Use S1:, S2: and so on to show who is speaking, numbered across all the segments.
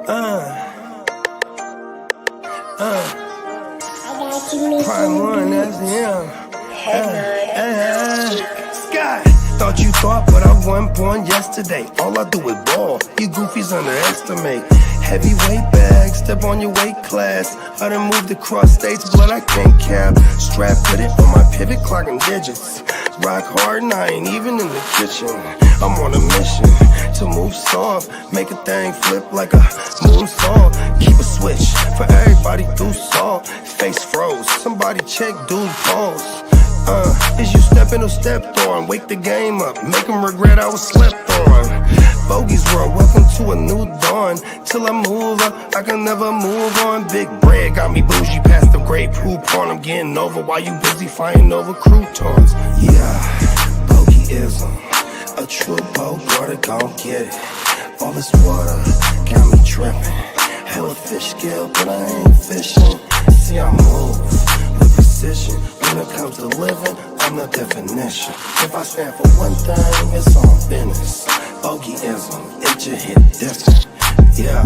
S1: Prime one, that's him. Sky. Thought you thought, but I wasn't born yesterday. All I do is ball. You goofies underestimate. Heavyweight bag, step on your weight class. I done moved across states, but I can't cap. Strap put it on my pivot, clocking digits. Rock hard and I ain't even in the kitchen. I'm on a mission to move soft, make a thing flip like a moonsault. Keep a switch for everybody through salt. Face froze, somebody check dude pulse. Is you stepping or stepped on? Wake the game up, make them regret I was slept on. Bogey's world, welcome to a new dawn. Till I move up, I can never move on. Big bread got me bougie past the great poop on. I'm getting over while you busy fighting over croutons. Yeah, bogeyism, a true boat, brother, gon' get it. All this water got me tripping. Hella fish scale, but I ain't fishing. See, I move with precision. When it comes to living, I'm the definition. If I stand for one thing, it's on business. Bogeyism, it just hit different. Yeah,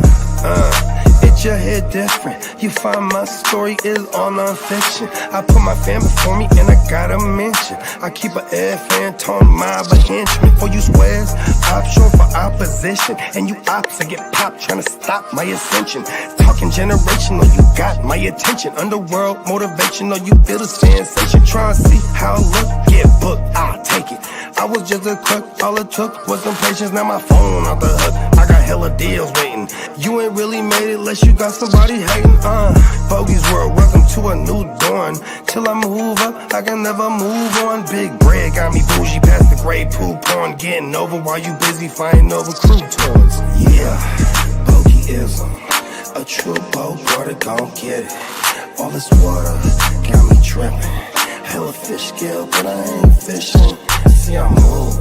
S1: it just hit different. You find my story is all non-fiction. I put my fam before me and I gotta mention. I keep an air fan, tone mob a henchman. For you squares, option for opposition. And you ops that get popped trying to stop my ascension. Talking generational, you got my attention. Underworld motivational, you feel the sensation. Try and see how I look, get booked, I'll take it. I was just a crook, all it took was some patience. Now my phone off the hook, I got hella deals waiting. You ain't really made it unless you got somebody hating. Bogey's world, welcome to a new dawn. Till I move up, I can never move on. Big bread got me bougie past the gray poop on. Getting over while you busy fighting over croutons. Yeah, bogeyism, a true boat, brother, gon' get it. All this water got me tripping. Hella fish scale, but I ain't fishing. See, I move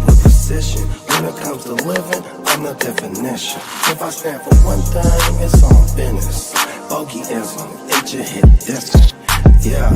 S1: with precision. When it comes to living, I'm the definition. If I stand for one thing, it's on business. Bogeyism, it just hit different. Yeah.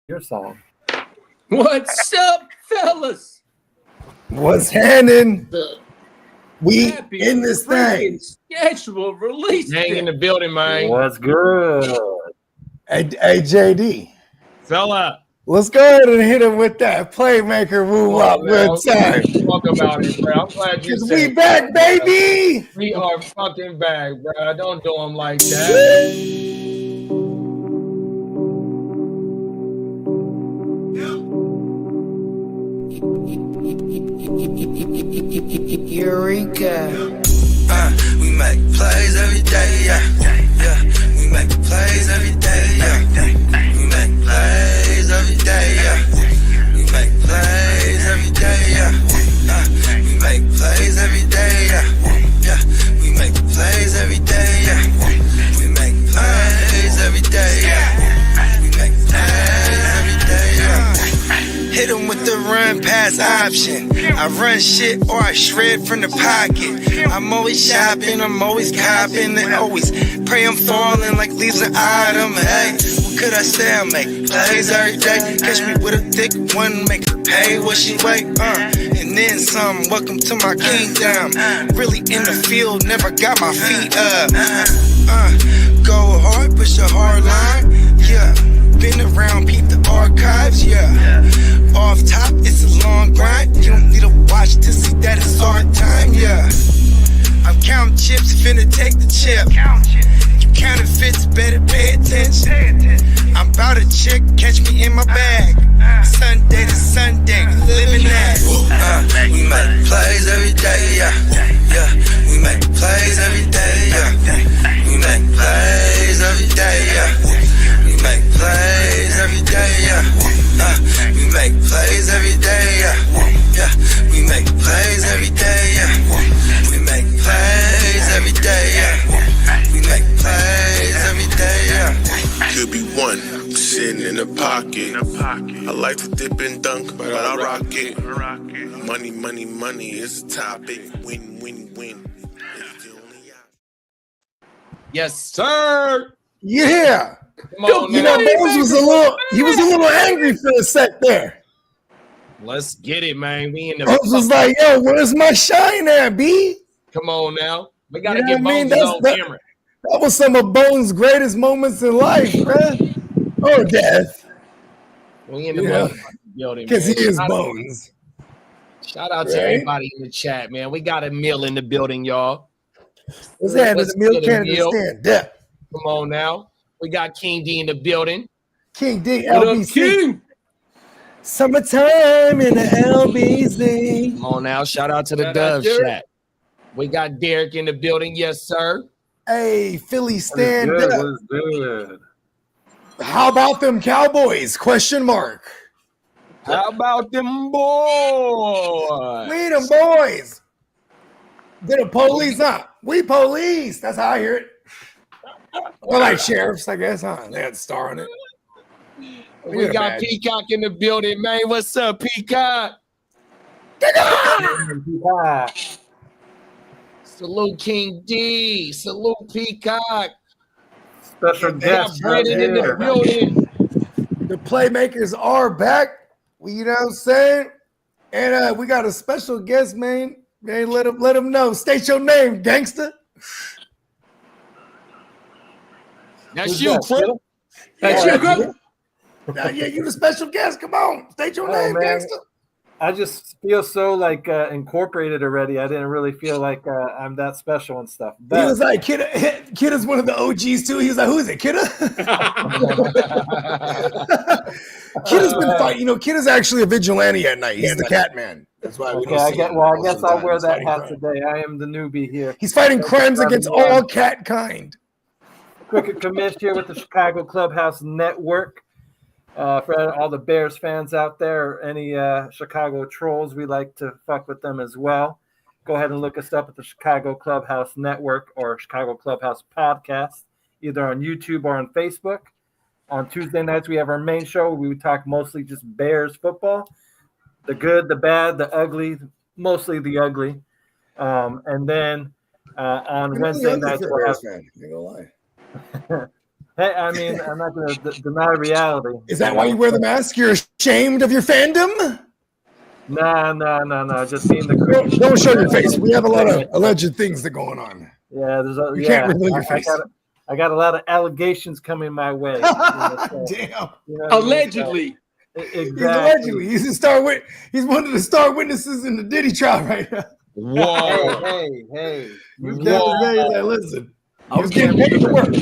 S2: Your song.
S3: What's up, fellas?
S2: What's happening? We
S3: Happy
S2: in this thing.
S3: Schedule release.
S4: Hang in the building, man.
S2: What's good? Hey, JD.
S4: Fella.
S2: Let's go ahead and hit him with that Playmaker woo up good time.
S4: Talk about it, bro. I'm glad you said
S2: we back, baby.
S4: We are fucking back, bro. Don't do them like that.
S1: Eureka. We make plays every day, yeah. We make plays every day, yeah. We make plays every day, yeah. We make plays every day, yeah. We make plays every day, yeah. We make plays every day, yeah. We make plays every day, yeah. We make plays every day, yeah. Hit 'em with the run pass option. I run shit or I shred from the pocket. I'm always shopping, I'm always copping, and always pray I'm falling like leaves an item. Hey, what could I say? I make plays every day. Catch me with a thick one, make her pay what she weigh. And then some. Welcome to my kingdom. Really in the field, never got my feet up. Go hard, push a hard line. Yeah, been around, peep the archives. Yeah. Off top, it's a long grind. You don't need to watch to see that it's hard time, yeah. I'm counting chips, finna take the chip. You counterfeits, better pay attention. I'm about to check, catch me in my bag. Sunday to Sunday, living that. We make plays every day, yeah.
S5: pocket. I like to dip and dunk, but I rock it. Money, money, money is a topic. Win, win, win. It's the only option.
S3: Yes, sir.
S2: Yeah.
S4: Come on,
S2: You know,
S4: now.
S2: Bones was he was a little angry for a sec there.
S4: Let's get it, man. We in the
S2: Bones was like, yo, where's my shine at, B?
S4: Come on now. We gotta
S2: You know
S4: get
S2: what I mean?
S4: Bones on camera.
S2: That was some of Bones' greatest moments in life, bruh. Or death.
S4: We in the
S2: Yeah.
S4: building,
S2: Because he
S4: man.
S2: is Bones.
S4: Shout out to
S2: Right?
S4: everybody in the chat, man. We got a meal in the building, y'all.
S2: What's that?
S4: Let's
S2: The meal
S4: get a
S2: can't
S4: meal.
S2: understand depth.
S4: Come on now. We got King D in the building.
S2: King D,
S3: What up,
S2: LBC.
S3: King?
S2: Summertime in the LBC.
S4: Come on now. Shout out to the
S3: Shout out,
S4: Dove
S3: Derek.
S4: chat. We got Derek in the building. Yes, sir.
S2: Hey, Philly, stand
S6: Good,
S2: up.
S6: was good.
S2: How about them Cowboys? Question mark.
S4: How about them boys?
S2: We them boys. They're the police, huh? We police. That's how I hear it. Well, like sheriffs, I guess, huh? They had a star on it.
S4: We got Peacock in the building, man. What's up, Peacock? Salute King D. Salute Peacock.
S6: Special
S4: We got
S6: guest.
S4: Brandon in the
S6: here.
S4: building.
S2: The Playmakers are back. You know what I'm saying? And we got a special guest, man. Man, let him know. State your name, gangster.
S4: That's
S6: Who's
S4: you,
S6: that,
S4: Crip.
S6: Phil?
S3: That's
S2: Yeah,
S3: you, Crip?
S2: Yeah, you the special guest. Come on. State your name,
S6: man.
S2: gangster.
S6: I just feel so like incorporated already. I didn't really feel like I'm that special and stuff.
S2: He
S6: But
S2: was like, Kidda's one of the OGs too. He was like, who is it, Kidda? Kidda's been fighting. You know, Kidda's actually a vigilante at night. He's the cat man. That's why we
S6: okay,
S2: don't see him
S6: I
S2: most
S6: guess
S2: of the
S6: I'll
S2: time.
S6: wear
S2: He's
S6: that
S2: fighting
S6: hat
S2: crime.
S6: today. I am the newbie here.
S2: He's fighting crimes against all cat kind.
S6: Cricket Commish here with the Chicago Clubhouse Network. For all the Bears fans out there, any Chicago trolls, we like to fuck with them as well. Go ahead and look us up at the Chicago Clubhouse Network or Chicago Clubhouse Podcast, either on YouTube or on Facebook. On Tuesday nights, we have our main show. We talk mostly just Bears football, the good, the bad, the ugly, mostly the ugly. And then on Wednesday nights, we'll have.
S2: Fan. You gonna lie.
S6: Hey, I mean, I'm not going to deny reality.
S2: Is that why you wear the mask? You're ashamed of your fandom?
S6: No. Just being the
S2: Don't show your face. We have a lot of alleged things that going on.
S6: Yeah,
S2: You can't reveal your face.
S6: I got a lot of allegations coming my way.
S2: Damn.
S6: You know what
S3: Allegedly.
S6: I mean?
S2: He's
S6: Exactly.
S2: allegedly. He's one of the star witnesses in the Diddy trial right now.
S4: Whoa.
S6: Hey.
S2: You can't say that. Listen, I was getting paid to work.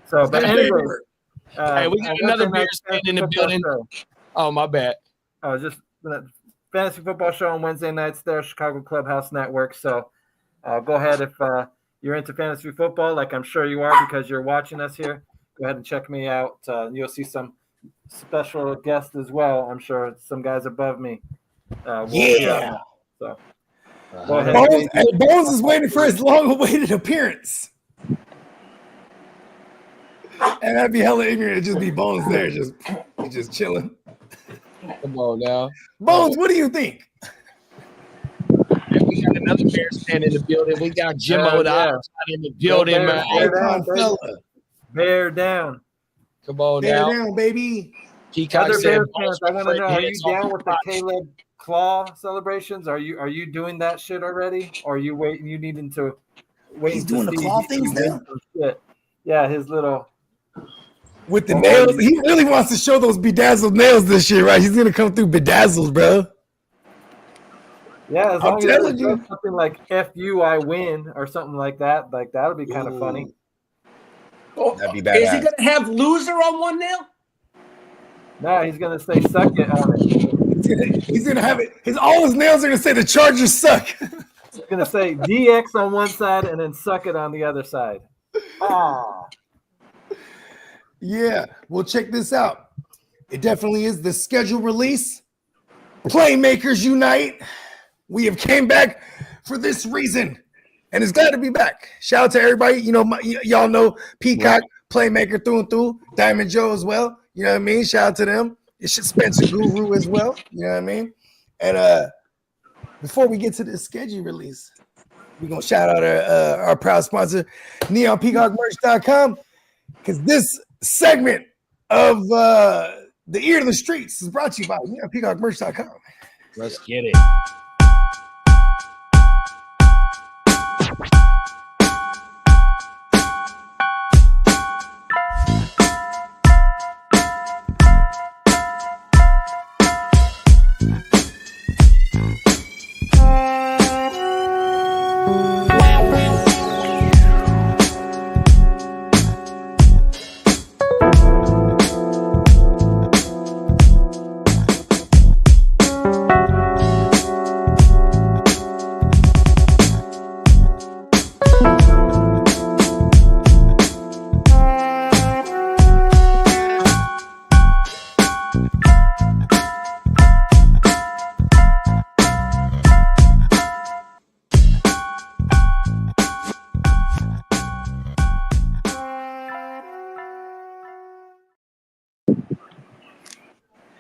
S6: So, but anyway.
S4: Hey, we got another Bears fan in the building. Oh, my bad.
S6: Just fantasy football show on Wednesday nights there, Chicago Clubhouse Network. So go ahead if you're into fantasy football, like I'm sure you are because you're watching us here. Go ahead and check me out. You'll see some special guests as well. I'm sure some guys above me.
S2: Yeah.
S6: So go ahead.
S2: Bones is waiting for his long-awaited appearance. And that'd be hella ignorant to just be Bones there, just chilling.
S4: Come on now.
S2: Bones, what do you think?
S4: And we got another Bears fan in the building. We got Jimmo the outside in the building,
S6: Bears,
S4: man.
S6: Bears.
S2: Icon fella.
S6: Bear down.
S4: Come on
S2: Bear
S4: now.
S2: down, baby.
S4: Peacock
S6: Other
S4: said,
S6: Bears fans, I want to know: are you down with the Caleb Claw celebrations? Are you doing that shit already, or are you waiting? You needing to wait?
S2: He's doing the claw things now?
S6: Yeah, his little.
S2: With the nails, he really wants to show those bedazzled nails this year, right? He's gonna come through bedazzled, bro.
S6: Yeah, as
S2: I'm
S6: long as
S2: telling
S6: it's
S2: you.
S6: something like "F you, I win" or something like that. Like that'll be kind of funny.
S3: Oh,
S2: That'd be
S3: is he
S2: badass.
S3: going to have loser on one nail?
S6: No, he's gonna say "suck it" on it.
S2: He's gonna have it. All his nails are gonna say the Chargers suck.
S6: He's gonna say "DX" on one side and then "suck it" on the other side. Ah.
S2: Yeah, well, check this out. It definitely is the schedule release. Playmakers unite. We have came back for this reason, and it's glad to be back. Shout out to everybody. You know, y'all know Peacock, Playmaker through and through. Diamond Joe as well. You know what I mean? Shout out to them. It's Spencer Guru as well. You know what I mean? And before we get to the schedule release, we're going to shout out our proud sponsor, NeonPeacockMerch.com, because this segment of the Ear to the Streets is brought to you by NeonPeacockMerch.com.
S4: Let's get it.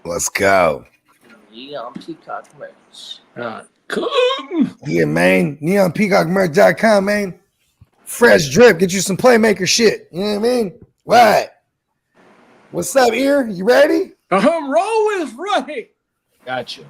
S2: Let's go.
S7: Neon Peacock merch.
S3: Come.
S2: Yeah, man. NeonPeacockMerch.com, man. Fresh drip. Get you some Playmaker shit. You know what I mean? Right. What's up, Ear? You ready?
S3: Roll is right.
S4: Gotcha.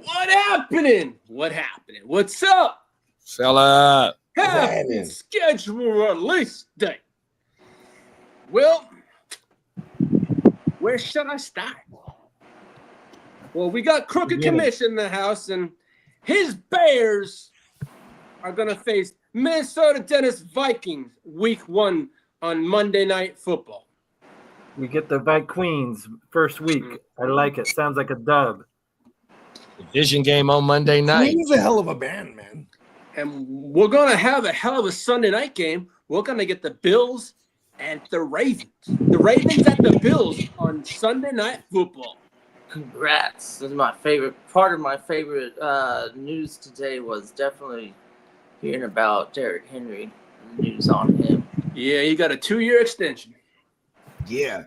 S3: What happening? What happening? What's up?
S4: Fella.
S3: Happy
S2: happening?
S3: schedule release day. Well, where should I start? Well, we got Crooked Commission in the house, and his Bears are going to face Minnesota Dennis Vikings week 1 on Monday Night Football.
S6: We get the Vike Queens first week. I like it. Sounds like a dub.
S4: Division game on Monday night.
S2: He's a hell of a band, man.
S3: And we're going to have a hell of a Sunday night game. We're going to get the Bills and the Ravens. The Ravens at the Bills on Sunday Night Football.
S7: Congrats. This is my favorite. Part of my favorite news today was definitely hearing about Derrick Henry, the news on him.
S3: Yeah, he got a 2-year extension.
S2: Yeah.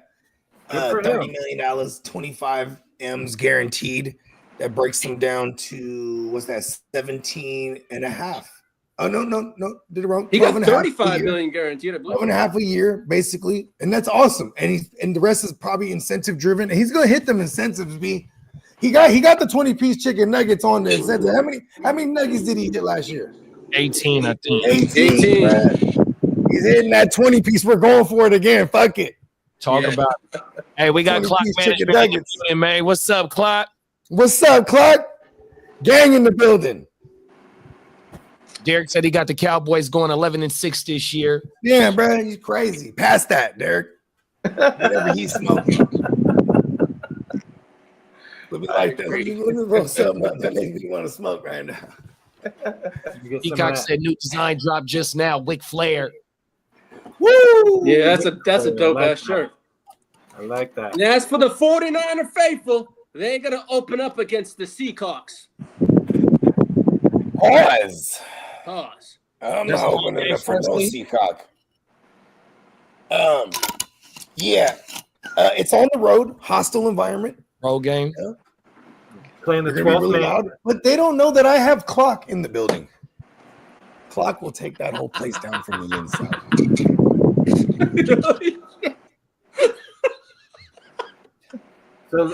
S6: Good for
S2: $30
S6: him.
S2: million, 25 M's guaranteed. That breaks them down to, what's that, 17 and a half. Oh, no, did it wrong.
S3: He got
S2: 12 and a half a
S3: $35
S2: year.
S3: million guaranteed, I
S2: 12
S3: believe.
S2: and a half a year, basically. And that's awesome. And the rest is probably incentive driven. And he's gonna hit them incentives, B. He got the 20-piece chicken nuggets on the incentive. How many nuggets did he get last year?
S4: 18, I think.
S2: 18.
S3: 18.
S2: Bruh. He's hitting that 20-piece. We're going for it again. Fuck it.
S4: Talk about it. Hey, we got
S2: 20
S4: Clock
S2: piece chicken
S4: Management in the
S2: nuggets.
S4: building, man. What's up, Clock?
S2: What's up, Clark? Gang in the building.
S4: Derek said he got the Cowboys going 11-6 this year.
S2: Yeah, bro, he's crazy. Pass that, Derek. Whatever he's smoking. Let me like that. Let me roll something up that makes me want to smoke right now.
S6: You get some of
S4: Peacock
S6: that.
S4: said new design dropped just now. Wick Flair.
S2: Woo!
S3: Yeah, that's a dope ass shirt.
S6: I like that.
S3: And as for the 49er faithful, they ain't gonna open up against the Seahawks.
S2: Pause.
S3: Pause.
S2: I'm
S4: That's
S2: not
S4: the
S2: opening
S4: game
S2: up for no
S4: firstly?
S2: Seacock. Yeah. It's on the road, hostile environment.
S4: Roll game.
S6: Playing the
S2: They're gonna be
S6: 12th
S2: really
S6: man.
S2: loud, but they don't know that I have Clock in the building. Clock will take that whole place down from the inside.
S6: So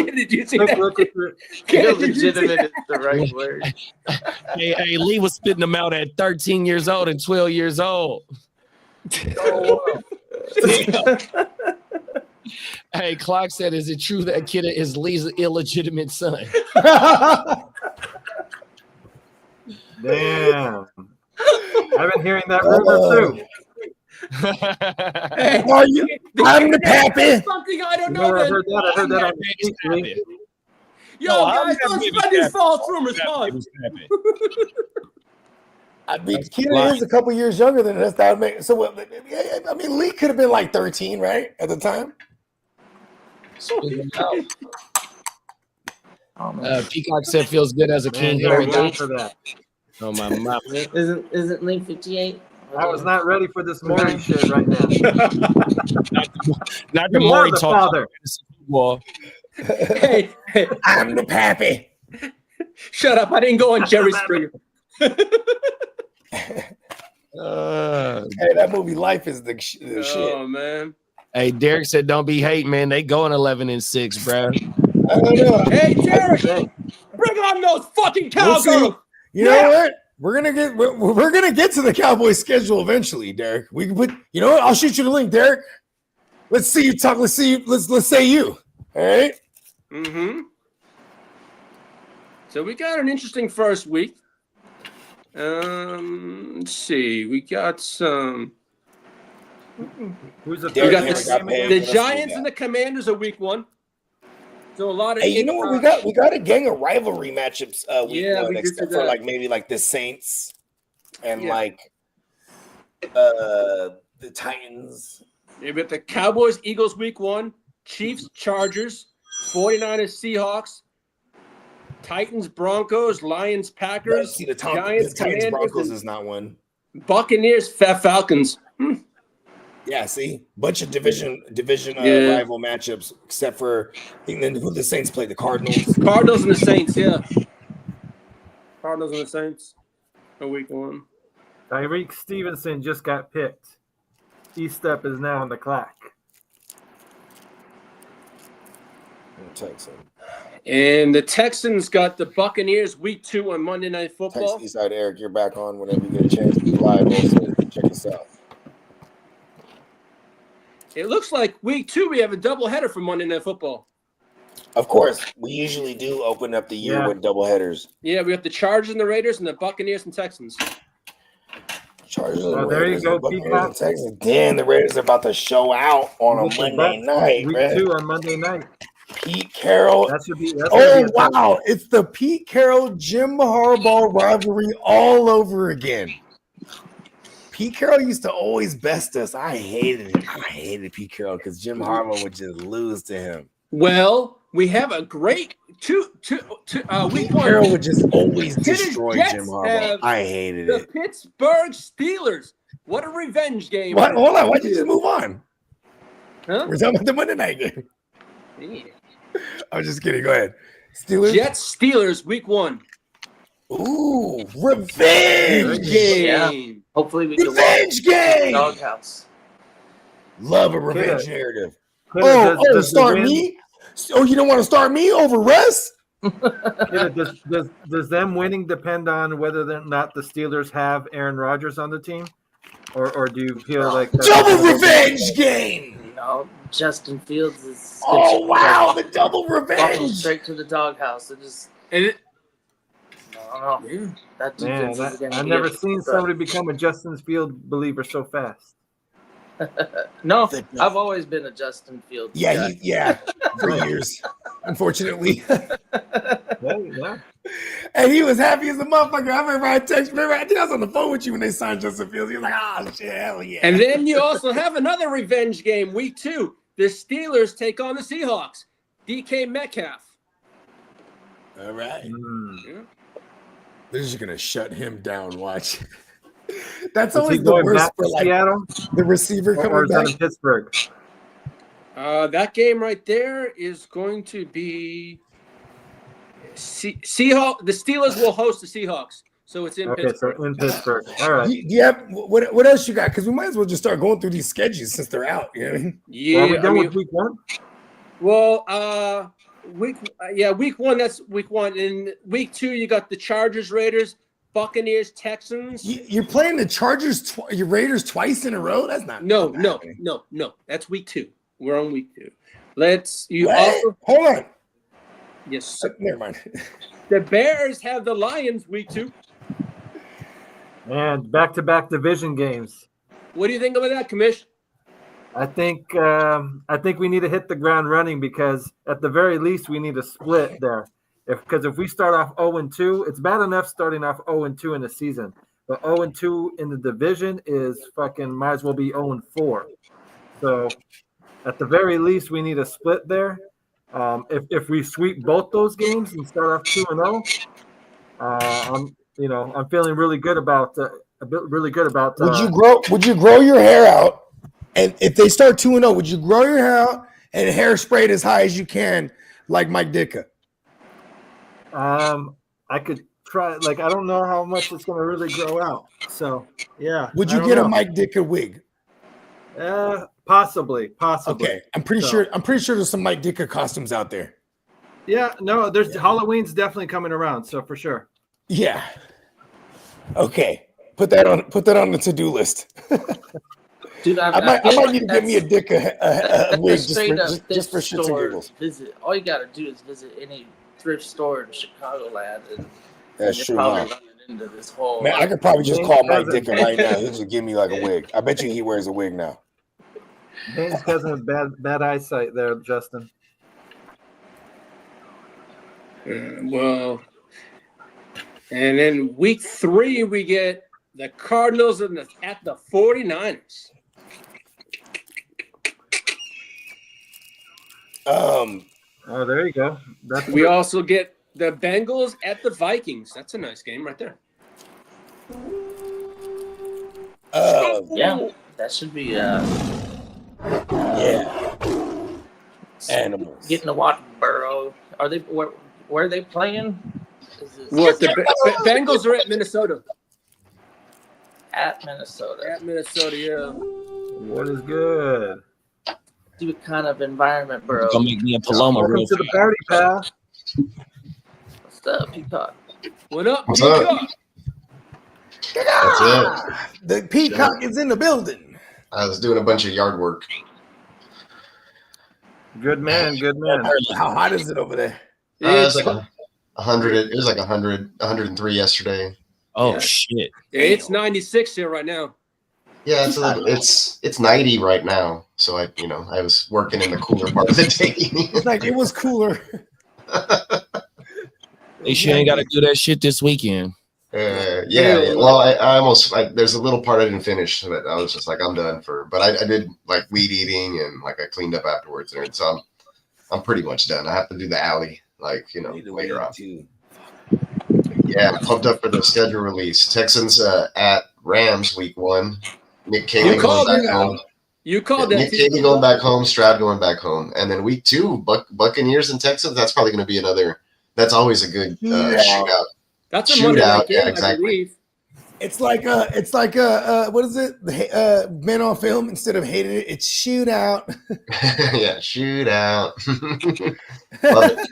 S3: Did you see
S6: quick
S3: that?
S6: look at the
S7: Illegitimate is the right word.
S4: Hey, Lee was spitting them out at 13 years old and 12 years old. Hey, Clock said, is it true that kid is Lee's illegitimate son?
S6: damn. I've been hearing that rumor too.
S3: Hey,
S2: Are you? I'm the pappy.
S3: something I don't
S6: You
S3: know.
S6: know where I
S3: Then.
S6: heard that? I heard that on the street.
S3: Yo,
S4: No,
S3: guys,
S4: I'm
S3: don't
S4: happy
S3: spread
S4: with
S3: these
S4: that.
S3: false rumors. Pause.
S2: I mean, Keita is a couple years younger than us. That would make so. What, I mean, Lee could have been like 13, right, at the time.
S4: Peacock said feels good as a
S6: Man,
S4: king
S6: you're
S4: here.
S6: young for that.
S4: Oh my mama.
S7: Isn't Link 58?
S6: I was not ready for this Maury shit right now.
S4: Not the
S6: You
S4: Maury
S6: are the
S4: talk.
S6: father.
S4: Well,
S3: Hey,
S2: I'm the pappy.
S3: shut up! I didn't go on Jerry Springer.
S2: Hey, that movie Life is the shit.
S3: Oh man.
S4: hey, Derek said, "Don't be hating, man. They going 11-6, bro."
S2: I don't know.
S3: Hey, Derek,
S6: Hey,
S3: bring on those fucking
S2: We'll see.
S3: cowgirls.
S2: You know what? We're gonna get to the Cowboys schedule eventually, Derek. We can put. You know what? I'll shoot you the link, Derek. Let's see you talk. Let's see. Let's say you. All right.
S3: Mm-hmm. So we got an interesting first week. Let's see. We got some.
S6: who's the
S3: We
S2: Derek
S3: got
S2: Henry got paid.
S3: the
S2: What else
S3: Giants
S2: we got?
S3: and the Commanders are week 1. So a lot of
S2: Hey, you know what we got? We got a gang of rivalry matchups week
S3: Yeah,
S2: one,
S3: we did
S2: except
S3: do
S2: for
S3: that.
S2: like maybe like the Saints and
S3: Yeah.
S2: like the Titans.
S3: We got the Cowboys, Eagles week 1, Chiefs, Chargers, 49ers, Seahawks, Titans, Broncos, Lions, Packers,
S2: See the
S3: Giants,
S2: Titans
S3: Commanders,
S2: Broncos
S3: and
S2: is not one.
S3: Buccaneers, Falcons.
S2: Yeah, see, bunch of division
S3: Yeah.
S2: rival matchups, except for and then who the Saints play, the Cardinals.
S3: Cardinals and the Saints, yeah. Cardinals and the Saints are week 1.
S6: Tyreek Stevenson just got picked. E-Step is now on the clock.
S2: Texans.
S3: And the Texans got the Buccaneers week 2 on Monday Night Football.
S2: Text Eastside Eric, you're back on whenever you get a chance. Be live also. Check us out.
S3: It looks like week 2 we have a doubleheader for Monday Night Football.
S2: Of course, we usually do open up the year with double headers.
S3: Yeah, we have the Chargers and the Raiders and the Buccaneers and Texans.
S2: Chargers and
S6: Oh, there you
S2: Raiders
S6: go,
S2: and Buccaneers
S6: Peacock.
S2: and Texans. Damn, the Raiders are about to show out on a
S6: You get the
S2: Monday
S6: Bucs
S2: night,
S6: week
S2: man.
S6: 2 on Monday night.
S2: Pete Carroll.
S6: That should be.
S2: Oh, wow. It's the Pete Carroll, Jim Harbaugh rivalry all over again. Pete Carroll used to always best us. I hated it. I hated Pete Carroll because Jim Harbaugh would just lose to him.
S3: Well, we have a great week 1.
S2: Carroll would just always
S3: Pittsburgh
S2: destroy
S3: Jets
S2: Jim Harbaugh.
S3: have
S2: I hated
S3: The
S2: it.
S3: Pittsburgh Steelers. What a revenge game.
S2: What? Hold on. Why'd you just move on?
S3: Huh?
S2: We're talking about the Monday night game.
S3: Yeah.
S2: I'm just kidding. Go ahead. Steelers.
S3: Jets Steelers week 1.
S2: Ooh, revenge game.
S7: Yeah. Hopefully we can watch
S2: Revenge game.
S7: Doghouse.
S2: Love a revenge narrative.
S6: Does the
S2: start
S6: win-
S2: me? Oh, you don't want to start me over Russ?
S6: Does them winning depend on whether or not the Steelers have Aaron Rodgers on the team, or do you feel like that's
S2: Double revenge game.
S7: No, Justin Fields is.
S2: Oh wow, the double
S7: Buckle
S2: revenge.
S7: straight to the doghouse. It just.
S3: And it,
S7: I don't know. That
S6: Man,
S7: defense is gonna
S6: I've
S7: be
S6: never
S7: a
S6: seen
S7: threat.
S6: somebody become a Justin Fields believer so fast.
S7: No, I've always been a Justin Fields. guy.
S2: Yeah, for years, unfortunately.
S6: Yeah.
S2: And he was happy as a motherfucker. I remember I think I was on the phone with you when they signed Justin Fields. He was like, oh shit, hell yeah.
S3: and then you also have another revenge game week 2. The Steelers take on the Seahawks. DK Metcalf.
S2: All right.
S3: Yeah.
S2: They're just gonna shut him down. Watch. That's
S6: Is he
S2: always the
S6: going
S2: worst
S6: back
S2: for
S6: to
S2: like
S6: Seattle
S2: the receiver
S6: or
S2: coming
S6: is that
S2: back.
S6: in Pittsburgh?
S3: That game right there is going to be Seahawks. The Steelers will host the Seahawks, so it's in
S6: Okay,
S3: Pittsburgh.
S6: so in Pittsburgh. All right.
S2: Do you have what else you got? Because we might as well just start going through these schedules since they're out. You know what I mean?
S3: Yeah,
S6: Are we
S3: I
S6: done
S3: mean,
S6: with week 1?
S3: well, week 1. That's week 1. In week 2, you got the Chargers, Raiders, Buccaneers, Texans.
S2: You're playing the Chargers, your Raiders twice in a row. That's not
S3: No.
S2: happening.
S3: That's week 2. We're on week 2. Also
S2: Hold on.
S3: yes. Sir.
S2: Never mind.
S3: The Bears have the Lions week 2.
S6: And back-to-back division games.
S3: What do you think about that, Commish?
S6: I think we need to hit the ground running because at the very least we need a split there. Because if we start off 0-2, it's bad enough starting off 0-2 in the season, but 0-2 in the division is fucking might as well be 0-4. So at the very least we need a split there. If we sweep both those games and start off 2-0, I'm feeling really good about
S2: Would you grow your hair out? And if they start 2-0, would you grow your hair out and hairspray it as high as you can, like Mike Ditka?
S6: I could try. Like, I don't know how much it's going to really grow out. So yeah.
S2: Would you get a Mike Ditka wig?
S6: Possibly.
S2: Okay, I'm pretty sure there's some Mike Ditka costumes out there.
S6: Yeah, no, there's Halloween's definitely coming around, so for sure.
S2: Yeah. Okay. Put that on the to-do list.
S7: Dude,
S2: I might need to get me a Ditka wig just for shits and giggles.
S7: All you gotta do is visit any thrift store in Chicagoland, and
S2: that's
S7: you're
S2: true.
S7: probably running into this whole.
S2: Man, I could probably just call Mike Ditka right now. He'll just give me like a wig. I bet you he wears a wig now.
S6: Dane's cousin with bad eyesight there, Justin.
S3: Well, and then week 3 we get the Cardinals at the 49ers.
S6: Oh, there you go.
S3: We also get the Bengals at the Vikings. That's a nice game right there.
S7: Yeah, that should be
S2: animals.
S7: Getting to watch Burrow. Are they where are they playing?
S3: What the Bengals are at Minnesota.
S7: At Minnesota.
S3: At Minnesota, yeah.
S6: What is good?
S7: Do kind of environment, Burrow.
S4: Gonna make me a Paloma
S6: Welcome
S4: real
S6: to the
S4: fast.
S6: party, pal.
S7: What's up, Peacock?
S3: What up,
S8: What's up?
S3: Peacock?
S8: That's it.
S2: The peacock is in the building.
S8: I was doing a bunch of yard work.
S6: Good man, good man.
S2: How hot is it over there?
S8: It's like 100. It was like 100, 103 yesterday.
S4: Oh
S3: Yeah.
S4: shit!
S3: It's 96 here right now.
S8: Yeah, it's 90 right now. So I was working in the cooler part of the day.
S2: It's like it was cooler.
S4: They sure ain't got to do that shit this weekend.
S8: Yeah. Well, I almost there's a little part I didn't finish, but I was just like, I'm done but I did like weed eating and like I cleaned up afterwards, and so I'm pretty much done. I have to do the alley later on. Yeah, pumped up for the schedule release. Texans at Rams week 1. Nick Cady going back home.
S3: You called that.
S8: Nick Cady going back home. Stroud going back home, and then week 2, Buccaneers and Texans. That's probably going to be another. That's always a good shootout.
S3: That's a Monday night game,
S8: yeah, exactly.
S3: I believe.
S2: It's like what is it? Men on Film, instead of hating it, it's shootout.
S8: Yeah, shootout. Love it.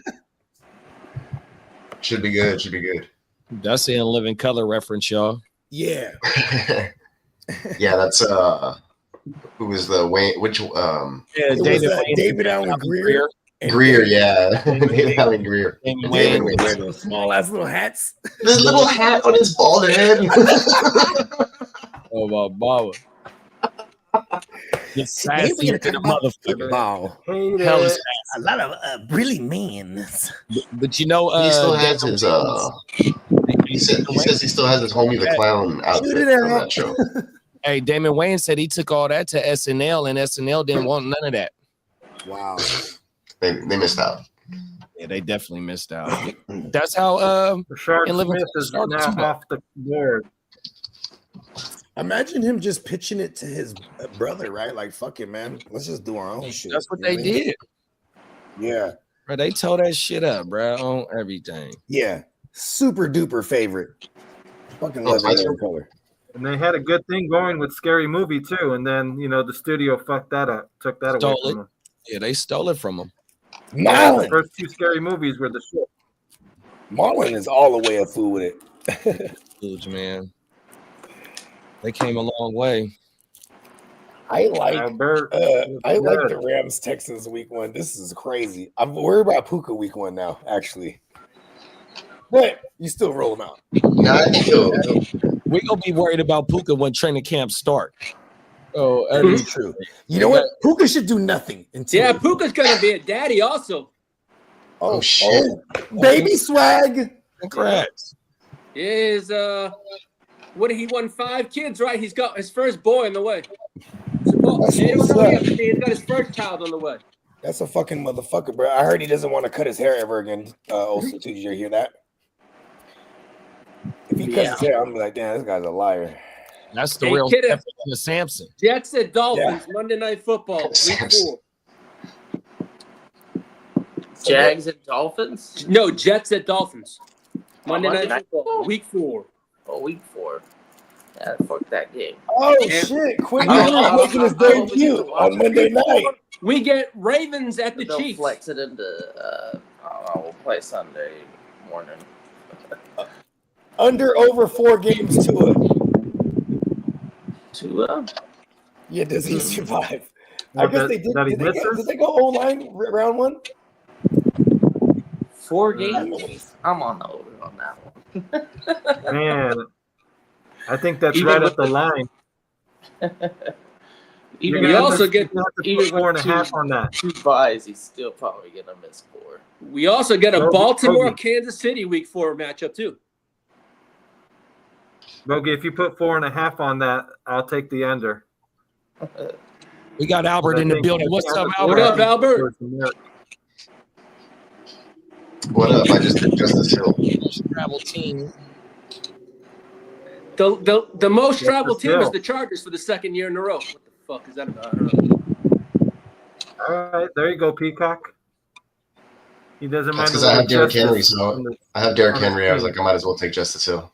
S8: Should be good.
S4: That's in living color reference, y'all.
S2: Yeah.
S8: Yeah, that's who was the Wayne? Which
S2: David Allen Greer.
S8: Greer, yeah. David Allen Greer.
S4: David
S2: Wayne. Small ass little hats.
S8: This little hat on his bald head.
S4: Oh my baba. You're sassy to the motherfucker.
S2: Wow.
S4: Hell is
S2: A lot of really mean.
S4: But you know,
S8: He still has his he says he still has his homie the clown outfit from that show.
S4: Hey, Damon Wayans said he took all that to SNL, and SNL didn't want none of that.
S2: Wow.
S8: They missed out.
S4: Yeah, they definitely missed out. That's how
S6: Rashard
S4: and living
S6: Smith is
S4: started
S6: now
S4: too.
S6: off the board.
S2: Imagine him just pitching it to his brother, right? Like, fuck it, man. Let's just do our own shit.
S4: That's what
S2: You
S4: they
S2: know I mean?
S4: did.
S2: Yeah.
S4: Bro, they tore that shit up, bro, on everything.
S2: Yeah. Super duper favorite. Fucking love
S8: nice.
S2: it. Color.
S6: And they had a good thing going with Scary Movie too, and then the studio fucked that up, took that away from them.
S4: Yeah, they stole it from them.
S6: The
S2: Marlon.
S6: first 2 Scary Movies were the shit.
S2: Marlon is all the way a fool with it.
S4: Huge, man. They came a long way.
S2: I like
S6: Albert,
S2: I like the Rams Texans week 1. This is crazy. I'm worried about Puka week 1 now, actually. But you still roll them out.
S8: Nah, I think he'll
S4: We're gonna be worried about Puka when training camp start.
S2: Oh, that's true. You know what? Puka should do nothing until
S3: Yeah, Puka's gonna be a daddy also.
S8: Oh shit.
S2: Baby swag.
S4: Congrats.
S3: Is he won 5 kids, right? He's got his first boy on the way. He's got his first child on the way.
S2: That's a fucking motherfucker, bro. I heard he doesn't want to cut his hair ever again. Also, too, did you hear that? If he cuts his hair, I'm gonna be like, damn, this guy's a liar.
S4: That's the
S3: Hey,
S4: real
S3: kiddo.
S4: Stephen Samson.
S3: Jets at Dolphins, Monday Night Football, week
S8: Samson.
S3: 4.
S7: Jags and Dolphins.
S3: No, Jets at Dolphins. Monday
S7: Monday
S3: Night
S7: Night
S3: Football,
S7: Football?
S3: week 4.
S7: Oh, week 4. Yeah, fuck that game.
S2: Oh
S3: And-
S2: shit! Quinn
S7: I-
S2: Ewers
S7: I-
S2: making his
S7: I hope we get
S2: debut
S7: to watch
S2: on
S7: it.
S2: Monday night.
S3: We get Ravens at the
S7: They'll
S3: Chiefs.
S7: flex it into. I don't know. We'll play Sunday morning.
S2: Under over 4 games to it.
S7: Tua.
S2: Yeah, does he survive? I
S6: What,
S2: guess
S6: that-
S2: they did.
S6: that he
S2: Did they,
S6: misses?
S2: did they go O-line round 1?
S7: 4 games. I'm on the over on that one.
S6: Man, I think that's
S7: Even
S6: right
S7: with
S6: up the line.
S7: Even
S3: We
S6: You're gonna
S3: also
S6: have to-
S3: get-
S6: you're gonna have to
S7: even
S6: put 4.5
S7: with
S6: on that.
S7: 2 buys, he's still probably gonna miss 4.
S3: We also get a
S6: Bogey,
S3: Baltimore,
S6: Bogey.
S3: Kansas City week 4 matchup too.
S6: Bogey, if you put 4.5 on that, I'll take the under.
S4: We got Albert in the building. What's up,
S3: What
S4: Albert?
S3: up, Albert?
S8: What up? I just did Justice Hill.
S4: Travel team.
S3: The most traveled team is
S6: Hill.
S3: the Chargers for the 2nd year in a row. What the fuck is that about? I don't know.
S6: All right, there you go, Peacock. He doesn't mind.
S8: That's because
S6: a
S8: I have
S6: little
S8: Derrick Henry,
S6: justice
S8: so
S6: on the-
S8: I have Derrick
S6: on his
S8: Henry. I was
S6: team.
S8: like, I might as well take Justice Hill.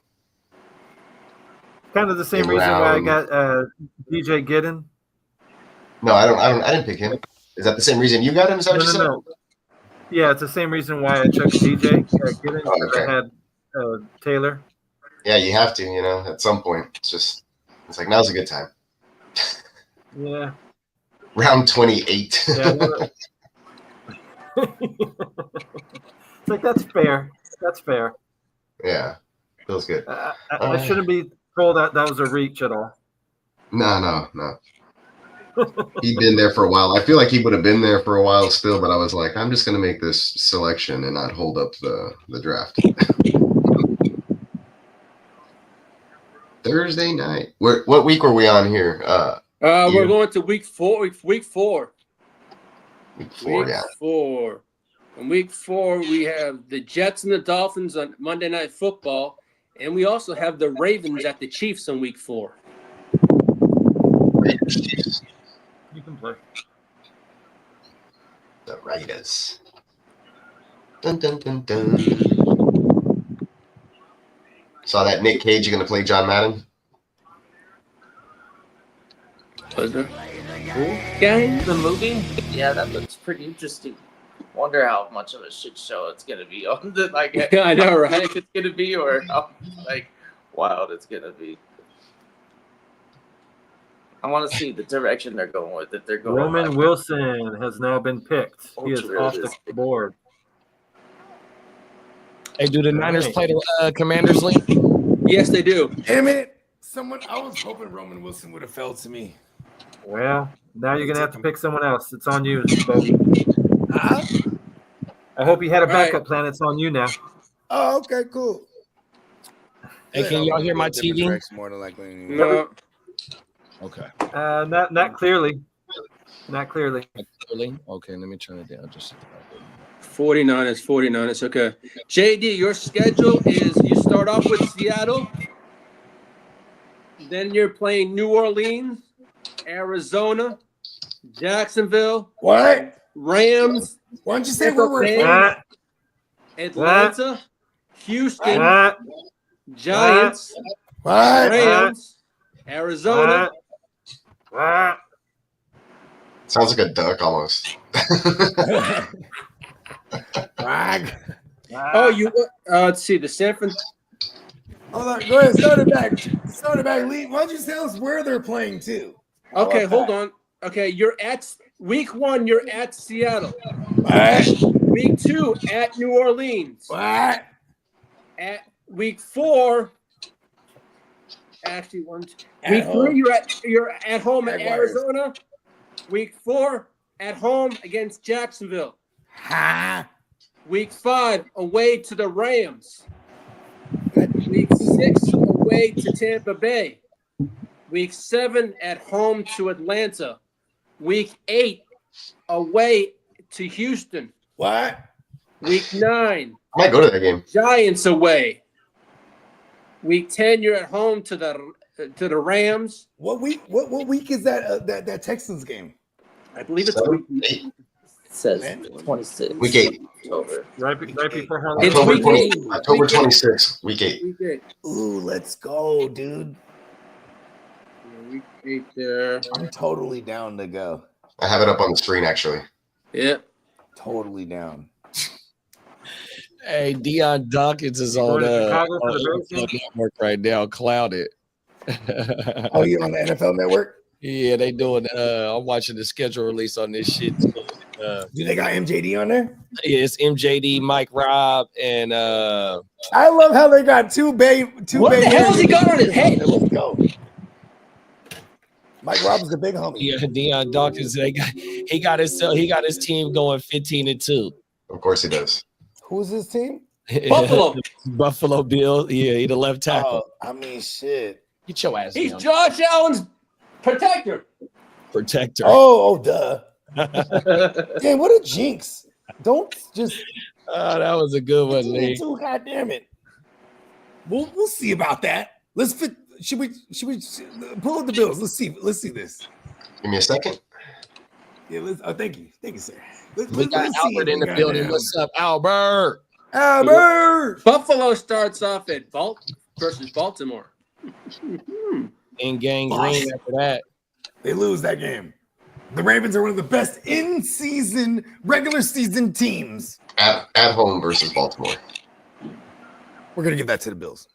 S6: Kind of the same
S8: in
S6: reason why I
S8: round-
S6: got DJ Giddin.
S8: No, I didn't pick him. Is that the same reason you got him? Is that what you said?
S6: No. Yeah, it's the same reason why I took DJ Giddin because
S8: okay.
S6: I had Taylor.
S8: Yeah, you have to. At some point, it's like now's a good time.
S6: Yeah.
S8: Round 28.
S6: Yeah. It's like that's fair. That's fair.
S8: Yeah, feels good.
S6: I shouldn't be told that was a reach at all.
S8: No. He'd been there for a while. I feel like he would have been there for a while still, but I was like, I'm just gonna make this selection and not hold up the draft. Thursday night. What week were we on here?
S3: We're going to week 4. Week 4.
S8: Week 4,
S3: Week
S8: yeah.
S3: 4. In week 4, we have the Jets and the Dolphins on Monday Night Football, and we also have the Ravens at the Chiefs on week 4.
S6: You can play.
S8: The Raiders. Dun dun dun dun. Saw that Nick Cage going to play John Madden?
S3: Was there?
S7: Gang, the movie? Yeah, that looks pretty interesting. Wonder how much of a shit show it's gonna be on the
S3: I know, right?
S7: If it's gonna be or how wild it's gonna be. I want to see the direction they're going with it. They're going
S6: Roman Wilson has now been picked. He is off the board.
S4: Hey, do the Niners play the Commanders League?
S3: Yes, they do.
S2: Damn it! I was hoping Roman Wilson would have fell to me.
S6: Well, now you're gonna have to pick someone else. It's on you, Bogey. I hope you had a backup plan. It's on you now.
S2: Oh, okay, cool.
S4: Hey, can y'all hear my TV?
S2: More than likely.
S3: No.
S4: Okay.
S6: Not clearly. Not clearly.
S4: Really? Okay, let me turn it down just.
S3: 49ers. Okay. JD, your schedule is you start off with Seattle, then you're playing New Orleans, Arizona, Jacksonville,
S2: What?
S3: Rams,
S2: Why don't you say where we're
S3: Tampa
S2: from?
S3: Bay, Atlanta, Houston,
S6: What?
S3: Giants,
S2: What?
S3: Rams, Arizona.
S6: What?
S8: Sounds like a duck almost.
S2: Brag.
S3: Oh, you let's see the San Francisco.
S2: Hold on. Go ahead. Start it back. Lee, why don't you tell us where they're playing too?
S3: Okay, hold on. Okay, you're at week 1. You're at Seattle.
S2: What?
S3: Week 2 at New Orleans.
S2: What?
S3: At week 4. Actually,
S2: At
S3: week
S2: home.
S3: 3 you're at home at
S2: Jaguars.
S3: Arizona. Week 4 at home against Jacksonville.
S2: Ha.
S3: Week 5 away to the Rams. Week 6 away to Tampa Bay. Week 7 at home to Atlanta. Week 8 away to Houston.
S2: What?
S3: Week 9,
S8: I might go to that game.
S3: Giants away. Week 10, you're at home to the Rams.
S2: What week? What week is that? That Texans game?
S3: I believe it's
S8: 7,
S3: week
S8: 8,
S7: It says
S2: Man.
S7: 26.
S8: Week 8.
S7: October.
S6: Right before
S3: It's
S6: Halloween.
S8: October
S3: week
S8: 20,
S3: 8.
S8: October
S3: Week 8.
S8: 26th, week 8.
S3: Week 8.
S2: Ooh, let's go, dude.
S3: Yeah, week 8 there.
S2: I'm totally down to go.
S8: I have it up on the screen actually.
S3: Yeah.
S2: Totally down.
S4: Hey, Deion Dawkins is
S6: Going
S4: on
S6: to Chicago for the
S4: on
S6: Bears game?
S4: NFL Network right now. Clouded.
S2: Oh, you on the NFL Network?
S4: Yeah, they doing. I'm watching the schedule release on this shit.
S2: Do they got MJD on there?
S4: Yeah, it's MJD, Mike Robb, and
S2: I love how they got two Bay.
S3: What the hell's he got on his head?
S2: Let's go. Mike Robbins the big homie.
S4: yeah, Deion Dawkins. He got his team going 15-2.
S8: Of course he does.
S2: Who's his team?
S3: Buffalo.
S4: Buffalo Bills. Yeah, he the left tackle.
S2: Oh, I mean, shit.
S4: Get your ass
S3: He's
S4: down.
S3: Josh Allen's protector.
S4: Protector.
S2: Oh, duh. Damn, what a jinx. Don't just
S4: Oh, that was a good one, Lee.
S2: too, God damn it. We'll see about that. Let's fit. Should we pull up the Bills? Let's see this.
S8: Give me a second.
S2: Yeah, thank you, sir.
S4: We got
S2: let's see
S4: Albert
S2: if
S4: in
S2: we
S4: the
S2: got
S4: building.
S2: that.
S4: What's up, Albert?
S2: Albert.
S3: Buffalo starts off at versus Baltimore.
S4: In gang green after that.
S2: They lose that game. The Ravens are one of the best regular season teams.
S8: At home versus Baltimore.
S2: We're gonna give that to the Bills.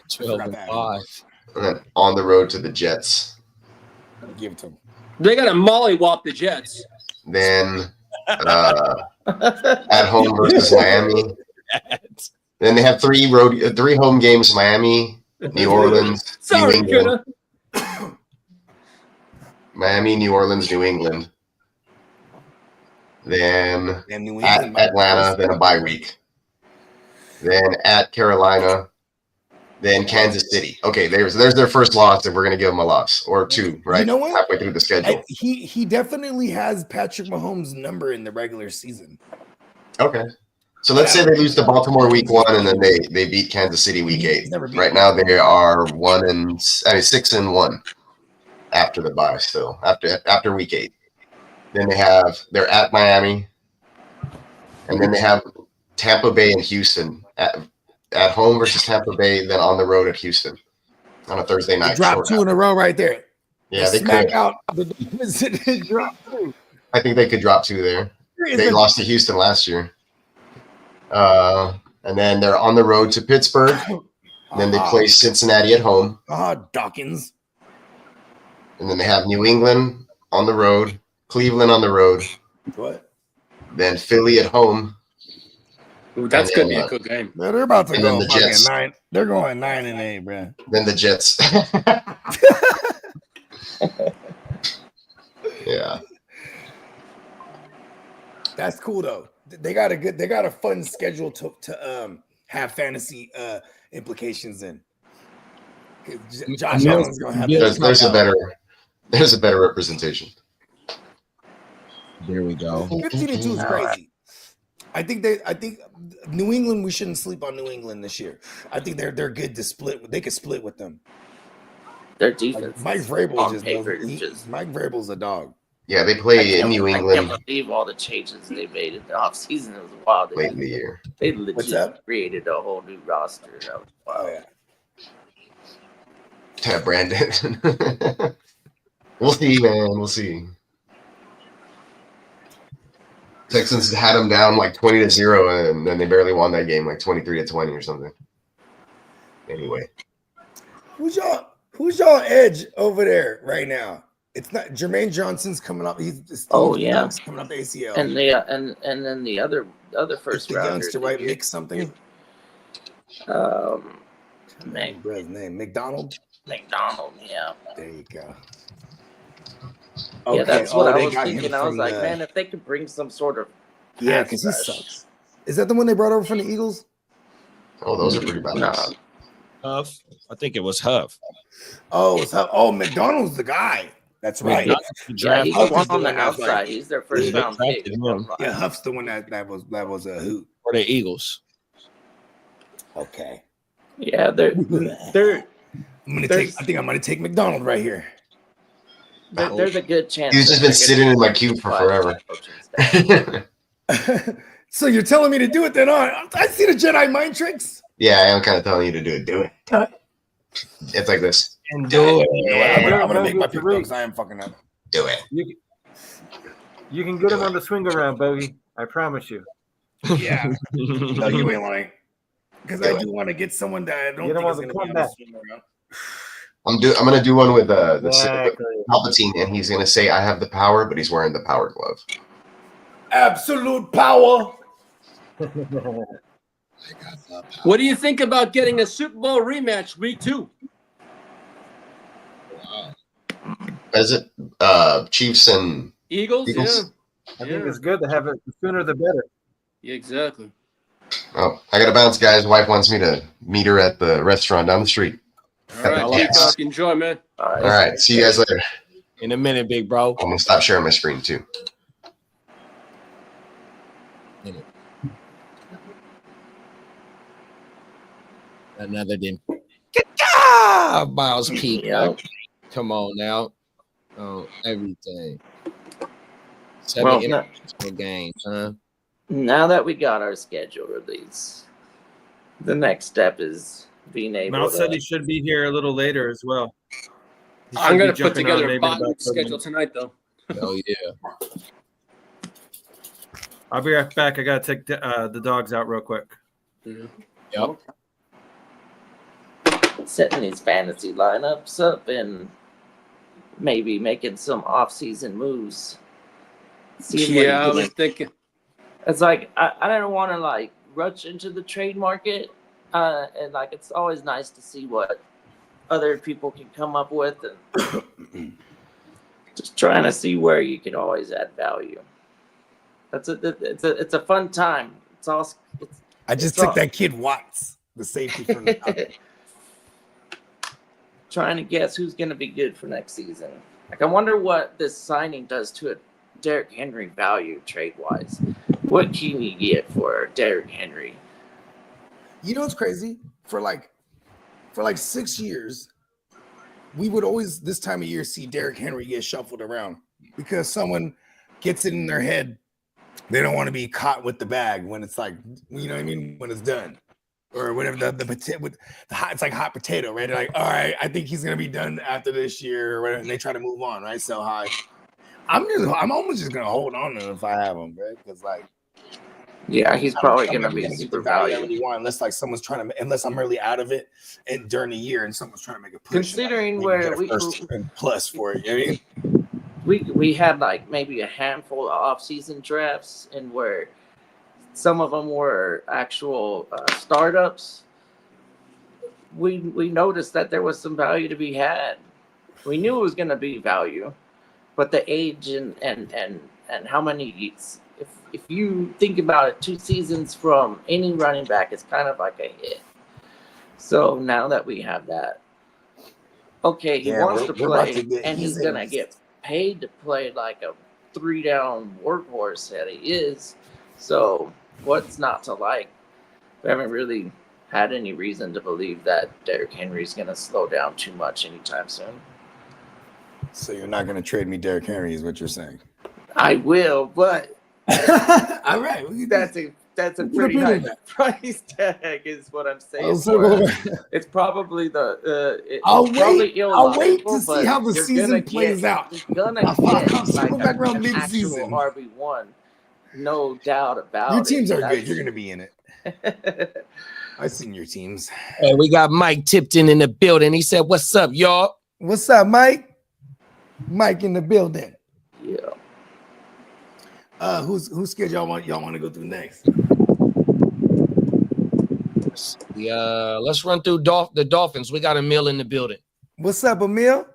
S4: 12-5.
S8: And then on the road to the Jets.
S2: Give it to them.
S3: They got to mollywop the Jets.
S8: Then at home versus Miami. Then they have three home games: Miami, New Orleans, New
S3: Sorry,
S8: England.
S3: Kuda.
S8: Miami, New Orleans, New England. Then
S2: Damn, New
S8: at
S2: England.
S8: Atlanta, then a bye week. Then at Carolina, then Kansas City. Okay, there's their first loss, and we're gonna give them a loss or two, right?
S2: You know what?
S8: Halfway through the schedule.
S2: He definitely has Patrick Mahomes' number in the regular season.
S8: Okay. So let's say they lose to Baltimore week 1, and then they beat Kansas City week 8.
S2: He's never beat
S8: Right now they are 6-1 after the bye. Still after week 8. Then they're at Miami, and then they have Tampa Bay and Houston at home versus Tampa Bay, then on the road at Houston on a Thursday
S2: They
S8: night.
S2: dropped two in a row right there.
S8: Yeah, they
S2: smack
S8: could.
S2: out the drop two.
S8: I think they could drop 2 there. They lost to Houston last year. And then they're on the road to Pittsburgh. And then they play Cincinnati at home.
S2: Dawkins.
S8: And then they have New England on the road, Cleveland on the road.
S2: What?
S8: Then Philly at home.
S3: Ooh, that's
S8: And
S3: going to
S8: then,
S3: be a good game.
S2: Man, they're about to
S8: And
S2: go
S8: then the
S2: fucking
S8: Jets.
S2: 9. They're going 9-8, bro.
S8: Then the Jets. Yeah.
S2: That's cool though. They got a fun schedule to have fantasy implications in. Josh Allen's gonna have
S8: There's a better representation.
S4: There we go.
S2: 15-2 is crazy. I think New England. We shouldn't sleep on New England this year. I think they're good to split. They could split with them.
S7: Their defense.
S2: Mike Vrabel
S7: on
S2: just
S7: paper is just.
S2: Mike Vrabel's a dog.
S8: Yeah, they play in New
S7: I
S8: England
S7: can't believe all the changes they made in the offseason. It was wild.
S8: late in the year.
S7: They
S2: What's
S7: legit
S2: up?
S7: created a whole new roster. That was wild.
S2: Oh yeah.
S8: Yeah, Brandon. We'll see, man. We'll see. Texans had them down like 20-0, and then they barely won that game, like 23-20 or something. Anyway,
S2: Who's y'all edge over there right now? It's not Jermaine Johnson's coming up. He's
S7: Yeah.
S2: Dunk's coming up the ACL.
S7: And then the other
S2: It's
S7: first
S2: the
S7: rounder.
S2: youngster, right? Mick something.
S7: Meg
S2: Bro, his name McDonald.
S7: McDonald. Yeah.
S2: There you go.
S7: Yeah, that's what I
S2: they
S7: was
S2: got him
S7: thinking. I was
S2: from
S7: like,
S2: the-
S7: man, if they could bring some sort of
S2: yeah,
S7: pass
S2: because he
S7: rush.
S2: sucks. Is that the one they brought over from the Eagles?
S8: oh, those are pretty bad.
S7: No.
S4: Huff. I think it was Huff.
S2: Oh, McDonald's the guy. That's
S4: I mean,
S2: right.
S4: not
S7: Yeah, he
S2: Huff
S7: won
S2: is the
S7: on the
S2: one that's like-
S7: outside. He's their first
S4: they
S7: round pick.
S4: drafted him.
S2: Yeah, Huff's the one that was a hoot.
S4: For the Eagles.
S2: Okay.
S7: Yeah, they're
S2: I think I'm gonna take McDonald right here.
S7: there's a good chance.
S8: He's just been sitting in my queue for forever.
S2: So you're telling me to do it then? I see the Jedi mind tricks.
S8: Yeah, I am kind of telling you to do it. Do it. It's like this.
S4: And do it.
S2: You know what? I'm gonna make my pick
S6: Tariq.
S2: because I am fucking up.
S8: Do it.
S6: You can get him on the swing around, Bogey. I promise you.
S2: Yeah. No, you ain't lying. Because I do want to get someone that I don't
S6: You don't
S2: think is
S6: want
S2: gonna
S6: to
S2: be
S6: come
S2: on
S6: back.
S2: the swing around.
S8: I'm gonna do one with the
S6: Exactly.
S8: Palpatine, and he's gonna say I have the power, but he's wearing the power glove.
S2: Absolute power.
S3: What do you think about getting a Super Bowl rematch week 2?
S8: Is it Chiefs and
S3: Eagles?
S8: Eagles?
S6: I think it's good to have it. The sooner the better.
S3: Yeah, exactly.
S8: Oh, I gotta bounce, guys. Wife wants me to meet her at the restaurant down the street.
S3: All right,
S8: Yeah.
S3: Peacock, enjoy, man.
S7: All right.
S8: All right, see you guys later.
S4: In a minute, big bro.
S8: I'm gonna stop sharing my screen too.
S4: Another then. Miles Peacock. Come on now. Oh, everything. 7
S7: Well,
S4: international games, huh?
S7: Now that we got our schedule release, the next step is being able
S6: Mal said
S7: to.
S6: he should be here a little later as well. He
S3: I'm
S6: should
S3: going
S6: be
S3: to put
S6: jumping
S3: together
S6: on
S3: a
S6: maybe
S3: bye
S6: about
S3: week
S6: 30
S3: schedule
S6: minutes.
S3: tonight, though.
S4: Oh, yeah.
S6: I'll be right back. I gotta take the dogs out real quick.
S4: Yep.
S7: Setting these fantasy lineups up and maybe making some off-season moves. Seeing what
S3: Yeah, I
S7: you
S3: was
S7: can-
S3: thinking.
S7: It's like I don't want to like rush into the trade market, and like it's always nice to see what other people can come up with, and just trying to see where you can always add value. It's a fun time.
S2: I just took that kid Watts, the safety from the Falcons.
S7: Trying to guess who's going to be good for next season. Like I wonder what this signing does to a Derrick Henry value trade wise. What can you get for Derrick Henry?
S2: You know what's crazy? For like 6 years, we would always this time of year see Derrick Henry get shuffled around because someone gets it in their head. They don't want to be caught with the bag when it's like, you know what I mean, when it's done. Or whatever it's like hot potato, right? They're like, all right, I think he's gonna be done after this year or whatever, and they try to move on, right? So high. I'm almost just gonna hold on to him if I have him, right? Because like,
S7: yeah, he's probably gonna be
S2: get
S7: super
S2: the value I
S7: valuable.
S2: really want, unless like someone's trying to, unless I'm really out of it, and during the year, and someone's trying to make a push.
S7: Considering
S2: like,
S7: where
S2: get a
S7: we
S2: first and plus for it, you know what I mean?
S7: we had like maybe a handful of off-season drafts, and where some of them were actual startups. We noticed that there was some value to be had. We knew it was going to be value, but the age and how many, if you think about it, 2 seasons from any running back is kind of like a hit. So now that we have that, okay, he wants to play, and he's going to get paid to play like a 3-down workhorse that he is. So what's not to like? We haven't really had any reason to believe that Derrick Henry's going to slow down too much anytime soon.
S2: So you're not gonna trade me Derrick Henry, is what you're saying?
S7: I will, but
S2: all right,
S7: that's a pretty high price tag, is what I'm saying. It's probably
S2: I'll wait
S7: illogical,
S2: to see how the season plays out.
S7: You're gonna get
S2: circle back around
S7: an
S2: mid-season.
S7: actual RB1, no doubt about it.
S2: Your teams are good. You're gonna be in it. I've seen your teams.
S4: Hey, we got Mike Tipton in the building. He said, "What's up, y'all?"
S2: What's up, Mike? Mike in the building.
S7: Yeah.
S2: Who's schedule y'all want to go through next?
S4: Let's run through the Dolphins. We got Emil in the building.
S2: What's up, Emil?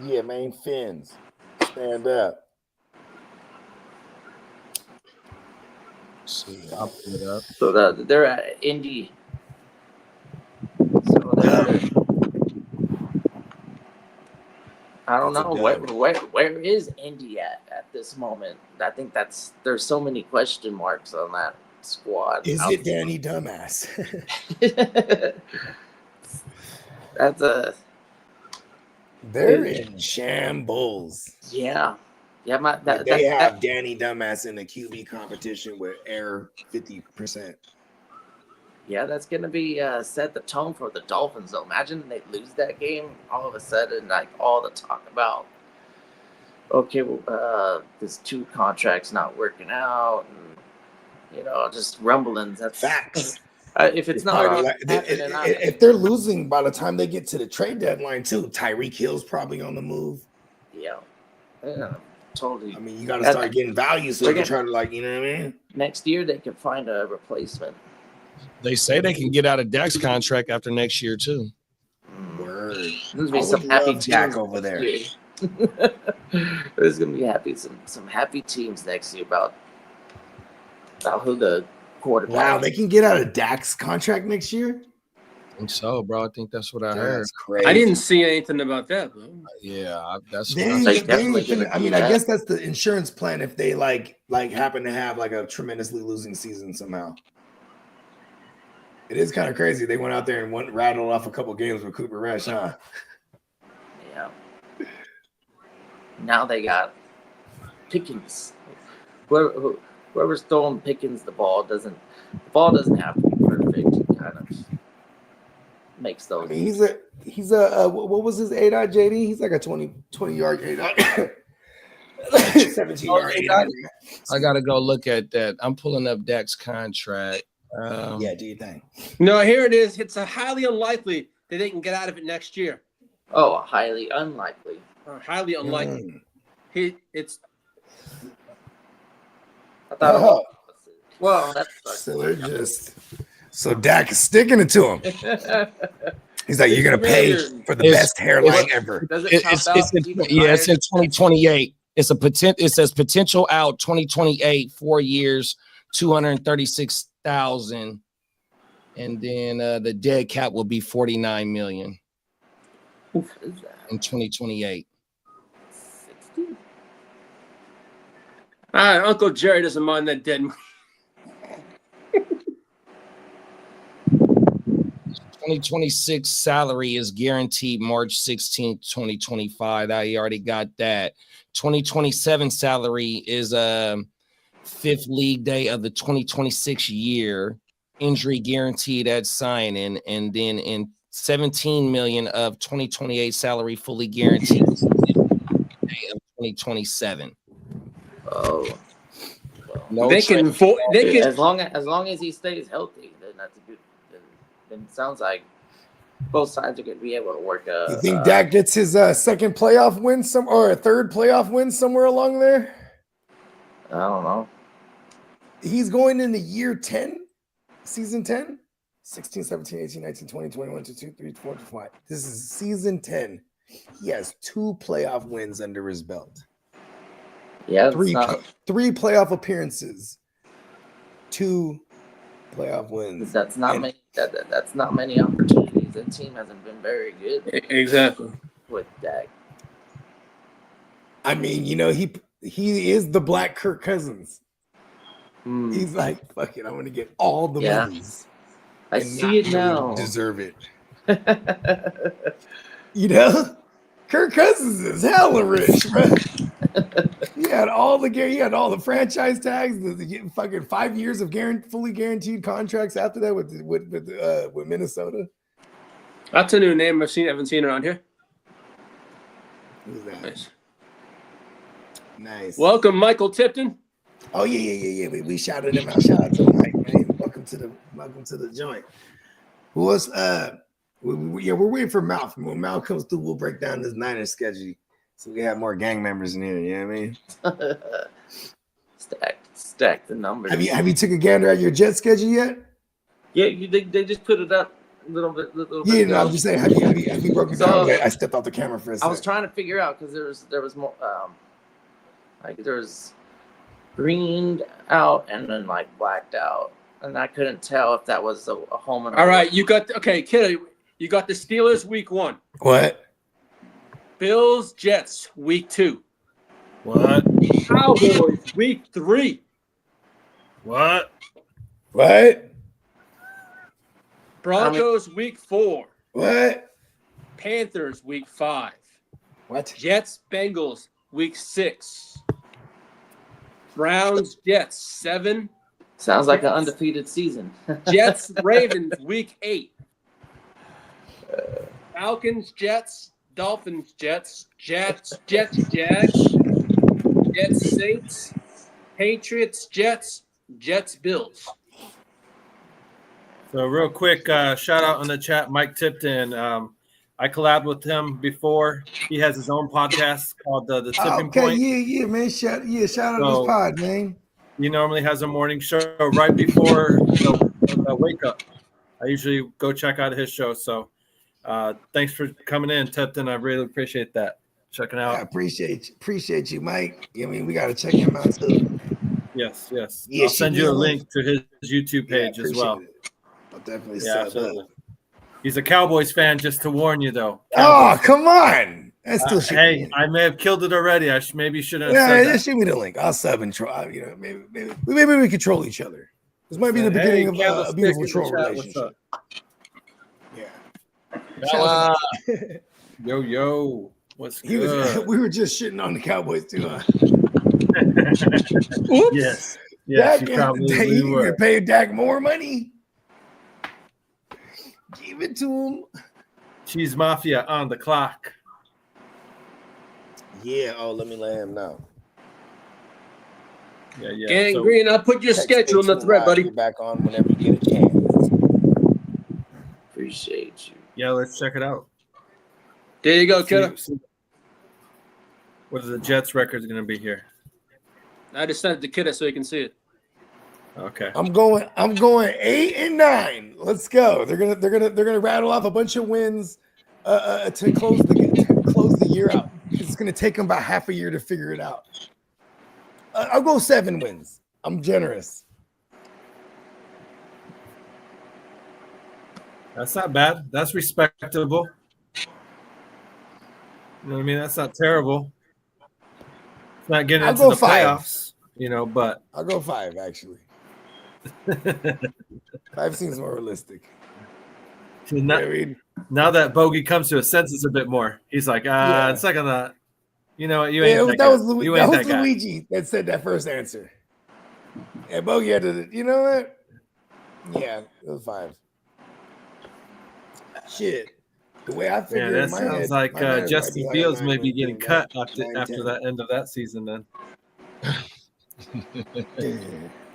S2: Yeah, man, Fins. Stand up.
S4: See, I'll pull it up.
S7: So they're at Indy. So I don't
S2: That's a
S7: know
S2: dub.
S7: where is Indy at this moment. I think there's so many question marks on that squad.
S2: Is it Danny Dumbass?
S7: That's a
S2: They're in shambles.
S7: yeah.
S2: They have Danny Dumbass in the QB competition with air 50%.
S7: Yeah, that's gonna be set the tone for the Dolphins. Though, imagine they lose that game, all of a sudden, like all the talk about, okay, well, this 2 contracts not working out, and just rumblings. That's
S2: Facts.
S7: If it's not already happening,
S2: if they're losing by the time they get to the trade deadline too, Tyreek Hill's probably on the move.
S7: Yeah, totally.
S2: I mean, you got to start getting value so you can try to you know what I mean?
S7: Next year they can find a replacement.
S4: They say they can get out of Dak's contract after next year too.
S2: Word.
S7: There's gonna be some happy
S2: Dak over there.
S7: There's gonna be some happy teams next year about who the quarterback.
S2: Wow, they can get out of Dak's contract next year.
S4: I think so, bro. I think that's what I heard.
S2: That's crazy.
S3: I didn't see anything about that, though.
S4: Yeah, that's.
S2: I mean, I guess that's the insurance plan if they like happen to have like a tremendously losing season somehow. It is kind of crazy. They went out there and rattled off a couple games with Cooper Rush, huh?
S7: Yeah. Now they got Pickens. Whoever's throwing Pickens the ball doesn't have to be perfect. He kind of makes those.
S2: I mean, he's a what was his ADOT, JD? He's like a 20 yard ADOT. 17 yard ADOT.
S4: I gotta go look at that. I'm pulling up Dak's contract.
S2: Yeah, do you think?
S3: No, here it is. It's a highly unlikely that they can get out of it next year.
S7: Oh, highly unlikely.
S3: Highly unlikely. It's.
S7: I thought. Well, that's
S2: so they're so Dak is sticking it to him. He's like, you're gonna pay for the best hairline ever.
S4: It's in 2028. It says potential out 2028, 4 years, 236,000, and then the dead cap will be 49 million in 2028.
S3: Uncle Jerry doesn't mind that dead.
S4: 2026 salary is guaranteed March 16th, 2025. He already got that. 2027 salary is 5th league day of the 2026 year. Injury guaranteed at signing, and then in 17 million of 2028 salary fully guaranteed day of 2027.
S7: Oh,
S3: well, they can
S7: as long as he stays healthy, then that's a good. Then it sounds like both sides are going to be able to work.
S2: You think Dak gets his second playoff win or a third playoff win somewhere along there?
S7: I don't know.
S2: He's going into year 10, season 10, 16, 17, 18, 19, 20, 21, 22, 23, 24, 25. This is season 10. He has 2 playoff wins under his belt.
S7: Yeah,
S2: 3 playoff appearances, 2 playoff wins.
S7: That's not many. That's not many opportunities. The team hasn't been very good.
S3: Exactly.
S7: With Dak.
S2: I mean, he is the Black Kirk Cousins. He's like, fuck it, I'm gonna get all the wins.
S7: I see it now.
S2: Deserve it. Kirk Cousins is hella rich, bro. He had all the franchise tags, the fucking 5 years of fully guaranteed contracts after that with Minnesota.
S3: That's a new name haven't seen around here.
S2: Who's that? Nice.
S3: Welcome, Michael Tipton.
S2: Oh yeah. We shouted him out. Shout out to Mike, man. Welcome to the joint. Who else? We're waiting for Mal. When Mal comes through, we'll break down this Niners schedule so we have more gang members in here. You know what I mean?
S7: Stack the numbers.
S2: Have you took a gander at your Jet schedule yet?
S7: Yeah, they just put it up a little bit.
S2: Yeah, no, I'm just saying. Have you broken down? I stepped off the camera for a second.
S7: I was trying to figure out because there was more there was greened out and then blacked out, and I couldn't tell if that was a home and
S3: all right. You got kid. You got the Steelers week 1.
S2: What?
S3: Bills, Jets, week 2.
S6: What?
S3: Cowboys, week 3.
S6: What?
S2: What?
S3: Broncos, week 4.
S2: What?
S3: Panthers, week 5.
S2: What?
S3: Jets, Bengals, week 6. Browns, Jets, 7.
S7: Sounds like an undefeated season.
S3: Jets, Ravens, week 8. Falcons, Jets, Dolphins, Jets, Jags, Jets, Saints, Patriots, Jets, Bills.
S6: So real quick, shout out on the chat, Mike Tipton. I collabed with him before. He has his own podcast called the Tipping Point.
S2: Yeah, man. Shout out to this pod, man.
S6: He normally has a morning show right before the wake up. I usually go check out his show. So thanks for coming in, Tipton. I really appreciate that. Checking out.
S2: I appreciate you, Mike. I mean, we got to check him out too.
S6: Yes.
S2: Yeah,
S6: I'll send you a link to his YouTube page as well.
S2: It. I'll definitely
S6: absolutely. He's a Cowboys fan, just to warn you, though.
S2: Oh, come on. That's still
S6: hey, I may have killed it already. I maybe shouldn't have said that.
S2: Just shoot me the link. I'll sub and try. You know, maybe we control each other. This might be the beginning of a beautiful troll relationship.
S6: Yeah. Yo. What's good?
S2: We were just shitting on the Cowboys too, huh?
S3: Oops.
S6: Yes, you probably were.
S2: Pay Dak more money. Give it to him.
S6: Cheese Mafia on the clock.
S2: Yeah. Oh, let him know.
S6: Yeah.
S3: Gang Green, I'll put your schedule in the thread, buddy.
S2: Get back on whenever you get a chance.
S7: Appreciate you.
S6: Yeah, let's check it out.
S3: There you go, kiddo.
S6: What is the Jets record going to be here?
S3: I just sent it to Kiddo so he can see it.
S6: Okay.
S2: I'm going 8-9. Let's go. They're gonna rattle off a bunch of wins to close the year out. It's gonna take them about half a year to figure it out. I'll go 7 wins. I'm generous.
S6: That's not bad. That's respectable. You know what I mean? That's not terrible. It's not getting into the playoffs, but
S2: I'll go 5 actually. 5 seems more realistic.
S6: Now that Bogey comes to his senses a bit more, he's like, it's not gonna, you ain't
S2: that was Luigi that said that first answer. And Bogey had to, you know what? Yeah, it was 5. Shit. The way I figured
S6: that sounds like Justin Fields may be getting cut after that end of that season then.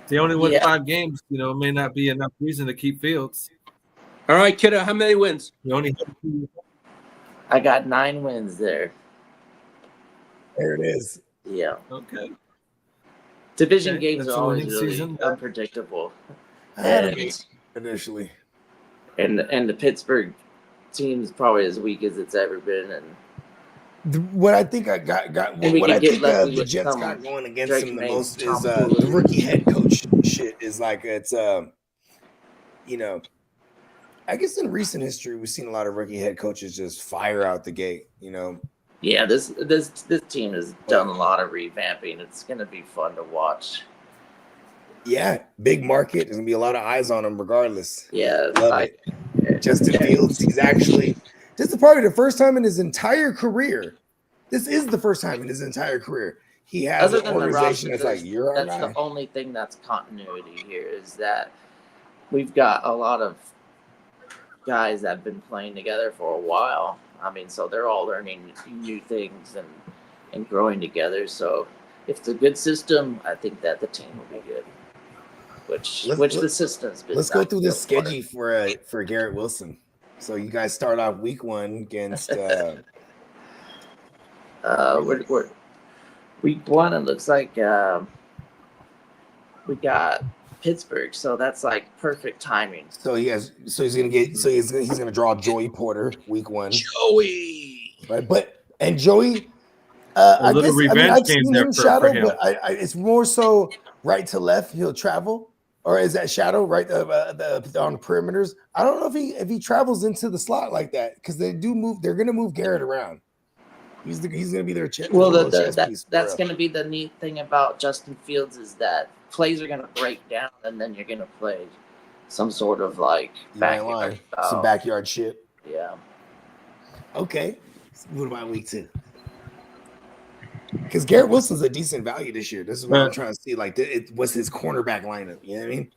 S6: They only won 5 games, may not be enough reason to keep Fields.
S3: All right, Kiddo, how many wins?
S7: I got 9 wins there.
S2: There it is.
S7: Yeah.
S6: Okay.
S7: Division games are always really unpredictable.
S2: Initially.
S7: And the Pittsburgh team is probably as weak as it's ever been. And
S2: what I think I got what I think the Jets got going against
S7: Drake
S2: them the
S7: May,
S2: most
S7: Tom
S2: is
S7: Brady.
S2: the rookie head coach shit is like it's I guess in recent history we've seen a lot of rookie head coaches just fire out the gate,
S7: Yeah, this team has done a lot of revamping. It's going to be fun to watch.
S2: Yeah, big market. There's gonna be a lot of eyes on him regardless.
S7: Yeah,
S2: love it. Justin Fields, this is probably the first time in his entire career. This is the first time in his entire career he has an organization that's like, you're our guy.
S7: That's the only thing that's continuity here is that we've got a lot of guys that have been playing together for a while. I mean, so they're all learning new things and growing together. So if it's a good system, I think that the team will be good. The system's been. Let's
S2: go through this schedule for Garrett Wilson. So you guys start off week 1 against
S7: we're week 1. It looks like we got Pittsburgh, so that's like perfect timing.
S2: He's gonna draw Joey Porter week 1.
S4: Joey,
S2: right? Joey.
S6: I've seen him
S2: shadow, but it's more so right to left. He'll travel, or is that shadow right on the perimeters? I don't know if he travels into the slot like that because they do move. They're gonna move Garrett around. He's gonna be their chess.
S7: Well,
S2: piece,
S7: that's going to be the neat thing about Justin Fields is that plays are going to break down, and then you're going to play some sort of like backyard,
S2: some backyard shit.
S7: Yeah.
S2: Okay. What about week 2? Because Garrett Wilson's a decent value this year. This is what I'm trying to see. Like, what's his cornerback lineup? You know what I mean?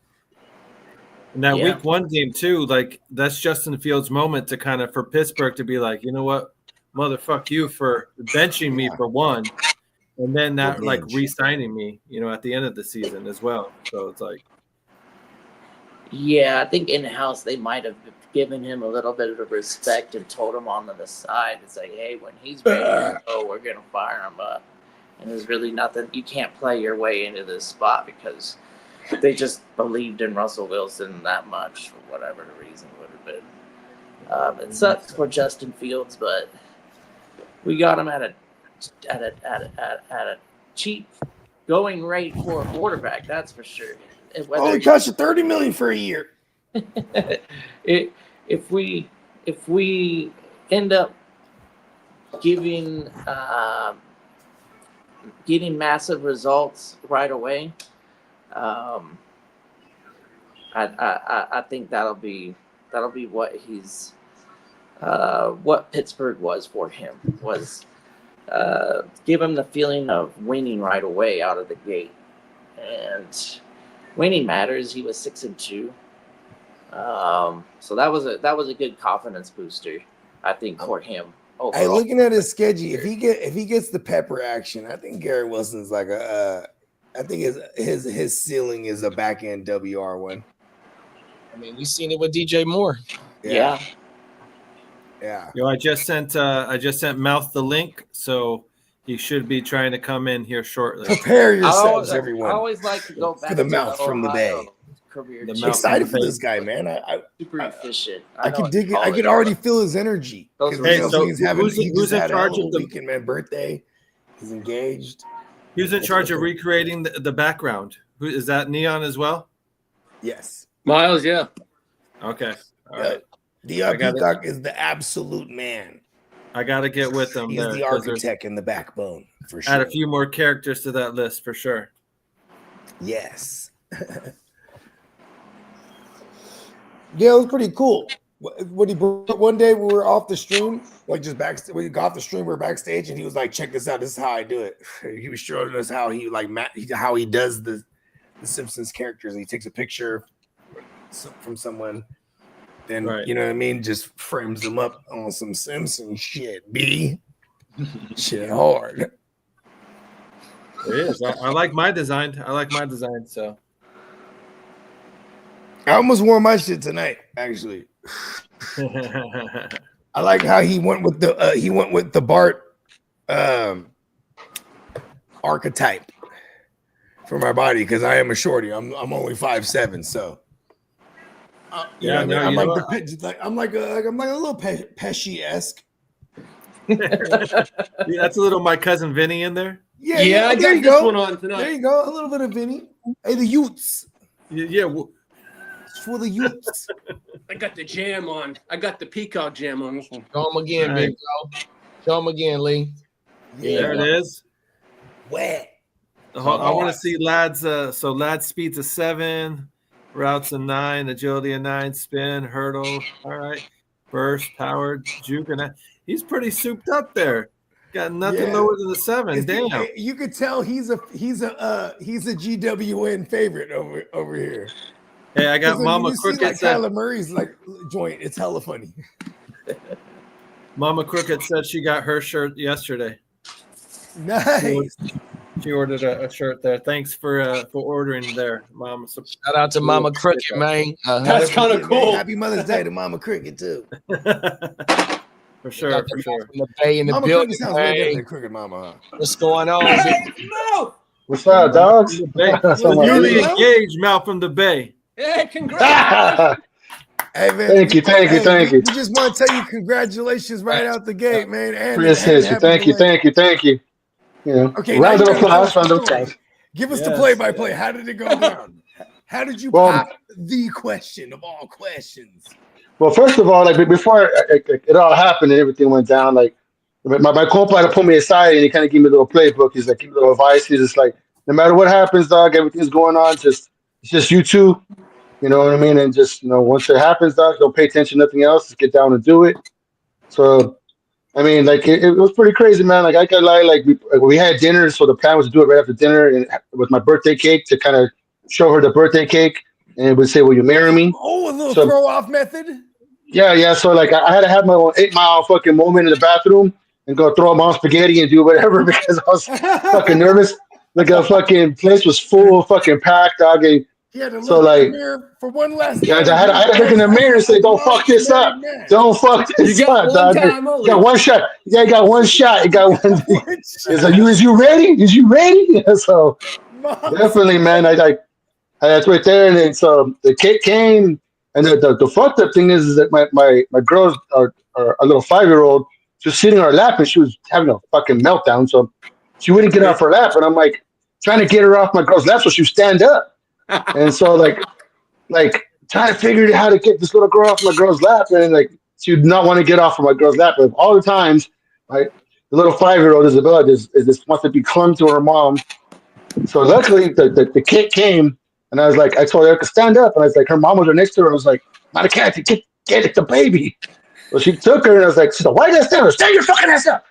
S6: And that week 1 game too, like that's Justin Fields' moment to kind of for Pittsburgh to be like, you know what, motherfuck you for benching me for 1, and then not like re-signing me, you know, at the end of the season as well. So it's like,
S7: yeah, I think in house they might have given him a little bit of respect and told him on the side. It's like, hey, when he's ready to go, we're gonna fire him up. And there's really nothing you can't play your way into this spot because they just believed in Russell Wilson that much for whatever the reason would have been. It sucks for Justin Fields, but we got him at a cheap going rate for a quarterback. That's for sure.
S2: It cost you $30 million for a year.
S7: If we end up getting massive results right away, I think that'll be what he's what Pittsburgh was for him, was give him the feeling of winning right away out of the gate, and winning matters. He was 6-2, so that was a good confidence booster, I think, for him. Overall.
S2: Hey, looking at his schedule, if he gets the pepper action, I think Garrett Wilson's like I think his ceiling is a back end WR1.
S4: I mean, we've seen it with DJ Moore.
S7: Yeah.
S6: Yo, I just sent Mouth the link, so he should be trying to come in here shortly.
S2: Prepare yourselves, everyone.
S7: I always like to go back
S2: for the
S7: to
S2: mouth from the Bay.
S7: Career.
S2: I'm excited for this guy, man.
S7: Super efficient.
S2: I can dig it. I can already feel his energy.
S6: Hey, so who's in charge of the
S2: weekend, man? Birthday. He's engaged.
S6: Who's in charge of recreating the background? Who is that? Neon as well?
S2: Yes.
S3: Miles, yeah.
S6: Okay. All right.
S2: Dion Peacock is the absolute man.
S6: I got to get with them.
S2: He's the architect and the backbone, for sure.
S6: Add a few more characters to that list, for sure.
S2: Yes. Yeah, it was pretty cool. What he brought one day, we were off the stream, like just backstage. We got off the stream, we were backstage, and he was like, "Check this out. This is how I do it." He was showing us how he how he does the Simpsons characters. He takes a picture from someone, then you know what I mean, just frames them up on some Simpsons shit. Shit hard.
S6: It is. I like my design. So
S2: I almost wore my shit tonight, actually. I like how he went with the Bart archetype for my body, because I am a shorty. I'm only 5'7", so I'm like a little Pesci-esque.
S6: That's a little My Cousin Vinny in there.
S3: Yeah, I got this one on tonight.
S2: There you go, a little bit of Vinny. Hey, the Utes.
S6: Yeah.
S2: It's for the Utes.
S3: I got the jam on. I got the peacock jam on this one.
S4: Show him again, big bro. Show him again, Lee.
S2: Yeah,
S6: there it is.
S2: Wet.
S6: I want to see Ladd's. So Ladd's speed's a 7, routes a 9, agility a 9, spin, hurdle. All right, burst, power, juke, and he's pretty souped up there. Got nothing lower than a 7. Damn.
S2: You could tell he's a GWN favorite over here.
S6: Hey, I got Mama Crooked.
S2: Like Kyler Murray's like joint. It's hella funny.
S6: Mama Crooked said she got her shirt yesterday.
S2: Nice.
S6: She ordered a shirt there. Thanks for ordering there, Mama.
S4: Shout out to Mama Cricket, man.
S3: That's kind of cool.
S2: Happy Mother's Day to Mama Cricket too.
S6: For sure.
S4: From the Bay in the
S2: Mama
S4: building,
S2: Cricket sounds way better than Cricket Mama. Huh?
S4: What's going on?
S9: What's up, dogs?
S6: Newly engaged, Mal from the Bay.
S3: Hey, congrats!
S2: Hey man,
S9: thank you.
S2: We just want to tell you congratulations right out the gate, man. And
S9: appreciate you. Thank you. Yeah.
S2: Okay,
S9: round of applause.
S2: Give us the play-by-play. How did it go down? How did you pop the question of all questions?
S9: Well, first of all, like before it all happened and everything went down, like my compa had to pull me aside and he kind of gave me a little playbook. He's like, give me a little advice. He's just like, no matter what happens, dog, everything's going on. It's just you two. You know what I mean? And just, once it happens, dog, don't pay attention to nothing else. Just get down and do it. So, I mean, like, it was pretty crazy, man. Like, I could lie, we had dinner, so the plan was to do it right after dinner and with my birthday cake to kind of show her the birthday cake and it would say, will you marry me?
S2: Oh, a little throw-off method?
S9: Yeah. So, like, I had to have my own 8 Mile fucking moment in the bathroom and go throw mom spaghetti and do whatever because I was fucking nervous. Like, the fucking place was full, fucking packed, dog. And
S2: he had to look
S9: so,
S2: in
S9: like,
S2: the mirror for one last
S9: yeah,
S2: time.
S9: I had to look in the mirror and say, "Don't fuck this up. Don't fuck this up, dog. You got one shot. Yeah, you got one shot. You got one. Is you ready? Is you ready?" So definitely, man. I that's right there, and then so the kid came, and the fucked up thing is that my girls are a little 5-year-old just sitting on her lap, and she was having a fucking meltdown. So she wouldn't get off her lap, and I'm like trying to get her off my girl's lap so she would stand up, and so like trying to figure out how to get this little girl off my girl's lap, and like she would not want to get off of my girl's lap. But all the times, right, the little 5-year-old Isabella just wants to be clung to her mom. So luckily, the kid came, and I was like, I told her to stand up, and I was like, her mom was right next to her. I was like, not a cat, get it, the baby. So she took her, and I was like, so why did I stand up? Stand your fucking ass up.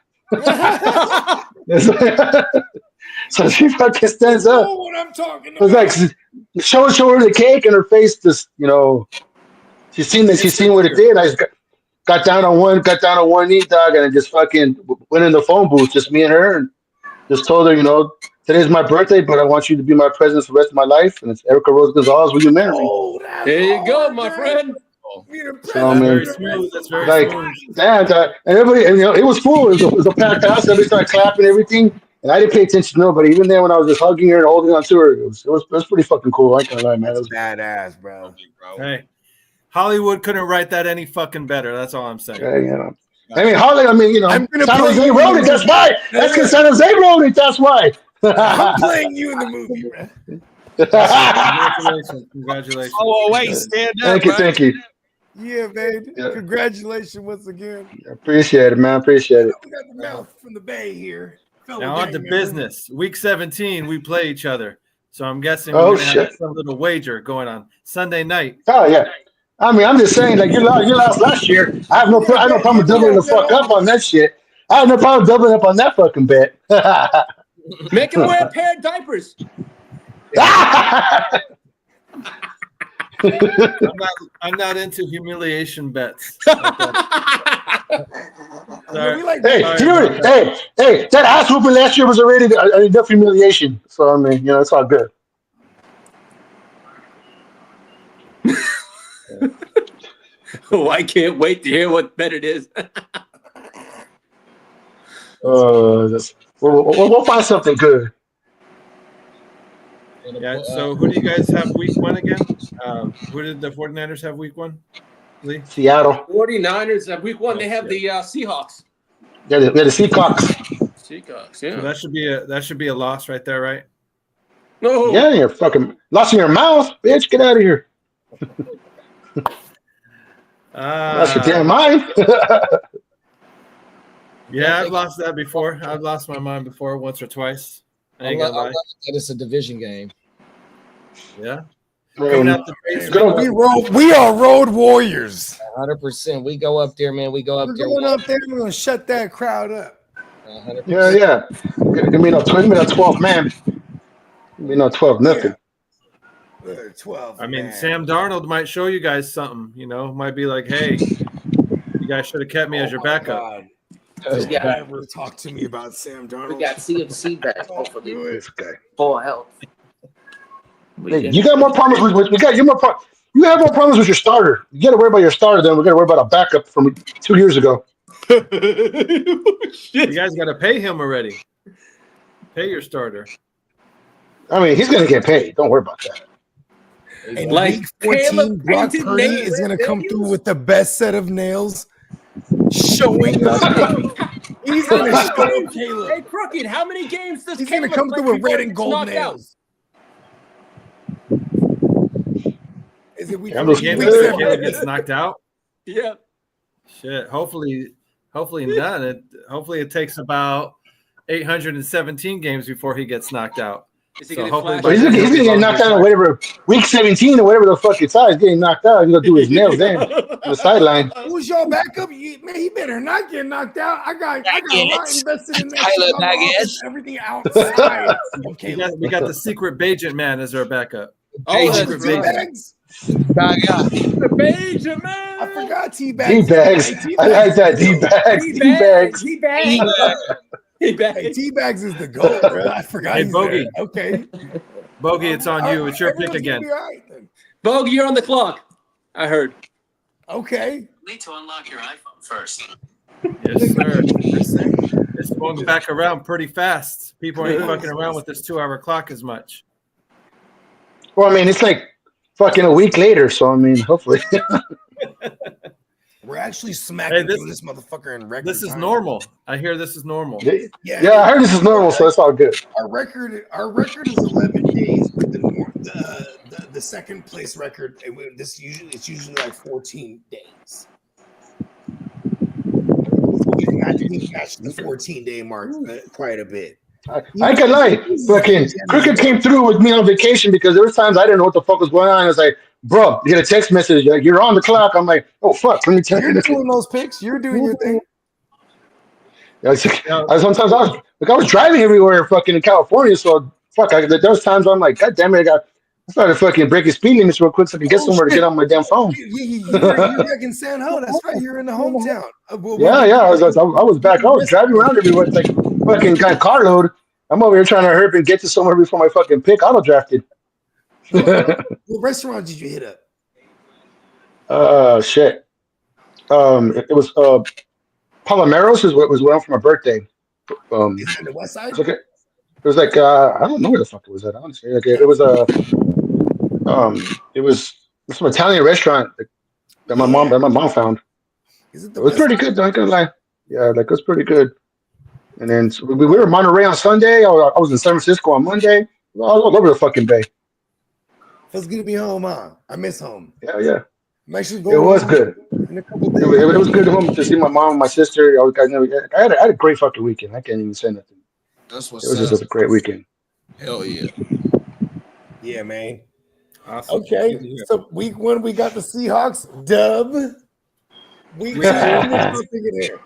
S9: So she fucking stands up.
S2: You know what I'm talking about.
S9: I was like, show her the cake, and her face just, she's seen what it did. I just got down on one knee, dog, and I just fucking went in the phone booth, just me and her, and just told her, today's my birthday, but I want you to be my presence for the rest of my life. And it's Erica Rose Gonzalez. Will you marry me?
S3: There you go, my friend.
S9: So, man,
S6: Very smooth. That's very
S9: like,
S6: smooth.
S9: damn, and everybody, and, it was full. It was a packed house. Everybody started clapping and everything. And I didn't pay attention to nobody. Even then, when I was just hugging her and holding on to her, it was pretty fucking cool. I can't lie, man. It was
S2: badass, bro.
S6: Hey, Hollywood couldn't write that any fucking better. That's all I'm saying.
S9: I mean, Holly. I mean,
S2: I'm gonna
S9: San
S2: play
S9: Jose
S2: you
S9: wrote
S2: in
S9: it.
S2: the
S9: That's why. That's because San Jose wrote it. That's why.
S2: I'm playing you in the movie, man.
S6: Congratulations.
S4: Oh, wait, stand up.
S9: Thank you.
S2: Yeah, babe.
S9: Yeah.
S2: Congratulations once again.
S9: Appreciate it, man. Appreciate it.
S2: We got the mouth from the Bay here.
S6: Now on to business. Week 17, we play each other. So I'm guessing
S9: Oh,
S6: we're gonna
S9: shit.
S6: have some little wager going on Sunday night.
S9: Oh yeah. I mean, I'm just saying, like you lost last year. I have no problem doubling the fuck up on that shit. I have no problem doubling up on that fucking bet.
S3: Make him wear a pair of diapers.
S6: I'm not into humiliation bets.
S9: Hey, that ass whooping last year was already enough humiliation. So I mean, it's all good.
S3: Oh, I can't wait to hear what bet it is.
S9: We'll find something good.
S6: Yeah. So who do you guys have week 1 again? Who did the 49ers have week 1? Lee?
S9: Seattle.
S3: 49ers have week 1. They have the Seahawks.
S9: Yeah, the Seahawks.
S3: Seahawks, yeah.
S6: So that should be a loss right there, right?
S3: No.
S9: Yeah, you're fucking lost in your mouth, bitch. Get out of here. That's your damn mind.
S6: Yeah, I've lost that before. I've lost my mind before once or twice. I ain't gonna lie.
S4: love that it's a division game.
S6: Yeah. Coming out the
S2: We are road warriors.
S4: 100%. We go up there, man. We go up
S2: We're
S4: there.
S2: going up there. We're gonna shut that crowd up.
S4: 100%.
S9: Yeah. Give me no 12 man. Give me no 12 nothing.
S2: 12.
S6: I mean,
S2: man.
S6: Sam Darnold might show you guys something. Might be like, hey, you guys should have kept me as your backup.
S2: God.
S7: Don't
S2: ever talk to me about Sam Darnold.
S7: We got CMC back, hopefully.
S9: This guy.
S7: Full health.
S9: Hey, you got more problems with you have more problems with your starter. You got to worry about your starter than we got to worry about a backup from 2 years ago.
S6: You guys got to pay him already. Pay your starter.
S9: I mean, he's going to get paid. Don't worry about that.
S2: And
S3: Like
S2: week 14,
S3: Caleb
S2: Brock
S3: painted
S2: Purdy
S3: nails.
S2: is going to come through with the best set of nails. Showing up. He's going to show Caleb.
S3: Hey, Crooked, how many games does
S2: He's going to
S3: Caleb
S2: come through
S3: play
S2: with red
S3: before
S2: and
S3: he
S2: gold
S3: gets knocked out?
S2: nails. Is it week
S6: How many
S2: 14?
S6: games
S2: Week
S6: before
S2: 7?
S6: Caleb gets knocked out?
S3: Yeah.
S6: Shit. Hopefully Hopefully none. Hopefully it takes about 817 games before he gets knocked out.
S3: Is he
S6: So
S3: gonna
S6: hopefully
S3: flash?
S6: by
S9: But
S6: then
S9: he's
S6: he'll
S9: gonna
S6: be
S9: get
S6: long
S9: knocked out
S6: retired.
S9: or whatever, week 17 or whatever the fuck it's at. He's getting knocked out. He's gonna do his nails then on the sideline.
S2: Who's y'all backup? Man, he better not get knocked out. I got a lot invested in that
S4: Tyler
S2: shit. I'm
S4: Baggett.
S2: everything outside. Okay,
S6: We got the secret Bajent man as our backup.
S3: Oh, that's
S6: Secret
S3: right.
S2: T-Bags.
S3: The Beijing man.
S2: I forgot
S9: D
S2: T-Bags.
S9: bags. I like that. D bags. D bags.
S3: T-Bag.
S2: Hey, T-Bags is the goat, bro. I forgot
S6: Hey,
S2: he's
S6: Bogey.
S2: there. Okay.
S6: Bogey, it's on you. It's your pick
S2: Everyone's gonna
S6: again.
S2: be all right then.
S3: Bogey, you're on the clock. I heard.
S2: Okay.
S10: Need to unlock your iPhone first.
S6: Yes, sir. It's going back around pretty fast. People ain't fucking around with this 2-hour clock as much.
S9: Well, I mean, it's like fucking a week later, so I mean, hopefully.
S2: We're actually smacking
S6: Hey,
S2: through this motherfucker in record
S6: This is
S2: time.
S6: normal. I hear this is normal.
S2: Yeah,
S9: I heard this is normal, so it's all good.
S2: Our record is 11 days. The second place record, it's usually like 14 days. I think we matched the 14-day mark quite a bit.
S9: I can lie. Fucking Cricket came through with me on vacation because there was times I didn't know what the fuck was going on. I was like, bro, you get a text message like you're on the clock. I'm like, oh fuck, let me tell you.
S2: You're doing those picks. You're doing your thing.
S9: Sometimes I was driving everywhere fucking in California, so fuck. There was times where I'm like, God damn it, I started fucking breaking speed limits real quick so I can get somewhere to get on my damn phone.
S2: You're back in San Jose. That's right. You're in the hometown.
S9: Yeah. I was back. I was driving around everywhere. It's like fucking got carload. I'm over here trying to hurry and get to somewhere before my fucking pick auto drafted.
S2: What restaurant did you hit up?
S9: Shit. It was Palomeros is what was went for my birthday.
S2: Is it in the West Side?
S9: It was like I don't know where the fuck it was at. Honestly, like it was some Italian restaurant that my mom found. It was pretty good. Not gonna lie. Yeah, like it was pretty good. And then we were in Monterey on Sunday. I was in San Francisco on Monday. I was all over the fucking bay.
S2: Feels good to be home, huh? I miss home.
S9: Yeah.
S2: I'm actually
S9: It
S2: going
S9: was good.
S2: in a couple days.
S9: It was good to see my mom and my sister. I had a great fucking weekend. I can't even say nothing.
S4: That's what's
S9: It was just a great weekend.
S4: Hell yeah.
S2: Yeah, man.
S6: Awesome.
S2: Okay, so week 1 we got the Seahawks dub. Week 2, what's thinking here?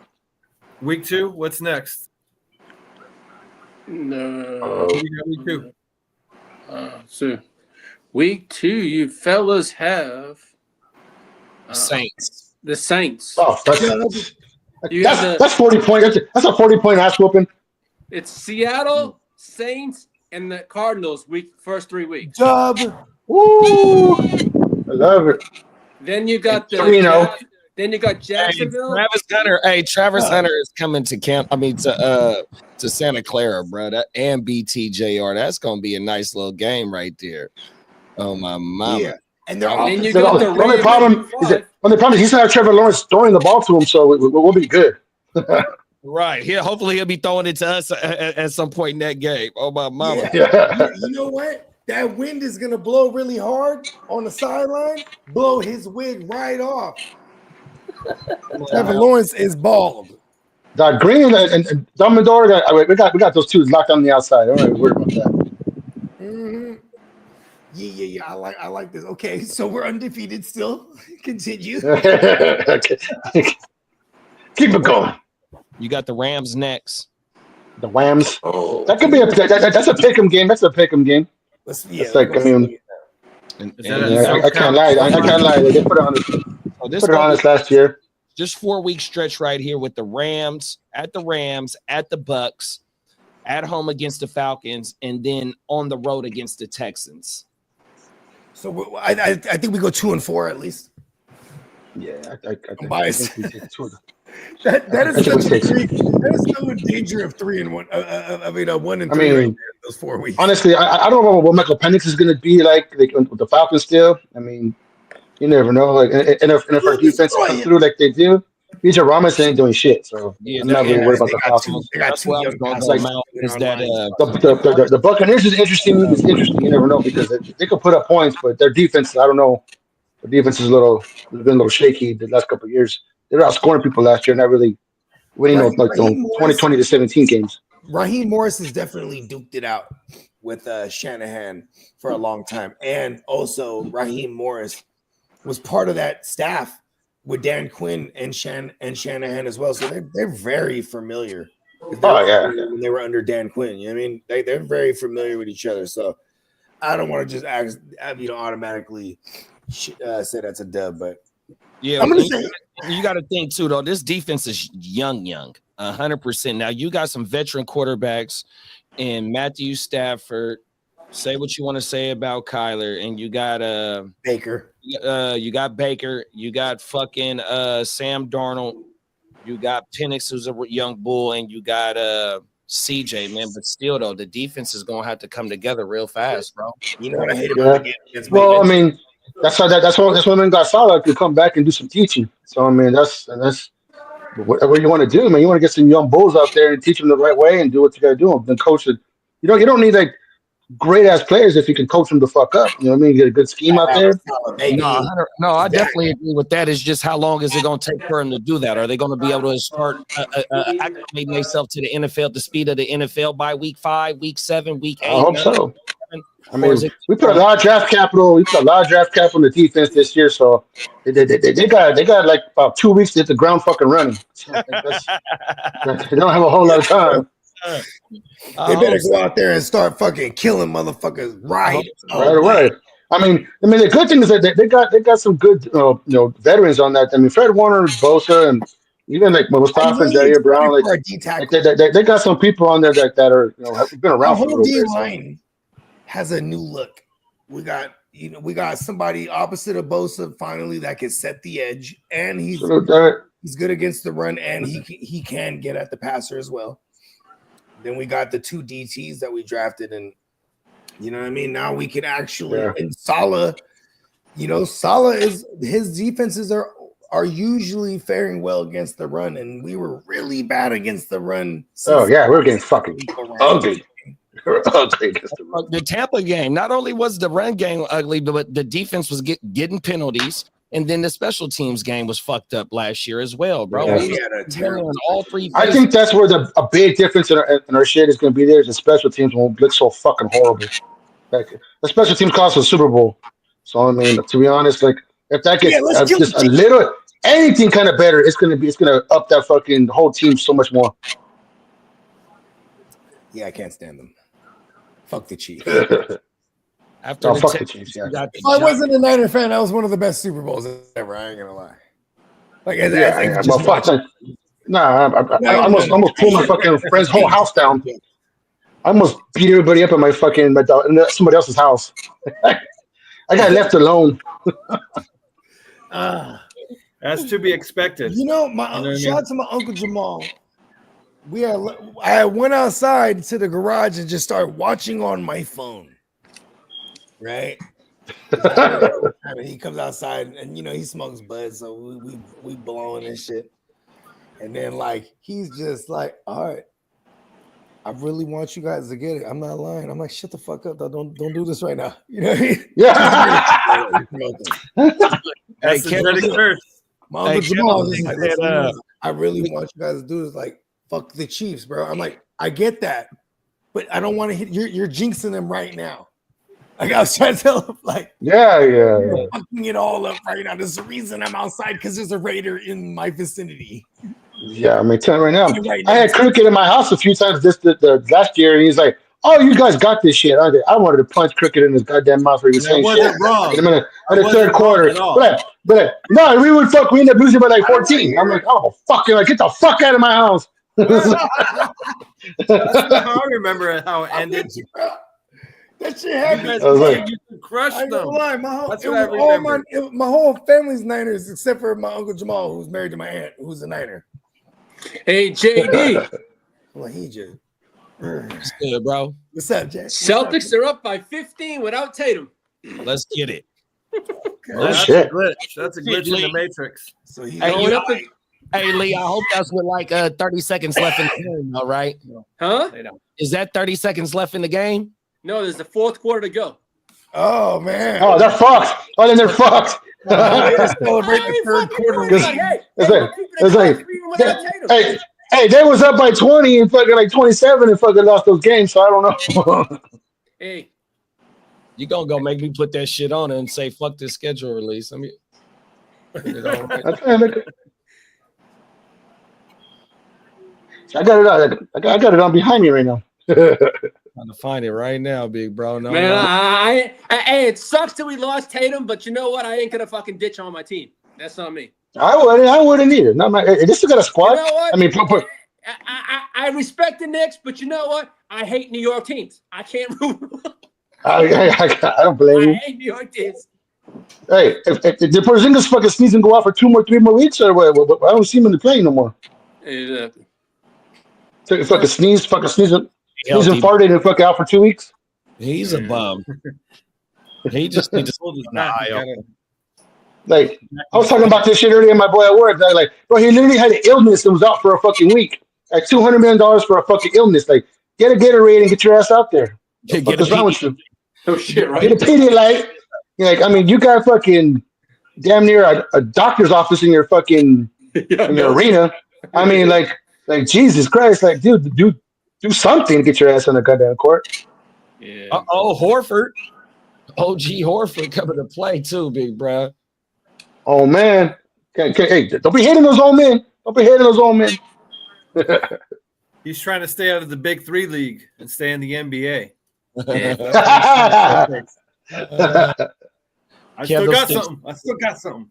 S6: Week 2, what's next?
S3: No.
S6: Week 2.
S3: So week 2, you fellas have
S4: Saints.
S3: the Saints.
S9: Oh, that's 40 points. That's a 40-point ass whooping.
S3: It's Seattle Saints and the Cardinals first 3 weeks.
S2: Dub.
S9: Woo! I love it.
S3: Then you got then you got Jacksonville.
S4: Travis Hunter is coming to camp. I mean to Santa Clara, bro. And BTJR. That's gonna be a nice little game right there. Oh my mama.
S2: Yeah. And they're
S3: then you got the
S9: only problem is he's not Trevor Lawrence throwing the ball to him, so we'll be good.
S4: Right. Hopefully he'll be throwing it to us at some point in that game. Oh my mama.
S2: Yeah. You know what? That wind is gonna blow really hard on the sideline, blow his wig right off. Trevor Lawrence is bald.
S9: Green and Dumbledore, we got those two locked on the outside. Don't worry about that.
S2: Mm-hmm. Yeah. I like this. Okay, so we're undefeated still. Continue.
S9: Okay. Keep it going.
S4: You got the Rams next.
S9: The Whams. Oh, that could be that's a pick'em game. That's a pick'em game. I can't lie. I can't lie. They put it on us last year.
S4: Just 4-week stretch right here with the Rams, at the Bucks, at home against the Falcons, and then on the road against the Texans.
S2: So I think we go 2-4 at least.
S9: Yeah,
S2: I'm biased. That is no danger of 3-1. 1-3.
S9: I mean,
S2: those 4 weeks.
S9: Honestly, I don't know what Michael Penix is going to be like with the Falcons still. I mean, you never know. Like, and if our defense comes through like they do, BJ Ramos ain't doing shit. So I'm not really worried about the Falcons.
S4: That's what I was going to go out. Is that
S9: the Buccaneers is interesting. It's interesting. You never know because they could put up points, but their defense, I don't know. The defense is been a little shaky the last couple of years. They were outscoring people last year, not really winning
S2: Raheem
S9: 2020 to 17 games.
S2: Raheem Morris has definitely duked it out with Shanahan for a long time. And also Raheem Morris was part of that staff with Dan Quinn and Shanahan as well. So they're very familiar. When they were under Dan Quinn, you know what I mean? They're very familiar with each other. So I don't want to just automatically say that's a dub, but
S4: yeah,
S2: I'm gonna say
S4: you got to think too, though. This defense is young, 100%. Now you got some veteran quarterbacks in Matthew Stafford. Say what you want to say about Kyler, and you got
S2: Baker.
S4: You got Baker. You got fucking Sam Darnold. You got Penix, who's a young bull, and you got CJ, man. But still, though, the defense is gonna have to come together real fast, bro.
S2: You know what I hate about the game?
S9: Well, I mean, that's why men got solid to come back and do some teaching. So I mean, that's whatever you want to do, man. You want to get some young bulls out there and teach them the right way and do what you got to do. Then coach it. You don't need like great ass players if you can coach them the fuck up. You know what I mean? Get a good scheme out there.
S4: No, I definitely agree with that. It's just how long is it going to take for them to do that? Are they going to be able to start acclimating themselves to the NFL, the speed of the NFL by week 5, week 7, week 8?
S9: I hope so. I mean, we put a lot of draft capital. We put a lot of draft capital in the defense this year, so they got like about 2 weeks to hit the ground fucking running. So they don't have a whole lot of time.
S2: They better go out there and start fucking killing motherfuckers right
S9: away. I mean, the good thing is that they got some good veterans on that. I mean, Fred Warner, Bosa, and even like Mustafa and Jair Brown. Like they got some people on there that are have been around for a little bit.
S2: Line has a new look. We got somebody opposite of Bosa finally that can set the edge, and he's good against the run, and he can get at the passer as well. Then we got the 2 DTs that we drafted, and you know what I mean. Now we can actually and Salah, Salah is his defenses are usually faring well against the run, and we were really bad against the run.
S9: Oh yeah, we're getting fucking ugly.
S4: The Tampa game, not only was the run game ugly, but the defense was getting penalties. And then the special teams game was fucked up last year as well, bro. All 3
S9: I think that's where a big difference in our shit is going to be there. Is the special teams won't look so fucking horrible. Like the special teams cost a Super Bowl. So I mean, to be honest, like if that gets just a little anything kind of better, it's gonna up that fucking whole team so much more.
S2: Yeah, I can't stand them. Fuck the Chiefs.
S9: Fuck the Chiefs. Yeah.
S2: If I wasn't a Niner fan, that was one of the best Super Bowls ever. I ain't gonna lie. Like, I almost pulled my fucking friend's whole house down. I almost beat everybody up in my fucking somebody else's house. I got left alone.
S6: That's to be expected.
S2: Shout out to my Uncle Jamal. I went outside to the garage and just started watching on my phone. Right. He comes outside and he smokes bud, so we blowing and shit. And then he's just like, all right, I really want you guys to get it. I'm not lying. I'm like, shut the fuck up, though. Don't do this right now. You know what I mean?
S9: Yeah.
S6: That's the dreaded curse.
S2: My Uncle Jamal is like, I really want you guys to do this. Like, fuck the Chiefs, bro. I'm like, I get that, but I don't want to hit. You're jinxing them right now. Like I was trying to tell him, you're fucking it all up right now. There's a reason I'm outside because there's a Raider in my vicinity.
S9: Yeah, I mean, tell you right now, I had Cricket in my house a few times the last year, and he's like, "Oh, you guys got this shit." I wanted to punch Cricket in his goddamn mouth for he was saying shit.
S6: Wrong.
S9: In the third quarter, but no, we ended up losing by like 14. I'm like, oh fuck, get the fuck out of my house.
S6: That's how I remember how it ended.
S2: That shit happened.
S6: You crushed them.
S2: Lie. My whole family's Niners except for my Uncle Jamal, who's married to my aunt, who's a Niner.
S3: Hey, JD.
S2: Well, he just.
S4: What's good, bro?
S2: What's up, Jack?
S3: Celtics are up by 15 without Tatum.
S4: Let's get it.
S6: That's a glitch. That's a glitch in the Matrix.
S2: So he's
S3: going up.
S4: Hey, Lee, I hope that's with 30 seconds left in the game, all right?
S3: Huh?
S4: Is that 30 seconds left in the game?
S3: No, there's the 4th quarter to go.
S2: Oh, man.
S9: Oh, they're fucked. Oh, then they're fucked.
S2: Celebrate the 3rd quarter.
S9: Hey, they was up by 20 and fucking like 27 and fucking lost those games. So I don't know.
S3: Hey,
S4: You gonna go make me put that shit on and say fuck this schedule release? I mean, put it on right.
S9: I got it on. I got it on behind me right now.
S4: Trying to find it right now, big bro. No,
S3: man,
S4: no.
S3: hey, it sucks that we lost Tatum, but you know what? I ain't gonna fucking ditch on my team. That's not me.
S9: I wouldn't either. Not my. They still got a squad.
S3: You know what?
S9: I mean,
S3: I respect the Knicks, but you know what? I hate New York teams. I can't root.
S9: I don't blame
S3: I
S9: you.
S3: hate New York teams.
S9: Hey, if the Porzingis fucking sneeze and go out for 3 more weeks, or what? I don't see him in the plane no more. Fucking sneeze, and farted, and fucking out for 2 weeks.
S4: He's a bum. He just needs to hold his eye.
S9: Like, I was talking about this shit earlier, my boy at work. Like, bro, he literally had an illness and was out for a fucking week. Like $200 million for a fucking illness. Like, get a Gatorade and get your ass out there. What's wrong with you?
S3: Oh shit! Right.
S9: Get a Pedialyte. Like, I mean, you got fucking damn near a doctor's office in your fucking in your arena. I mean, like Jesus Christ, like, dude, do something to get your ass on the goddamn court.
S3: Yeah.
S4: Horford, OG Horford coming to play too, big bro.
S9: Oh man, hey, don't be hating those old men. Don't be hating those old men.
S6: He's trying to stay out of the Big Three league and stay in the NBA. I still got something.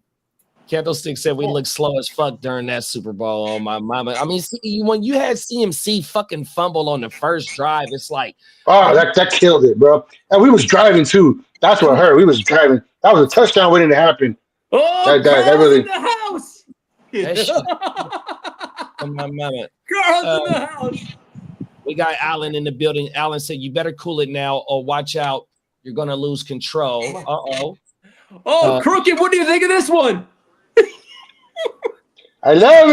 S4: Candlestick said we look slow as fuck during that Super Bowl. Oh my mama! I mean, when you had CMC fucking fumble on the first drive, it's like,
S9: oh, that killed it, bro. And we was driving too. That's what hurt. We was driving. That was a touchdown waiting to happen.
S3: Oh,
S9: that really
S3: in the house.
S4: That shit. Oh my mama!
S3: Carl's in the house.
S4: We got Allen in the building. Allen said, "You better cool it now, or watch out. You're gonna lose control."
S3: Oh, Crooked, what do you think of this one?
S9: I love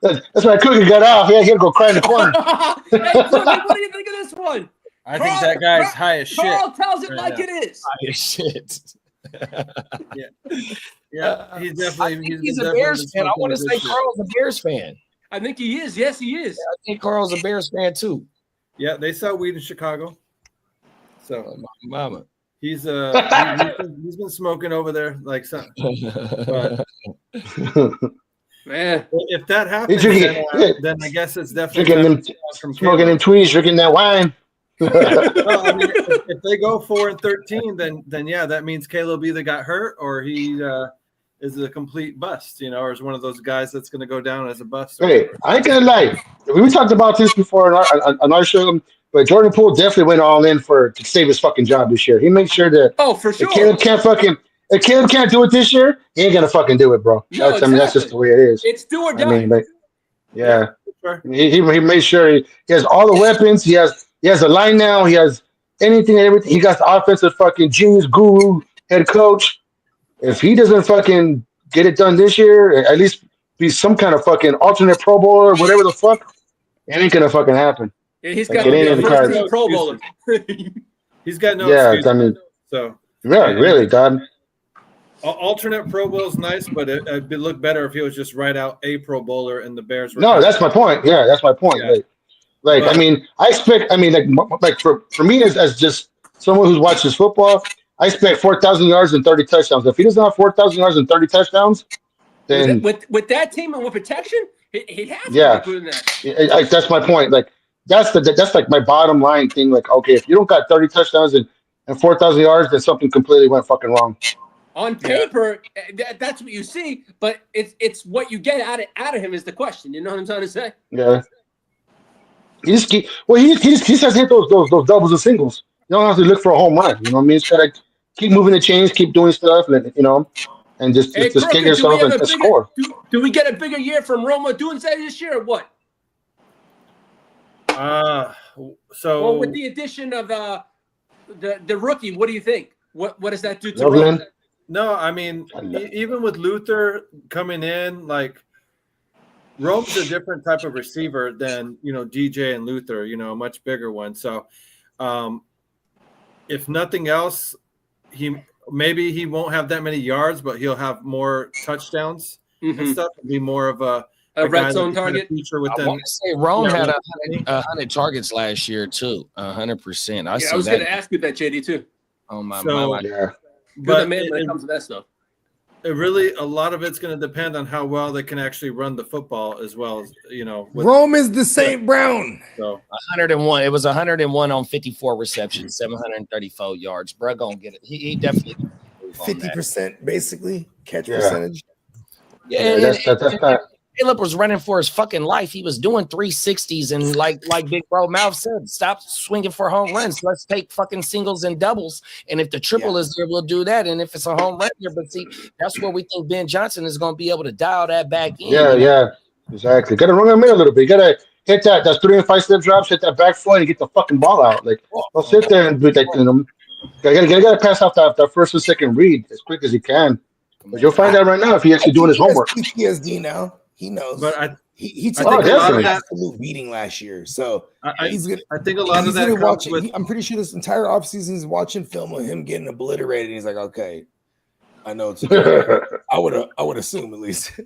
S9: it. That's why Cookie got off. Yeah, he had to go cry in the corner.
S3: Hey, Crooked, what do you think of this one?
S6: I think that guy's high as shit.
S3: Carl tells it like it is.
S4: High as shit.
S6: Yeah,
S4: he's a Bears fan. I want to say Carl's a Bears fan.
S3: I think he is. Yes, he is.
S4: Yeah, I think Carl's a Bears fan too.
S6: Yeah, they sell weed in Chicago. So,
S4: mama,
S6: he's been smoking over there like something. But,
S3: man,
S6: if that happens, then I guess it's definitely
S9: smoking them tweeds, drinking that wine.
S6: Well, I mean, if they go 4-13, then yeah, that means Caleb either got hurt or he is a complete bust, or is one of those guys that's going to go down as a bust.
S9: Hey, I ain't gonna lie. We talked about this before on our show, but Jordan Poole definitely went all in to save his fucking job this year. He made sure that
S3: for sure.
S9: If Caleb can't do it this year, he ain't gonna fucking do it, bro.
S3: No,
S9: I mean, that's just the way it is.
S3: It's do or die.
S9: I mean, yeah.
S6: Sure.
S9: He made sure he has all the weapons. He has a line now. He has anything and everything. He got the offensive fucking genius guru head coach. If he doesn't fucking get it done this year, at least be some kind of fucking alternate Pro Bowler or whatever the fuck, it ain't gonna fucking happen.
S3: Yeah, he's got to be a first-team Pro Bowler.
S6: He's got no
S9: excuse. I mean,
S6: so
S9: yeah, really, God.
S6: Alternate Pro Bowl is nice, but it'd look better if he was just right out a Pro Bowler and the Bears.
S9: No, that's my point. Yeah, that's my point.
S6: Yeah.
S9: Like, I mean, I expect. I mean, like for me as just someone who's watches football, I expect 4,000 yards and 30 touchdowns. If he doesn't have 4,000 yards and 30 touchdowns, then
S3: with that team and with protection, he'd have to be doing that.
S9: That's my point. Like that's like my bottom line thing. Like, okay, if you don't got 30 touchdowns and 4,000 yards, then something completely went fucking wrong.
S3: On paper, that's what you see, but it's what you get out of him is the question. You know what I'm trying to say?
S9: Yeah. He just has to hit those doubles and singles. You don't have to look for a home run. You know what I mean? It's gotta keep moving the chains, keep doing stuff, and and just get yourself and score.
S3: Do we get a bigger year from Roma Dunze this year or what?
S6: So
S3: with the addition of the rookie, what do you think? What does that do to Roma?
S6: No, I mean, even with Luther coming in, like Rome's a different type of receiver than DJ and Luther, a much bigger one. So if nothing else, maybe he won't have that many yards, but he'll have more touchdowns and stuff, and be more of a
S3: red
S6: guy
S3: zone
S6: that can
S3: target.
S6: feature
S4: I
S6: within.
S4: want to say Rome
S6: Yeah,
S4: had
S6: right.
S4: 100 targets last year too. 100%. I see
S3: was
S4: that.
S3: going to ask you that, JD, too.
S4: Oh my,
S6: So,
S4: my.
S9: Yeah.
S3: You're the
S6: But
S3: man when it comes to that stuff.
S6: it really, a lot of it's going to depend on how well they can actually run the football as well as, with,
S2: Rome is the St. Brown.
S6: so
S4: 101. It was 101 on 54 receptions, 734 yards. Bro, gonna get it. He definitely
S2: 50% basically catch
S9: Yeah.
S2: percentage.
S4: Yeah,
S9: Yeah, that's not.
S4: Caleb was running for his fucking life. He was doing 360s, and like Big Bro Mouth said, stop swinging for home runs. Let's take fucking singles and doubles. And if the triple is there, we'll do that. And if it's a home run here, but see, that's where we think Ben Johnson is going to be able to dial that back in.
S9: Yeah, yeah, exactly. Got to run them in a little bit. You got to hit that 3 and 5 step drops, hit that back foot, and get the fucking ball out. Like, don't sit there and do that. Got to pass off that first and second read as quick as you can. But you'll find out right now if he's actually doing his homework.
S2: PTSD now. He knows.
S6: But
S2: he took
S6: think a lot of
S2: an
S6: that-
S2: absolute beating last year. So
S6: I
S2: he's gonna.
S6: I think a lot of
S2: He's
S6: that
S2: gonna
S6: comes
S2: watch.
S6: with.
S2: I'm pretty sure this entire offseason is watching film of him getting obliterated. And he's like, okay, I know it's. I would assume at least.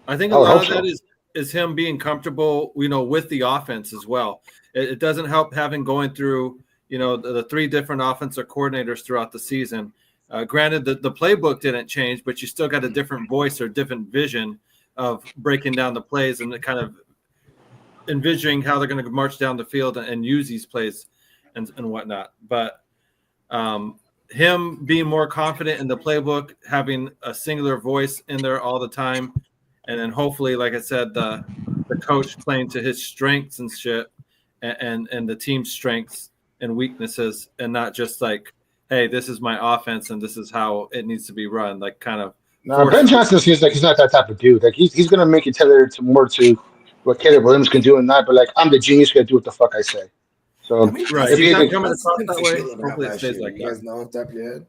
S6: I think a lot of that is him being comfortable, with the offense as well. It doesn't help having going through, the 3 different offensive coordinators throughout the season. Granted, the playbook didn't change, but you still got a different voice or different vision of breaking down the plays and kind of envisioning how they're going to march down the field and use these plays and whatnot. But him being more confident in the playbook, having a singular voice in there all the time, and then hopefully, like I said, the coach playing to his strengths and shit, and the team's strengths and weaknesses, and not just like, hey, this is my offense and this is how it needs to be run. Like kind of.
S9: No, Ben Johnson seems like he's not that type of dude. Like he's gonna make it tether to more to what Caleb Williams can do and not. But like I'm the genius, gonna do what the fuck I say. So
S6: Right, he's not coming across that way. Hopefully, it stays like
S2: you
S6: that.
S2: guys know off the top of your head.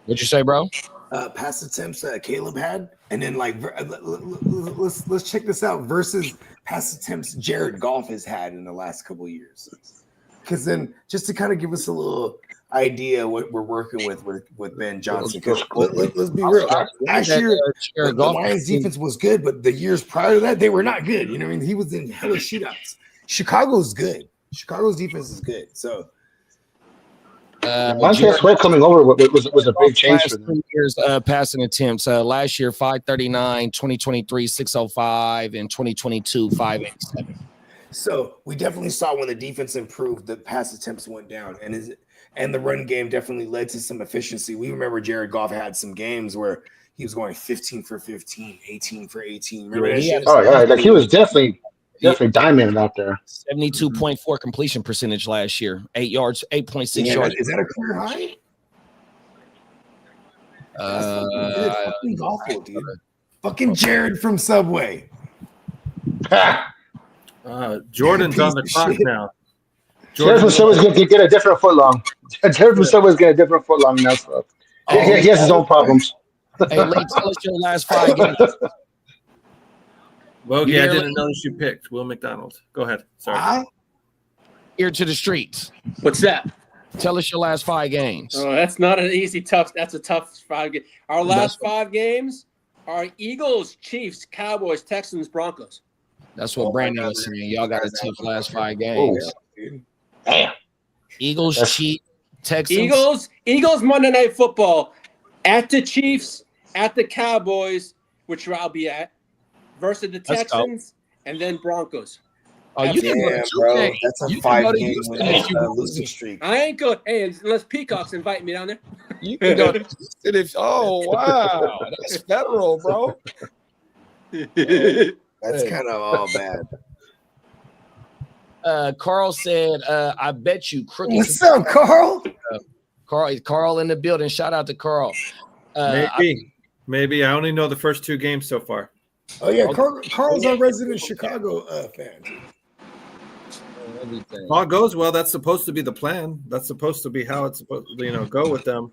S4: What'd you say, bro?
S2: Pass attempts Caleb had, and then like let's check this out versus pass attempts Jared Goff has had in the last couple of years. Because then just to kind of give us a little idea what we're working with Ben Johnson. Because let's be real, last year the Lions defense was good, but the years prior to that they were not good. You know what I mean? He was in hella shootouts. Chicago's good. Chicago's defense is good. So.
S9: Montez Sweat coming over was a big change for them.
S4: 3 years passing attempts. Last year 539, 2023 605, and 2022 587.
S2: So we definitely saw when the defense improved, the pass attempts went down, and the run game definitely led to some efficiency. We remember Jared Goff had some games where he was going 15 for 15, 18 for 18. Remember that shit?
S9: Oh yeah, like he was definitely diamond out there.
S4: 72.4 completion percentage last year. 8 yards, 8.6 yards.
S2: Is that a career high? Fucking awful, dude. Fucking Jared from Subway.
S6: Jordan's on the clock now.
S9: Jared from Subway's gonna get a different foot long. Jared from Subway's get a different foot long now. So he has his own problems.
S4: Hey, Lee, tell us your last 5 games.
S6: Bogey, I didn't notice you picked Will McDonald. Go ahead. Sorry.
S4: Ear to the streets.
S3: What's that?
S4: Tell us your last 5 games.
S3: Oh, that's not an easy, tough. That's a tough 5 game. Our last 5 games are Eagles, Chiefs, Cowboys, Texans, Broncos.
S4: That's what Brandon was saying. Y'all got a tough last 5 games.
S9: Damn.
S4: Eagles, Chiefs, Texans.
S3: Eagles Monday Night Football at the Chiefs, at the Cowboys, which I'll be at, versus the Texans, and then Broncos.
S4: Oh, you can go to 2K.
S2: That's a
S4: You can go to
S2: 5-game
S4: Houston
S2: losing streak.
S3: I ain't good. Hey, unless Peacock's invite me down there.
S4: You can go to Houston. Oh, wow. That's federal, bro.
S2: That's kind of all bad.
S4: Carl said, I bet you crooked.
S2: What's up, Carl?
S4: Carl in the building. Shout out to Carl.
S6: Maybe. I only know the first 2 games so far.
S2: Oh, yeah. Carl's our resident Chicago fan.
S6: If all goes well, that's supposed to be the plan. That's supposed to be how it's supposed to, go with them.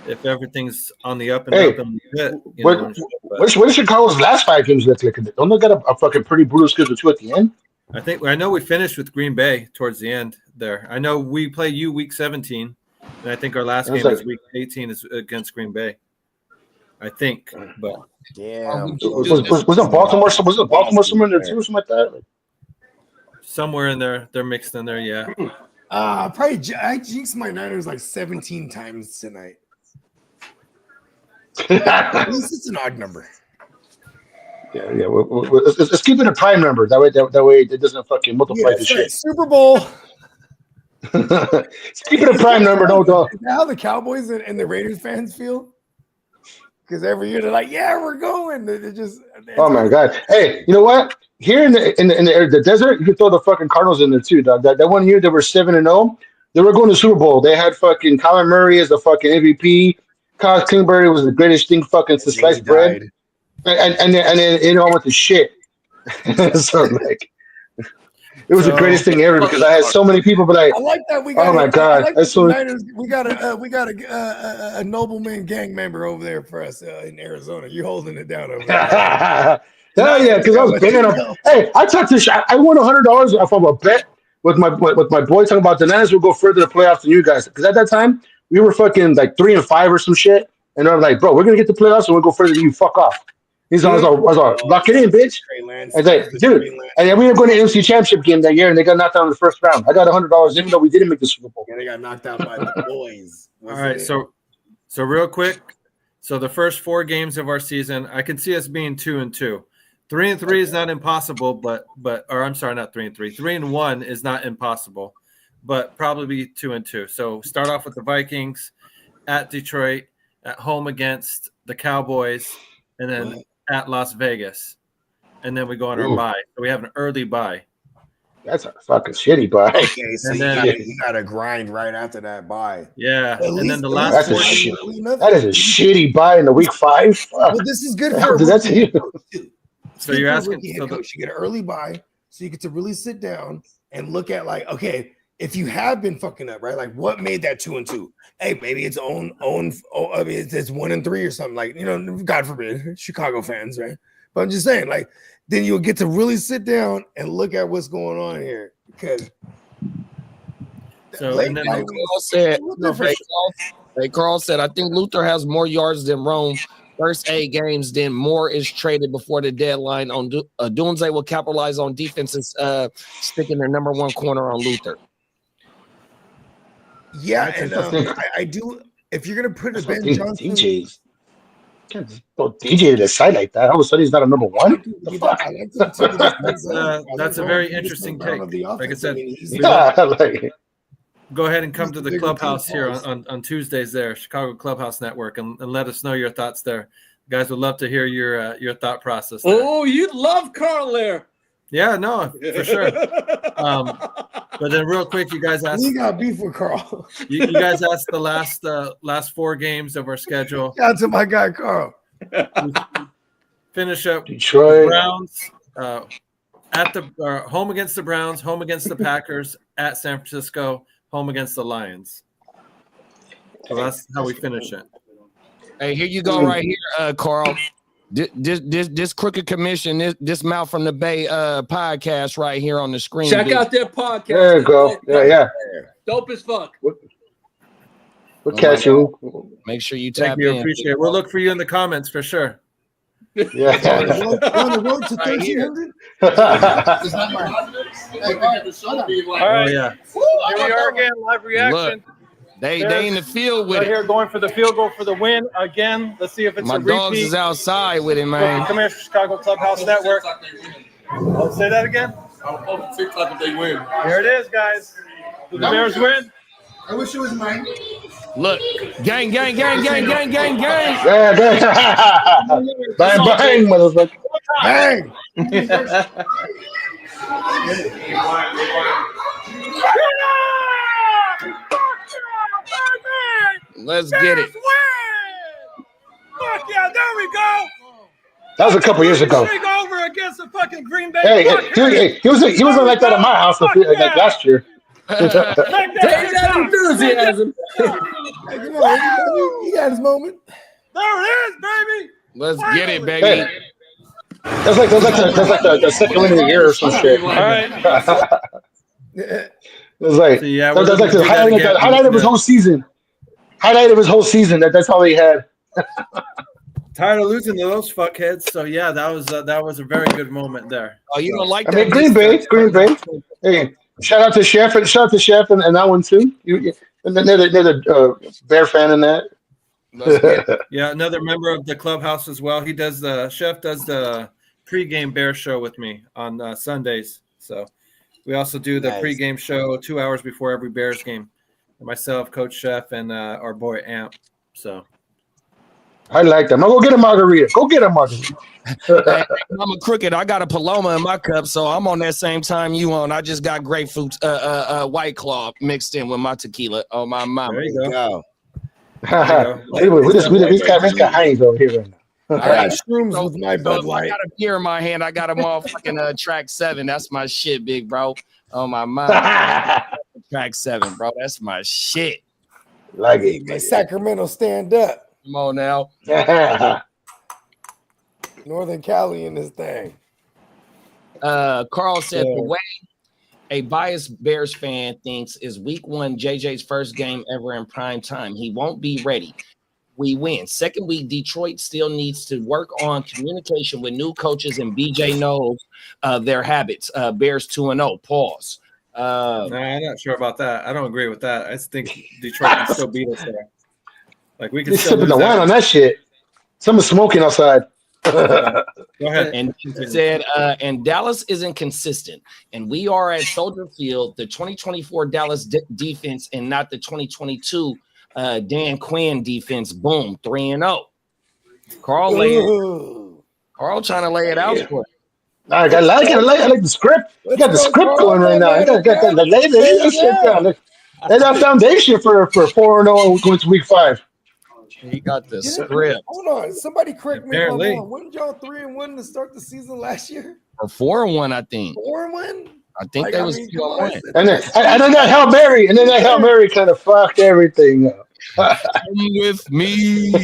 S6: If everything's on the up and up and
S9: what is Chicago's last 5 games look like? Don't they got a fucking pretty brutal schedule too at the end?
S6: I know we finished with Green Bay towards the end there. I know we play you week 17, and I think our last game is week 18 is against Green Bay. I think. But
S2: Damn.
S9: Was it Baltimore? Was it Baltimore somewhere in there too, or something like that? Like,
S6: somewhere in there, they're mixed in there. Yeah.
S2: Probably I jinxed my Niners like 17 times tonight. At least it's an odd number.
S9: yeah. Let's keep it a prime number. That way it doesn't fucking multiply to shit.
S2: Super Bowl.
S9: Let's keep it a prime number. No dog.
S2: Is that how the Cowboys and the Raiders fans feel? Because every year they're like, "Yeah, we're going." They're just.
S9: Oh my god! Hey, you know what? Here in the desert, you can throw the fucking Cardinals in there too, dog. That one year they were 7-0. They were going to Super Bowl. They had fucking Kyler Murray as the fucking MVP. Kyle Kingsbury was the greatest thing fucking to slice bread. And then it all went to shit. So like, it was the greatest thing ever because I had so many people. But
S2: I like that we got.
S9: Oh my god!
S2: I like Niners, we got a nobleman gang member over there for us in Arizona. You holding it down over there.
S9: Hell yeah, because I was banging them. Hey, I talked to I won $100 off of a bet with my boy talking about the Niners will go further to playoffs than you guys. Because at that time we were fucking like 3-5 or some shit, and they're like, bro, we're gonna get the playoffs and we'll go further than you. Fuck off. I was like, lock it in, bitch. I was like, dude, and then we were going to NFC Championship game that year, and they got knocked out in the first round. I got $100 even though we didn't make the Super Bowl.
S2: Yeah, they got knocked out by the boys.
S6: All right, so real quick, so the first 4 games of our season, I can see us being 2-2. 3-3 is not impossible, but or I'm sorry, not 3-3. 3-1 is not impossible, but probably 2-2. So start off with the Vikings at Detroit, at home against the Cowboys, and then at Las Vegas, and then we go on our bye. So we have an early bye.
S9: That's a fucking shitty bye.
S2: Okay, so you gotta grind right after that bye.
S6: Yeah, and then the last
S9: that is a shitty bye in the week 5. Fuck.
S2: Well, this is good for
S9: that's you.
S6: So you're asking,
S2: you get an early bye, so you get to really sit down and look at like, okay, if you have been fucking up, right? Like, what made that 2-2? Hey, maybe it's own. I mean, it's 1-3 or something. Like, you know, God forbid, Chicago fans, right? But I'm just saying, like, then you'll get to really sit down and look at what's going on here because.
S6: So and then
S4: Carl said, I think Luther has more yards than Rome. First 8 games, then Moore is traded before the deadline. On Dunze will capitalize on defenses sticking their number 1 corner on Luther.
S2: Yeah, and I do. If you're gonna put a Ben Johnson,
S9: DJ to the side like that, all of a sudden he's not a number 1.
S6: That's a very interesting take. Like I said, go ahead and come to the clubhouse here on Tuesdays there, Chicago Clubhouse Network, and let us know your thoughts there. You guys would love to hear your thought process there.
S3: Oh, you'd love Carl there.
S6: Yeah, no, for sure. But then real quick, you guys asked.
S2: We got beef with Carl.
S6: you guys asked the last 4 games of our schedule.
S2: Shout out to my guy, Carl.
S6: Finish up
S9: Detroit.
S6: Browns at the home against the Browns, home against the Packers, at San Francisco, home against the Lions. So that's how we finish it.
S4: Hey, here you go right here, Carl. This crooked commission, this Mouth from the Bay podcast right here on the screen.
S3: Check out their podcast.
S9: There you go. Yeah.
S3: Dope as fuck.
S9: We'll catch you.
S4: Make sure you tap
S6: Thank you.
S4: in.
S6: Appreciate it. We'll look for you in the comments for sure.
S9: Yeah.
S2: On the road to 1,300.
S6: All right. Yeah.
S11: Here we are again, live reaction.
S4: Look, they in the field with
S11: right
S4: it.
S11: Here going for the field goal for the win again. Let's see if it's
S4: My
S11: a repeat.
S4: dogs is outside with it, man.
S11: Come here, Chicago Clubhouse Network. Oh, say that again.
S5: I'll TikTok if they win.
S11: Here it is, guys. Do the Bears win?
S2: I wish it was mine.
S4: Look, gang.
S9: Yeah. Bang, motherfucker.
S2: Bang.
S4: Let's get it.
S11: Fuck yeah, there we go.
S9: That was a couple years ago.
S11: Take over against the fucking Green Bay.
S9: He wasn't like that at my house like last year.
S3: Take that enthusiasm.
S2: Come on, he got his moment.
S11: There it is, baby.
S4: Let's get it, baby.
S9: Hey. That's like the second win of the year or some shit.
S11: All right.
S9: It was like,
S6: So, yeah,
S9: that's like the highlight of his whole season. That's all he had.
S6: Tired of losing to those fuckheads. So yeah, that was a very good moment there.
S4: Oh, you don't like
S9: I
S4: that?
S9: mean, Green Bay. Hey, shout out to Chef and that one too. And another Bear fan in that.
S6: Yeah, another member of the clubhouse as well. He does Chef does the pregame Bear show with me on Sundays. So we also do the pregame show 2 hours before every Bears game. Myself, Coach Chef, and our boy Amp. So
S9: I like them. I'll go get a margarita.
S4: Hey, I'm a crooked. I got a Paloma in my cup, so I'm on that same time you on. I just got grapefruit, White Claw mixed in with my tequila. Oh my mama.
S6: There you go.
S9: We just got Heinz over here right now.
S2: I got shrooms with my Bud Light.
S4: I got a beer in my hand. I got a motherfucking Track 7. That's my shit, big bro. Oh my mama. Track 7, bro. That's my shit.
S9: Like it.
S2: My Sacramento stand up.
S4: Come on now.
S2: Northern Cali in this thing.
S4: Carl said the way a biased Bears fan thinks is week 1 JJ's first game ever in prime time. He won't be ready. We win. Second week, Detroit still needs to work on communication with new coaches, and BJ knows their habits. Bears 2-0. Pause.
S6: I'm not sure about that. I don't agree with that. I think Detroit can still beat us there. Like we can still
S9: sipping the wine on that shit. Someone's smoking outside.
S6: Go ahead.
S4: And he said, and Dallas isn't consistent, and we are at Soldier Field, the 2024 Dallas defense, and not the 2022 Dan Quinn defense. Boom, 3-0. Carl trying to lay it out for it.
S9: I like it. I like the script. You got the script going right now. I got lay that shit down. Lay that foundation for 4-0 going to week 5.
S4: He got the script.
S2: Hold on. Somebody correct me if I'm wrong. Wasn't y'all 3-1 to start the season last year?
S4: Or 4-1, I think.
S2: 4-1?
S4: I think they was 2-1.
S9: And then that Hail Mary kind of fucked everything up.
S4: Come with me.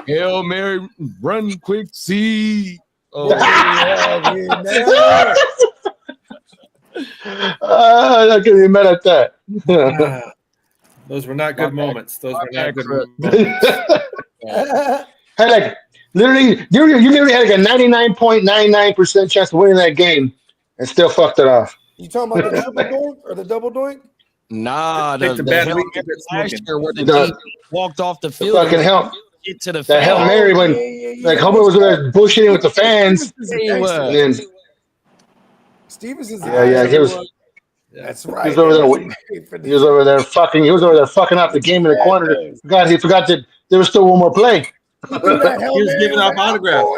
S4: Hail Mary, run quick, see. Oh,
S9: yeah. I'm not gonna be mad at that.
S6: Those were not good moments. Those were not good moments.
S9: Hey, like literally, you literally had like a 99.99% chance of winning that game, and still fucked it off.
S2: You talking about the triple doink or the double doink?
S4: Nah, the
S6: bad
S4: Hail
S6: week
S4: Mary
S6: of
S4: last year where the team walked off the field.
S9: Fucking help.
S4: Get to the
S9: that Hail Mary when like Homer was there bullshitting with the fans.
S2: Stevenson's
S9: he was.
S2: That's right.
S9: He was over there fucking up the game in the corner. He forgot that there was still one more play.
S6: He was giving out autographs.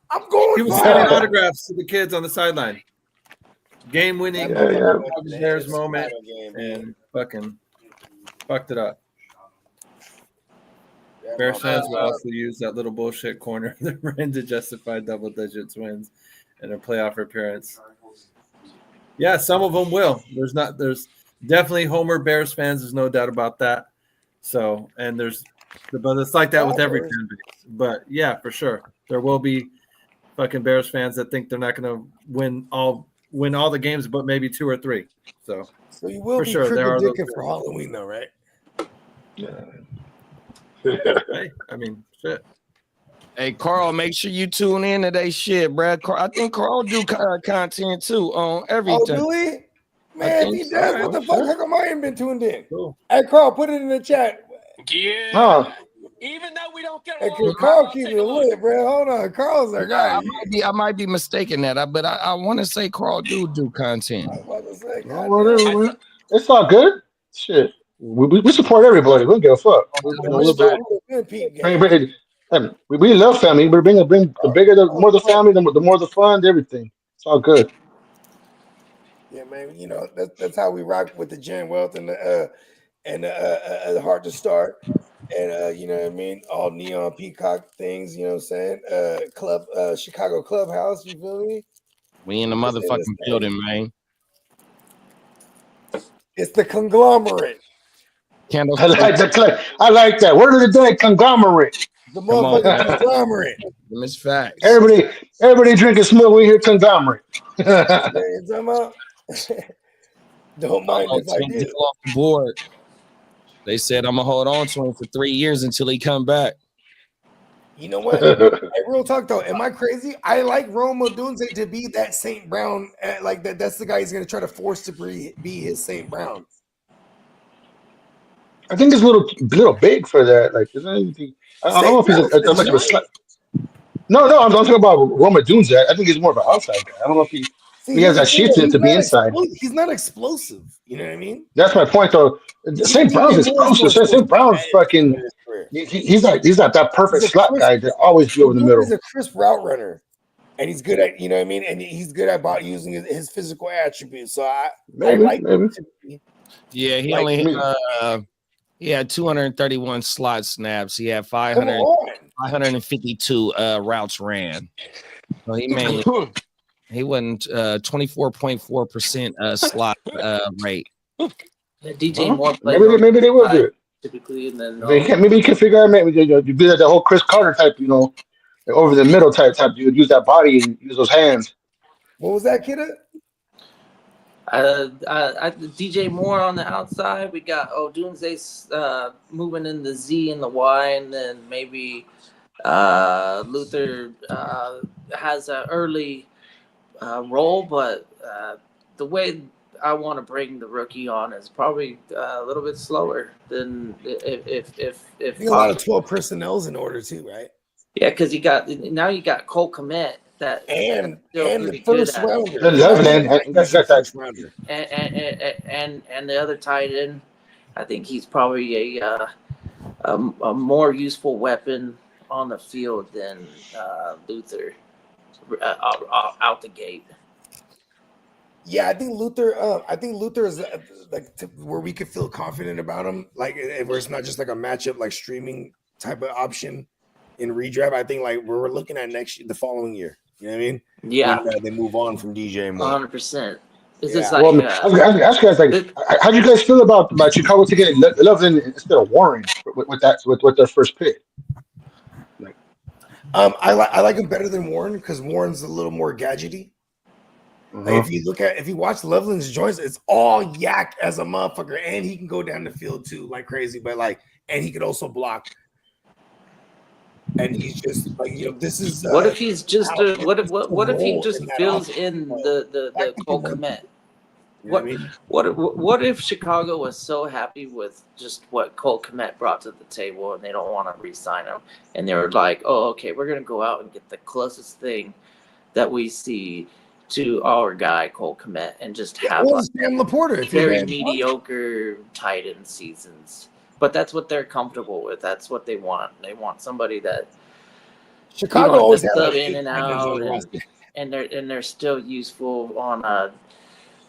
S2: I'm going.
S6: He was sending autographs to the kids on the sideline. Game winning Bears moment and fucking fucked it up. Bears fans will also use that little bullshit corner to justify double digits wins in a playoff appearance. Yeah, some of them will. There's definitely Homer Bears fans. There's no doubt about that. So, but it's like that with every fan base. But yeah, for sure, there will be fucking Bears fans that think they're not going to win all the games, but maybe 2 or 3. So
S2: you will
S6: for
S2: be
S6: sure there are those
S2: for Halloween, though, right?
S6: Yeah. Hey, I mean, shit.
S4: Hey, Carl, make sure you tune in to that shit, bro. I think Carl do content too on everything.
S2: Oh, do he? Man, he does. What the fuck? How come I ain't been tuned in? Cool. Hey, Carl, put it in the chat.
S10: Yeah.
S9: Oh.
S10: Even though we don't get
S2: hey, Carl keep it lit, bro. Hold on. Carl's our guy.
S4: I might be mistaken that, but I want to say Carl do content.
S9: Whatever. It's all good. Shit. We support everybody. We don't give a fuck. We love family. We bring the bigger, the more the family, the more the fun, everything. It's all good.
S2: Yeah, man. You know that's how we rock with the Jan Wealth and the Heart to Start, and you know what I mean. All neon peacock things. You know what I'm saying? Chicago Clubhouse. You feel me?
S4: We in the motherfucking building, man.
S2: It's the conglomerate.
S9: I like that. Word of the day, conglomerate.
S2: The motherfucking conglomerate.
S4: Miss facts.
S9: Everybody drinking smoke. We hear conglomerate.
S2: You talking about? Don't mind if I do.
S4: Off the board. They said I'm gonna hold on to him for 3 years until he come back.
S2: You know what? Hey, real talk though, am I crazy? I like Rome Odunze to be that St. Brown, like that. That's the guy he's gonna try to force to be his St. Brown.
S9: I think it's a little big for that. Like, isn't anything? I don't know
S2: St.
S9: if he's
S2: Brown's
S9: a
S2: a
S9: much of a
S2: giant.
S9: slut. No, I'm talking about Roma Dunze. I think he's more of an outside guy. I don't know if
S2: See,
S9: he has
S2: here's the
S9: that
S2: thing,
S9: shit
S2: though.
S9: to be inside.
S2: He's not explosive. You know what I mean?
S9: That's my point, though. St. Brown's
S2: DJ Moore's more
S9: explosive. St.
S2: explosive
S9: Brown's
S2: in
S9: fucking.
S2: his career.
S9: He's not that
S2: He's
S9: perfect
S2: a
S9: slot
S2: crisp.
S9: guy that always be over the
S2: He's
S9: middle.
S2: a crisp route runner, and he's good at, you know what I mean, and he's good about using his physical attributes. So I like him to be.
S4: Yeah, he
S2: Like,
S4: only he had 231 slot snaps. He had 552 routes ran. So he mainly he wasn't 24.4% slot rate.
S7: Yeah, DJ Moore plays
S9: Maybe they will do it.
S7: typically, and then
S9: Maybe you can figure out maybe you do that the whole Chris Carter type, over the middle type. You would use that body and use those hands.
S2: What was that, kid?
S7: DJ Moore on the outside. We got Odunze moving in the Z and the Y, and then maybe Luther has an early role, but the way I want to bring the rookie on is probably a little bit slower than if
S2: I think a lot of 12 personnel's in order too, right?
S7: Yeah, because you got Cole Kmet
S2: and the first rounder.
S9: First
S2: rounder.
S7: And the other tight end, I think he's probably a more useful weapon on the field than Luther out the gate.
S2: Yeah, I think Luther is where we could feel confident about him, like where it's not just like a matchup like streaming type of option in redraft. I think like we're looking at the following year. You know what I mean?
S7: Yeah,
S2: when, they move on from DJ Moore.
S7: 100%. Is
S2: Yeah.
S7: this like?
S9: I was ask you guys how do you guys feel about Chicago taking Loveland instead of Warren with their first pick?
S2: I like him better than Warren because Warren's a little more gadgety. Like if you watch Loveland's joints, it's all yak as a motherfucker, and he can go down the field too like crazy. But and he could also block. And he's just like, this is.
S7: What if he's just what if he just fills in the Cole Kmet? What if Chicago was so happy with just what Cole Kmet brought to the table and they don't want to re-sign him, and they were like, oh, okay, we're gonna go out and get the closest thing that we see to our guy Cole Kmet and just have
S2: Sam Laporta,
S7: very mediocre tight end seasons. But that's what they're comfortable with. That's what they want. They want somebody that
S2: Chicago always has
S7: sub in and out, and they're still useful on a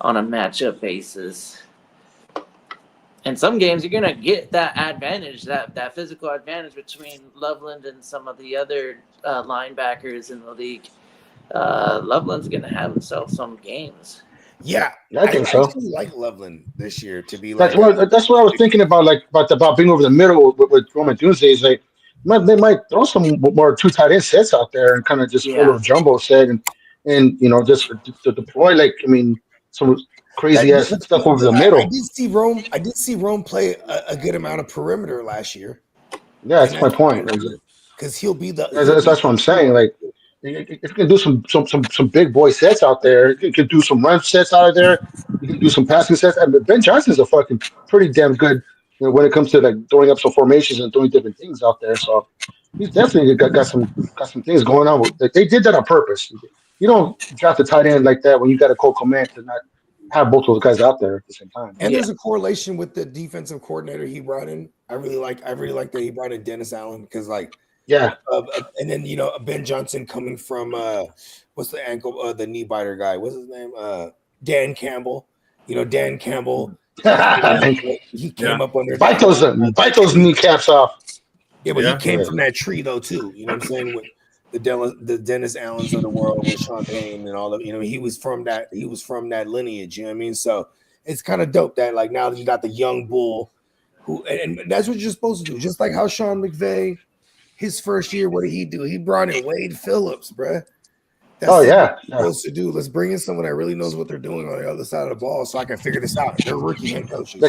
S7: matchup basis. And some games you're gonna get that advantage, that physical advantage between Loveland and some of the other linebackers in the league. Loveland's gonna have himself some games.
S2: Yeah,
S9: I think so.
S2: actually like Loveland this year to be
S9: That's what I was thinking about, about being over the middle with Roman Tuesday. Is like they might throw some more 2 tight end sets out there and kind of just throw a jumbo set and just to deploy some crazy ass stuff over the middle.
S2: I did see Rome play a good amount of perimeter last year.
S9: Yeah, that's my point.
S2: Because he'll be the.
S9: That's what I'm saying. Like, if you can do some big boy sets out there, you can do some run sets out of there. You can do some passing sets. And Ben Johnson's a fucking pretty damn good when it comes to like throwing up some formations and doing different things out there. So he's definitely got some things going on. They did that on purpose. You don't draft a tight end like that when you got a Cole Kmet to not have both those guys out there at the same time.
S2: And there's a correlation with the defensive coordinator he brought in. I really like that he brought in Dennis Allen because and then Ben Johnson coming from what's the ankle the knee biter guy? What's his name? Dan Campbell. Dan Campbell. He came up under
S9: bite those kneecaps off.
S2: Yeah, but he came from that tree though too. You know what I'm saying? With the Dennis Allens of the world with Sean Payne and all of he was from that lineage. You know what I mean? So it's kind of dope that like now you got the young bull who and that's what you're supposed to do. Just like how Sean McVay. His first year, what did he do? He brought in Wade Phillips, bruh. That's what you're supposed to do. Let's bring in someone that really knows what they're doing on the other side of the ball so I can figure this out. They're rookie head coaches.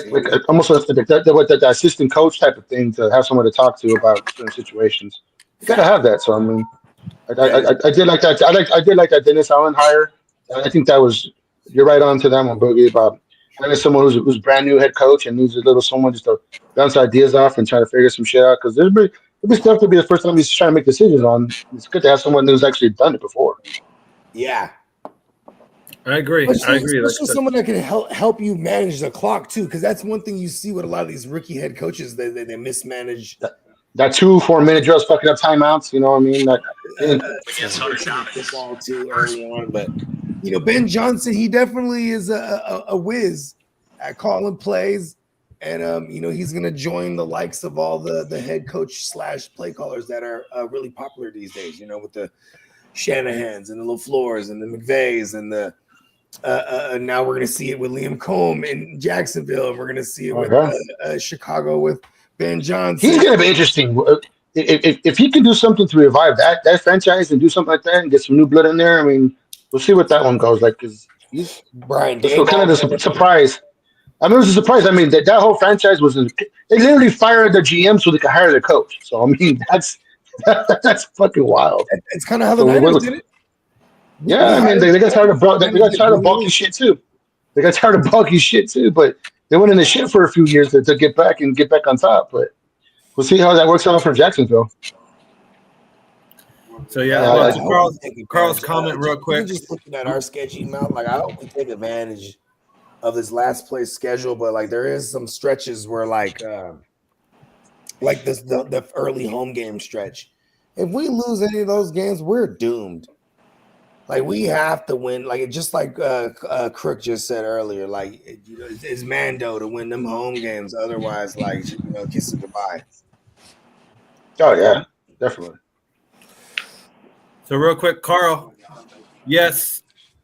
S9: Almost the assistant coach type of thing to have someone to talk to about certain situations. You gotta have that. So I mean, I did like that. I did like that Dennis Allen hire. I think that was you're right on to that one, Boogie, about having someone who's brand new head coach and needs a little someone just to bounce ideas off and try to figure some shit out. Because there'll be stuff to be the first time he's trying to make decisions on. It's good to have someone who's actually done it before.
S2: Yeah.
S6: I agree.
S2: Especially someone that can help you manage the clock too, because that's one thing you see with a lot of these rookie head coaches. They mismanage
S9: that 2-4 minute drills, fucking up timeouts. You know what I mean?
S2: Football too early on, but Ben Johnson, he definitely is a whiz at calling plays, and he's gonna join the likes of all the head coach / play callers that are really popular these days. With the Shanahans and the LaFleurs and the McVays and the now we're gonna see it with Liam Combs in Jacksonville, and we're gonna see it with Chicago with Ben Johnson.
S9: He's gonna be interesting. If he can do something to revive that franchise and do something like that and get some new blood in there, I mean, we'll see what that one goes like. Because he's
S2: Brian.
S9: So kind of a surprise. I mean, it was a surprise. I mean, that whole franchise they literally fired their GM so they could hire their coach. So I mean, that's fucking wild.
S2: It's kind of how the Niners did it.
S9: Yeah, I mean, they got tired of bulky shit too. They got tired of bulky shit too, but they went in the shit for a few years to get back on top. But we'll see how that works out for Jacksonville.
S6: So Carl's comment real quick.
S2: Just looking at our schedule out, I hope we take advantage of this last place schedule, but there is some stretches where the early home game stretch. If we lose any of those games, we're doomed. We have to win. Just like Crook just said earlier, it's Mando to win them home games. Otherwise, kiss it goodbye.
S9: Oh yeah, definitely.
S6: So real quick, Carl. Yes,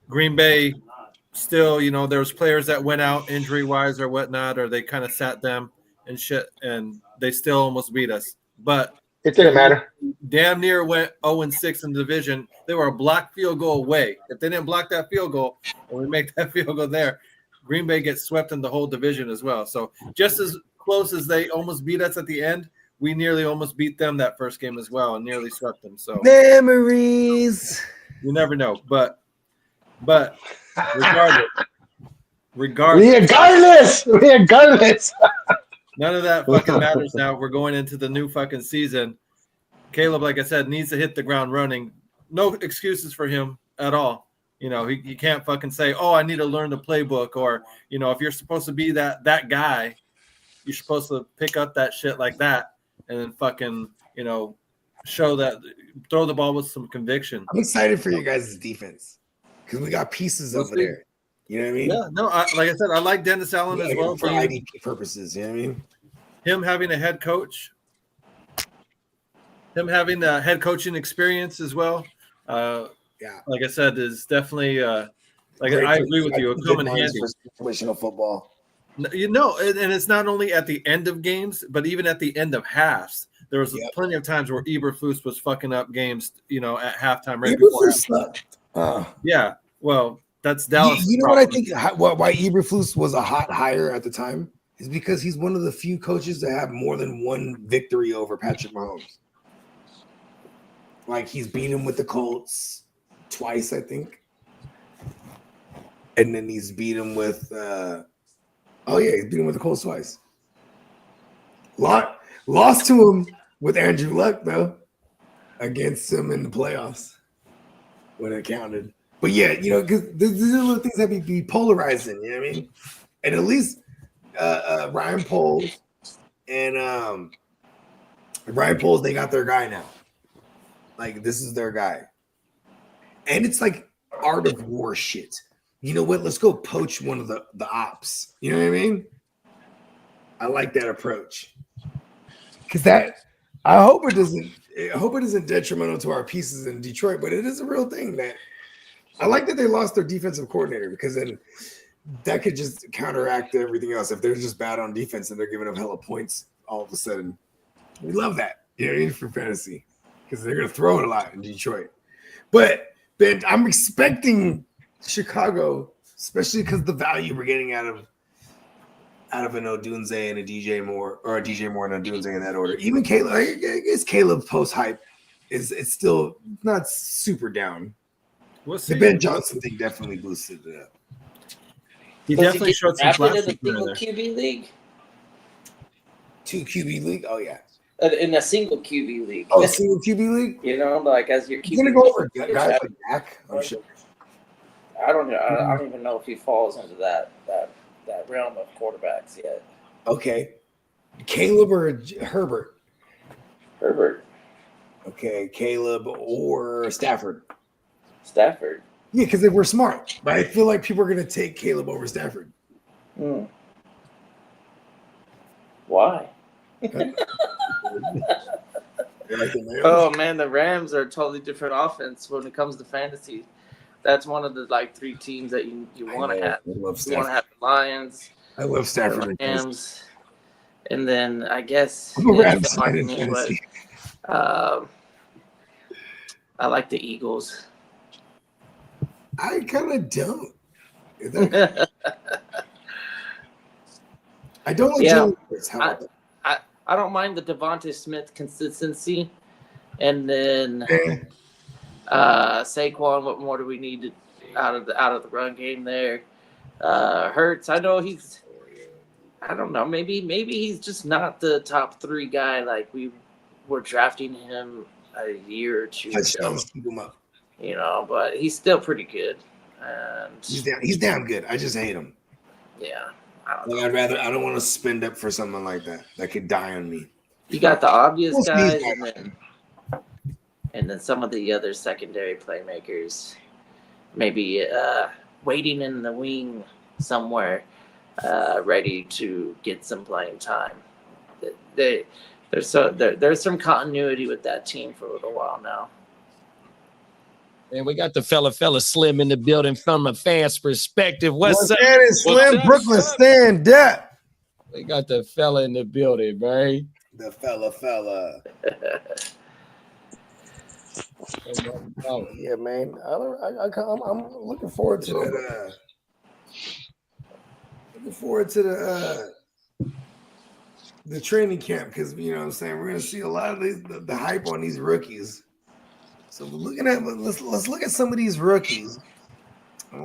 S6: Green Bay still, there was players that went out injury wise or whatnot, or they kind of sat them and shit, and they still almost beat us. But
S9: it didn't matter.
S6: Damn near went 0-6 in the division. They were a blocked field goal away. If they didn't block that field goal, and we make that field goal there, Green Bay gets swept in the whole division as well. So just as close as they almost beat us at the end, we nearly almost beat them that first game as well and nearly swept them. So
S2: memories.
S6: You never know, but
S9: regardless,
S6: none of that fucking matters now. We're going into the new fucking season. Caleb, like I said, needs to hit the ground running. No excuses for him at all. He can't fucking say, "Oh, I need to learn the playbook," or if you're supposed to be that guy, you're supposed to pick up that shit like that and then fucking show that, throw the ball with some conviction.
S2: I'm excited for you guys' defense because we got pieces over there. You know what I mean?
S6: Yeah, no, like I said, I like Dennis Allen as well
S2: for IDP purposes. You know what I mean?
S6: Him having a head coach, him having the head coaching experience as well. Like I said, is definitely I agree with you. It'll come in handy.
S2: Situational football.
S6: And it's not only at the end of games, but even at the end of halves. There was plenty of times where Eberflus was fucking up games, at halftime. Right before halftime. Yeah, well, that's Dallas.
S2: You know what I think? Why Eberflus was a hot hire at the time is because he's one of the few coaches that have more than one victory over Patrick Mahomes. He's beat him with the Colts twice, I think, and then he's beat him with. He's beat him with the Colts twice. Lost to him with Andrew Luck, though, against him in the playoffs when it counted. But yeah, because these are little things that be polarizing, you know what I mean? And at least Ryan Poles and they got their guy now. This is their guy. And it's art of war shit. You know what? Let's go poach one of the ops. You know what I mean? I like that approach. Because I hope it isn't detrimental to our pieces in Detroit, but it is a real thing that I like that they lost their defensive coordinator, because then that could just counteract everything else. If they're just bad on defense and they're giving up hella points all of a sudden, we love that. You know what I mean? For fantasy, because they're going to throw it a lot in Detroit. But Ben, I'm expecting Chicago, especially because the value we're getting out of an Odunze and a DJ Moore, or a DJ Moore and Odunze in that order. Even Caleb, I guess Caleb post hype it's still not super down.
S6: We'll
S2: The
S6: see.
S2: Ben Johnson thing definitely boosted it up.
S6: He
S7: Does
S6: definitely
S7: get
S6: showed some
S7: drafted
S6: flashes
S7: in a single
S6: there.
S7: QB league?
S2: 2 QB league? Oh yeah.
S7: In a single QB league.
S2: Oh, single QB league?
S7: You know, like as your
S2: He's gonna
S7: QB.
S2: go over guys like Dak. I'm sure.
S7: I don't know. I don't even know if he falls into that realm of quarterbacks yet.
S2: Okay. Caleb or Herbert?
S7: Herbert.
S2: Okay, Caleb or Stafford.
S7: Stafford.
S2: Yeah, because they were smart. But I feel like people are gonna take Caleb over Stafford.
S7: Why? Oh man, the Rams are a totally different offense when it comes to fantasy. That's one of the like 3 teams that you want to have. You want to have the Lions.
S2: I love Stafford.
S7: The Rams, and then I guess
S2: I'm a Rams fan in
S7: me,
S2: fantasy.
S7: but I like the Eagles.
S2: I kind of don't. I don't like Jalen Hurts. How about that?
S7: I don't mind the Devontae Smith consistency, and then Saquon. What more do we need out of the run game there? Hurts. I know he's. I don't know. Maybe he's just not the top 3 guy like we were drafting him a year or 2 ago.
S2: Keep him up.
S7: You know, but he's still pretty good. And
S2: He's damn good. I just hate him.
S7: Yeah.
S2: I don't want to spend up for someone like that. That could die on me.
S7: You got the obvious guys and then some of the other secondary playmakers maybe waiting in the wing somewhere, ready to get some playing time. There's some continuity with that team for a little while now.
S4: And we got the fella Slim in the building from a fan's perspective. What's up?
S2: Slim? Brooklyn, stand up.
S4: We got the fella in the building, man.
S2: The fella. Yeah, man. I'm looking forward to that. Looking forward to the training camp because you know what I'm saying we're gonna see a lot of the hype on these rookies. So let's look at some of these rookies.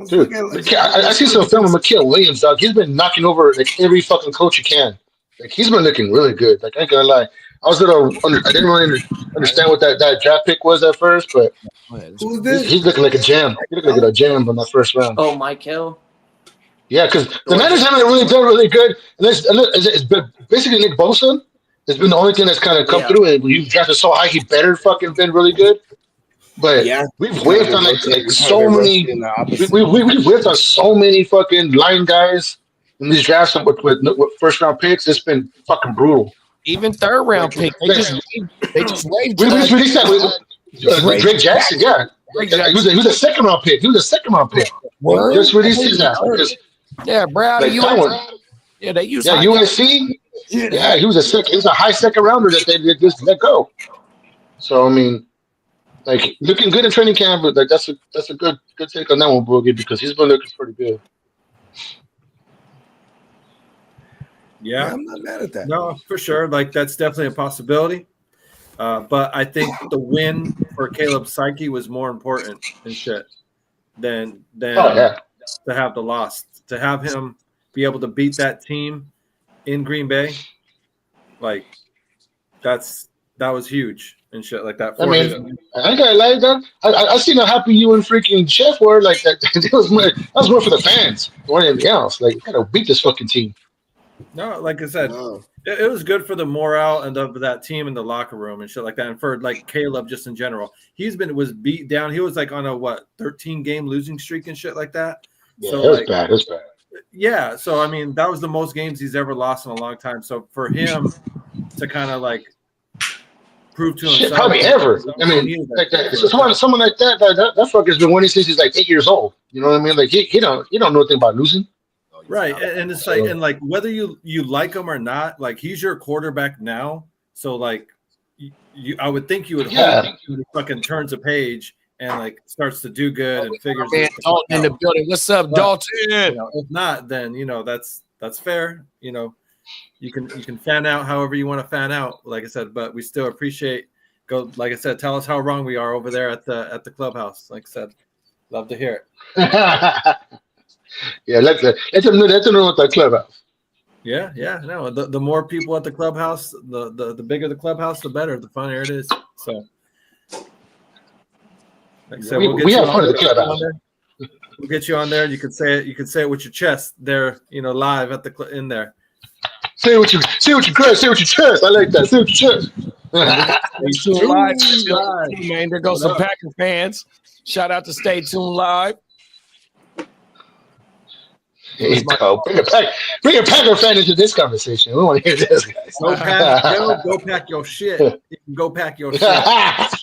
S9: Dude, I see some film of Mikael Williams, dog. He's been knocking over like every fucking coach he can. Like he's been looking really good. Like I ain't gonna lie, I didn't really understand what that draft pick was at first, but he's looking like a gem. He's looking like a gem from that first round.
S7: Oh, Michael.
S9: Yeah, because the Niners haven't really done really good. And it's basically Nick Bosa has been the only thing that's kind of come through. And you drafted so high, he better fucking been really good. But we've whiffed on like so many. We've whiffed on so many fucking line guys in these drafts with first round picks. It's been fucking brutal.
S4: Even 3rd round pick, they just waived.
S9: We released that with Drake Jackson. Yeah, he was a 2nd round pick. Just released his now.
S4: Yeah, Brad.
S9: Like
S4: yeah, they use.
S9: Yeah, USC. Yeah, he was a high 2nd rounder that they just let go. So I mean. Like looking good in training camp, but like that's a good take on that one, Boogie, because he's been looking pretty good.
S6: Yeah,
S2: I'm not mad at that.
S6: No, for sure. Like that's definitely a possibility. But I think the win for Caleb's psyche was more important and shit than to have the loss. To have him be able to beat that team in Green Bay, like that was huge. And shit like that.
S9: I mean, I ain't gonna lie, that I seen how happy you and freaking Chef were. Like that, that was more for the fans more than anything else. Like, you gotta beat this fucking team.
S6: No, like I said, it was good for the morale and of that team in the locker room and shit like that. And for like Caleb, just in general, was beat down. He was like on a 13 game losing streak and shit like that.
S9: Yeah, so, it was bad. It was bad.
S6: Yeah, so I mean, that was the most games he's ever lost in a long time. So for him to kind of like prove to himself.
S9: Probably ever. I mean, like that. Someone like that fucker's been winning since he's like 8 years old. You know what I mean? Like he don't know anything about losing.
S6: Right, and it's like, and like whether you like him or not, like he's your quarterback now. So like, I would think you would hope he fucking turns a page and like starts to do good and figures.
S4: Dalton in the building. What's up, Dalton?
S6: If not, then that's fair. You can fan out however you want to fan out, like I said, but we still appreciate go. Like I said, tell us how wrong we are over there at the clubhouse. Like I said, love to hear it.
S9: Yeah, let them know at the clubhouse.
S6: Yeah, no. The more people at the clubhouse, the bigger the clubhouse, the better, the funnier it is. So, like I said,
S9: we have fun at the clubhouse.
S6: We'll get you on there. You can say it. You can say it with your chest there. Live at in there.
S9: Say what you chest. Say what your chest. I like that. Say what your chest.
S4: Stay tuned live. Man, there goes some Packer fans. Shout out to Stay Tuned Live.
S9: There you go. Bring a Packer fan into this conversation. We want to hear this, guys.
S6: Go pack your shit. You can go pack your shit.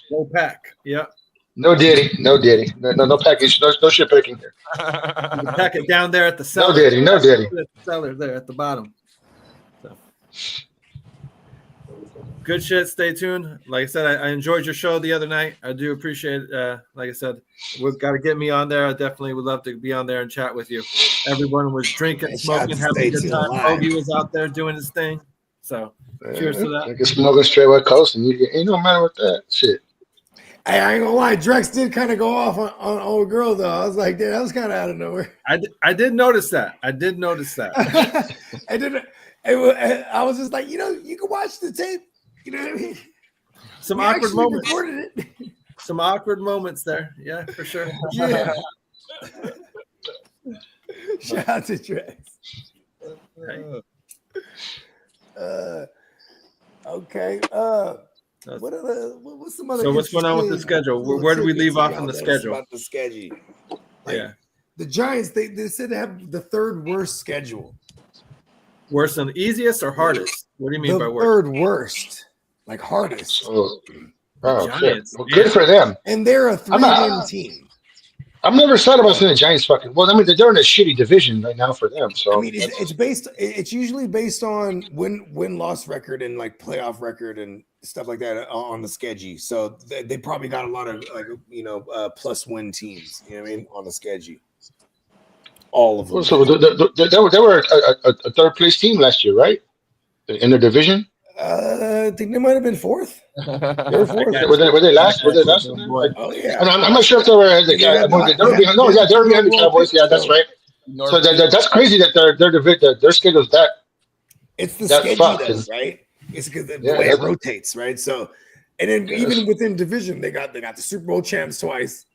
S6: Go pack. Yep.
S9: No Diddy. No package. No shit picking here.
S6: You can pack it down there at the cellar.
S9: No Diddy.
S6: At the cellar there at the bottom. So. Good shit. Stay tuned. Like I said, I enjoyed your show the other night. I do appreciate it. Like I said, we've got to get me on there. I definitely would love to be on there and chat with you. Everyone was drinking, smoking, having a good time. Bogey was out there doing his thing. So cheers to that.
S9: Like smoking straight West Coast, and ain't no matter with that shit.
S2: Hey, I ain't gonna lie, Drex did kind of go off on old girl though. I was like, damn, that was kind of out of nowhere.
S6: I did notice that. I didn't.
S2: I was just like, you can watch the tape. You know what I mean?
S6: Some awkward moments. Some awkward moments there. Yeah, for sure.
S2: Yeah. Shout out to Drex. Okay. What's some other?
S6: So what's going on with the schedule? Where do we leave off in the schedule?
S2: About the schedule. The Giants, they said they have the third worst schedule.
S6: Worse than easiest or hardest? What do you mean by worst?
S2: Third worst, like hardest.
S6: Giants.
S9: Well, good for them.
S2: And they're a 3-win team.
S9: I'm never sad about seeing the Giants fucking. Well, I mean, they're in a shitty division right now for them. So
S2: I mean, it's usually based on win-loss record and like playoff record and stuff like that on the schedule. So they probably got a lot of plus win teams. You know what I mean, on the schedule. All of them.
S9: So they were a third place team last year, right? In their division.
S2: I think they might have been fourth. They were fourth.
S9: Were they last?
S2: Oh yeah.
S9: I'm not sure if they were. They were behind the Cowboys. Yeah, that's right. So that's crazy that their schedule's that.
S2: It's the schedule, right? It's because the way it rotates, right? So, and then even within division, they got the Super Bowl champs twice.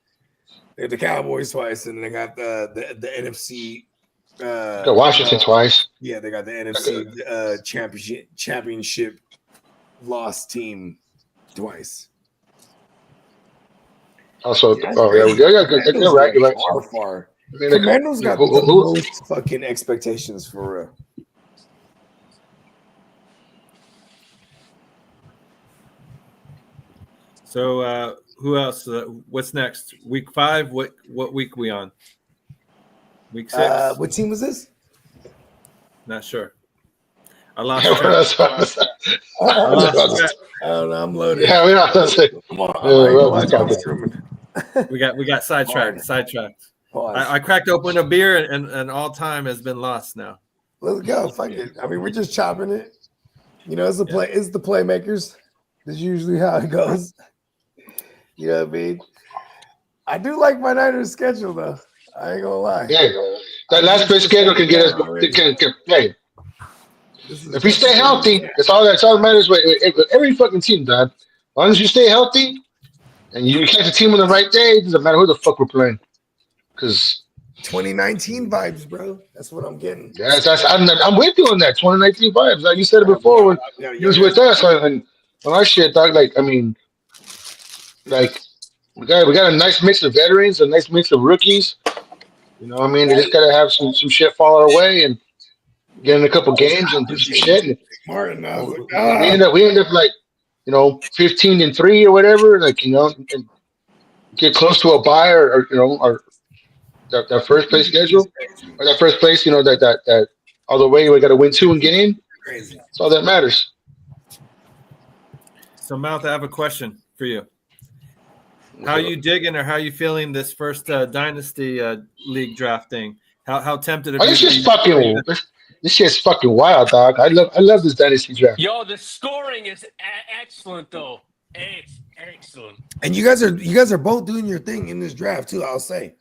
S2: They got the Cowboys twice, and they got the NFC.
S9: Got Washington twice.
S2: Yeah, they got the NFC championship lost team twice.
S9: Also, they're right. You're right.
S2: Far. Commandos got the most fucking expectations for real.
S6: So, who else? What's next? Week 5. What week we on? Week 6.
S2: What team was this?
S6: Not sure. I lost track.
S2: I don't know. I'm loaded.
S9: Yeah, we're not.
S6: We got sidetracked. I cracked open a beer and all time has been lost now.
S2: Let's go. Fuck it. I mean, we're just chopping it. It's the playmakers. That's usually how it goes. You know what I mean? I do like my Niners schedule though. I ain't gonna lie.
S9: Yeah, that last place schedule can get us. Hey, if we stay healthy, that's all that matters. Every fucking team, Dad. As long as you stay healthy and you catch the team on the right day, it doesn't matter who the fuck we're playing. Because
S2: 2019 vibes, bro. That's what I'm getting.
S9: Yes, I'm with you on that 2019 vibes. Like you said it before when you was with us and our shit, dog. Like I mean, like we got a nice mix of veterans, a nice mix of rookies. You know what I mean? They just gotta have some shit fall our way and get in a couple games and do some shit. And we end up like 15-3 or whatever. Like and get close to a bye or that first place schedule or that first place. That all the way we got to win 2 and get in. That's all that matters.
S6: So, Mouth, I have a question for you. How you digging or how you feeling this first Dynasty League draft thing? How tempted are you?
S9: This shit's fucking wild, dog. I love this Dynasty draft.
S10: Yo, the scoring is excellent, though. It's excellent.
S2: And you guys are both doing your thing in this draft too. I'll say.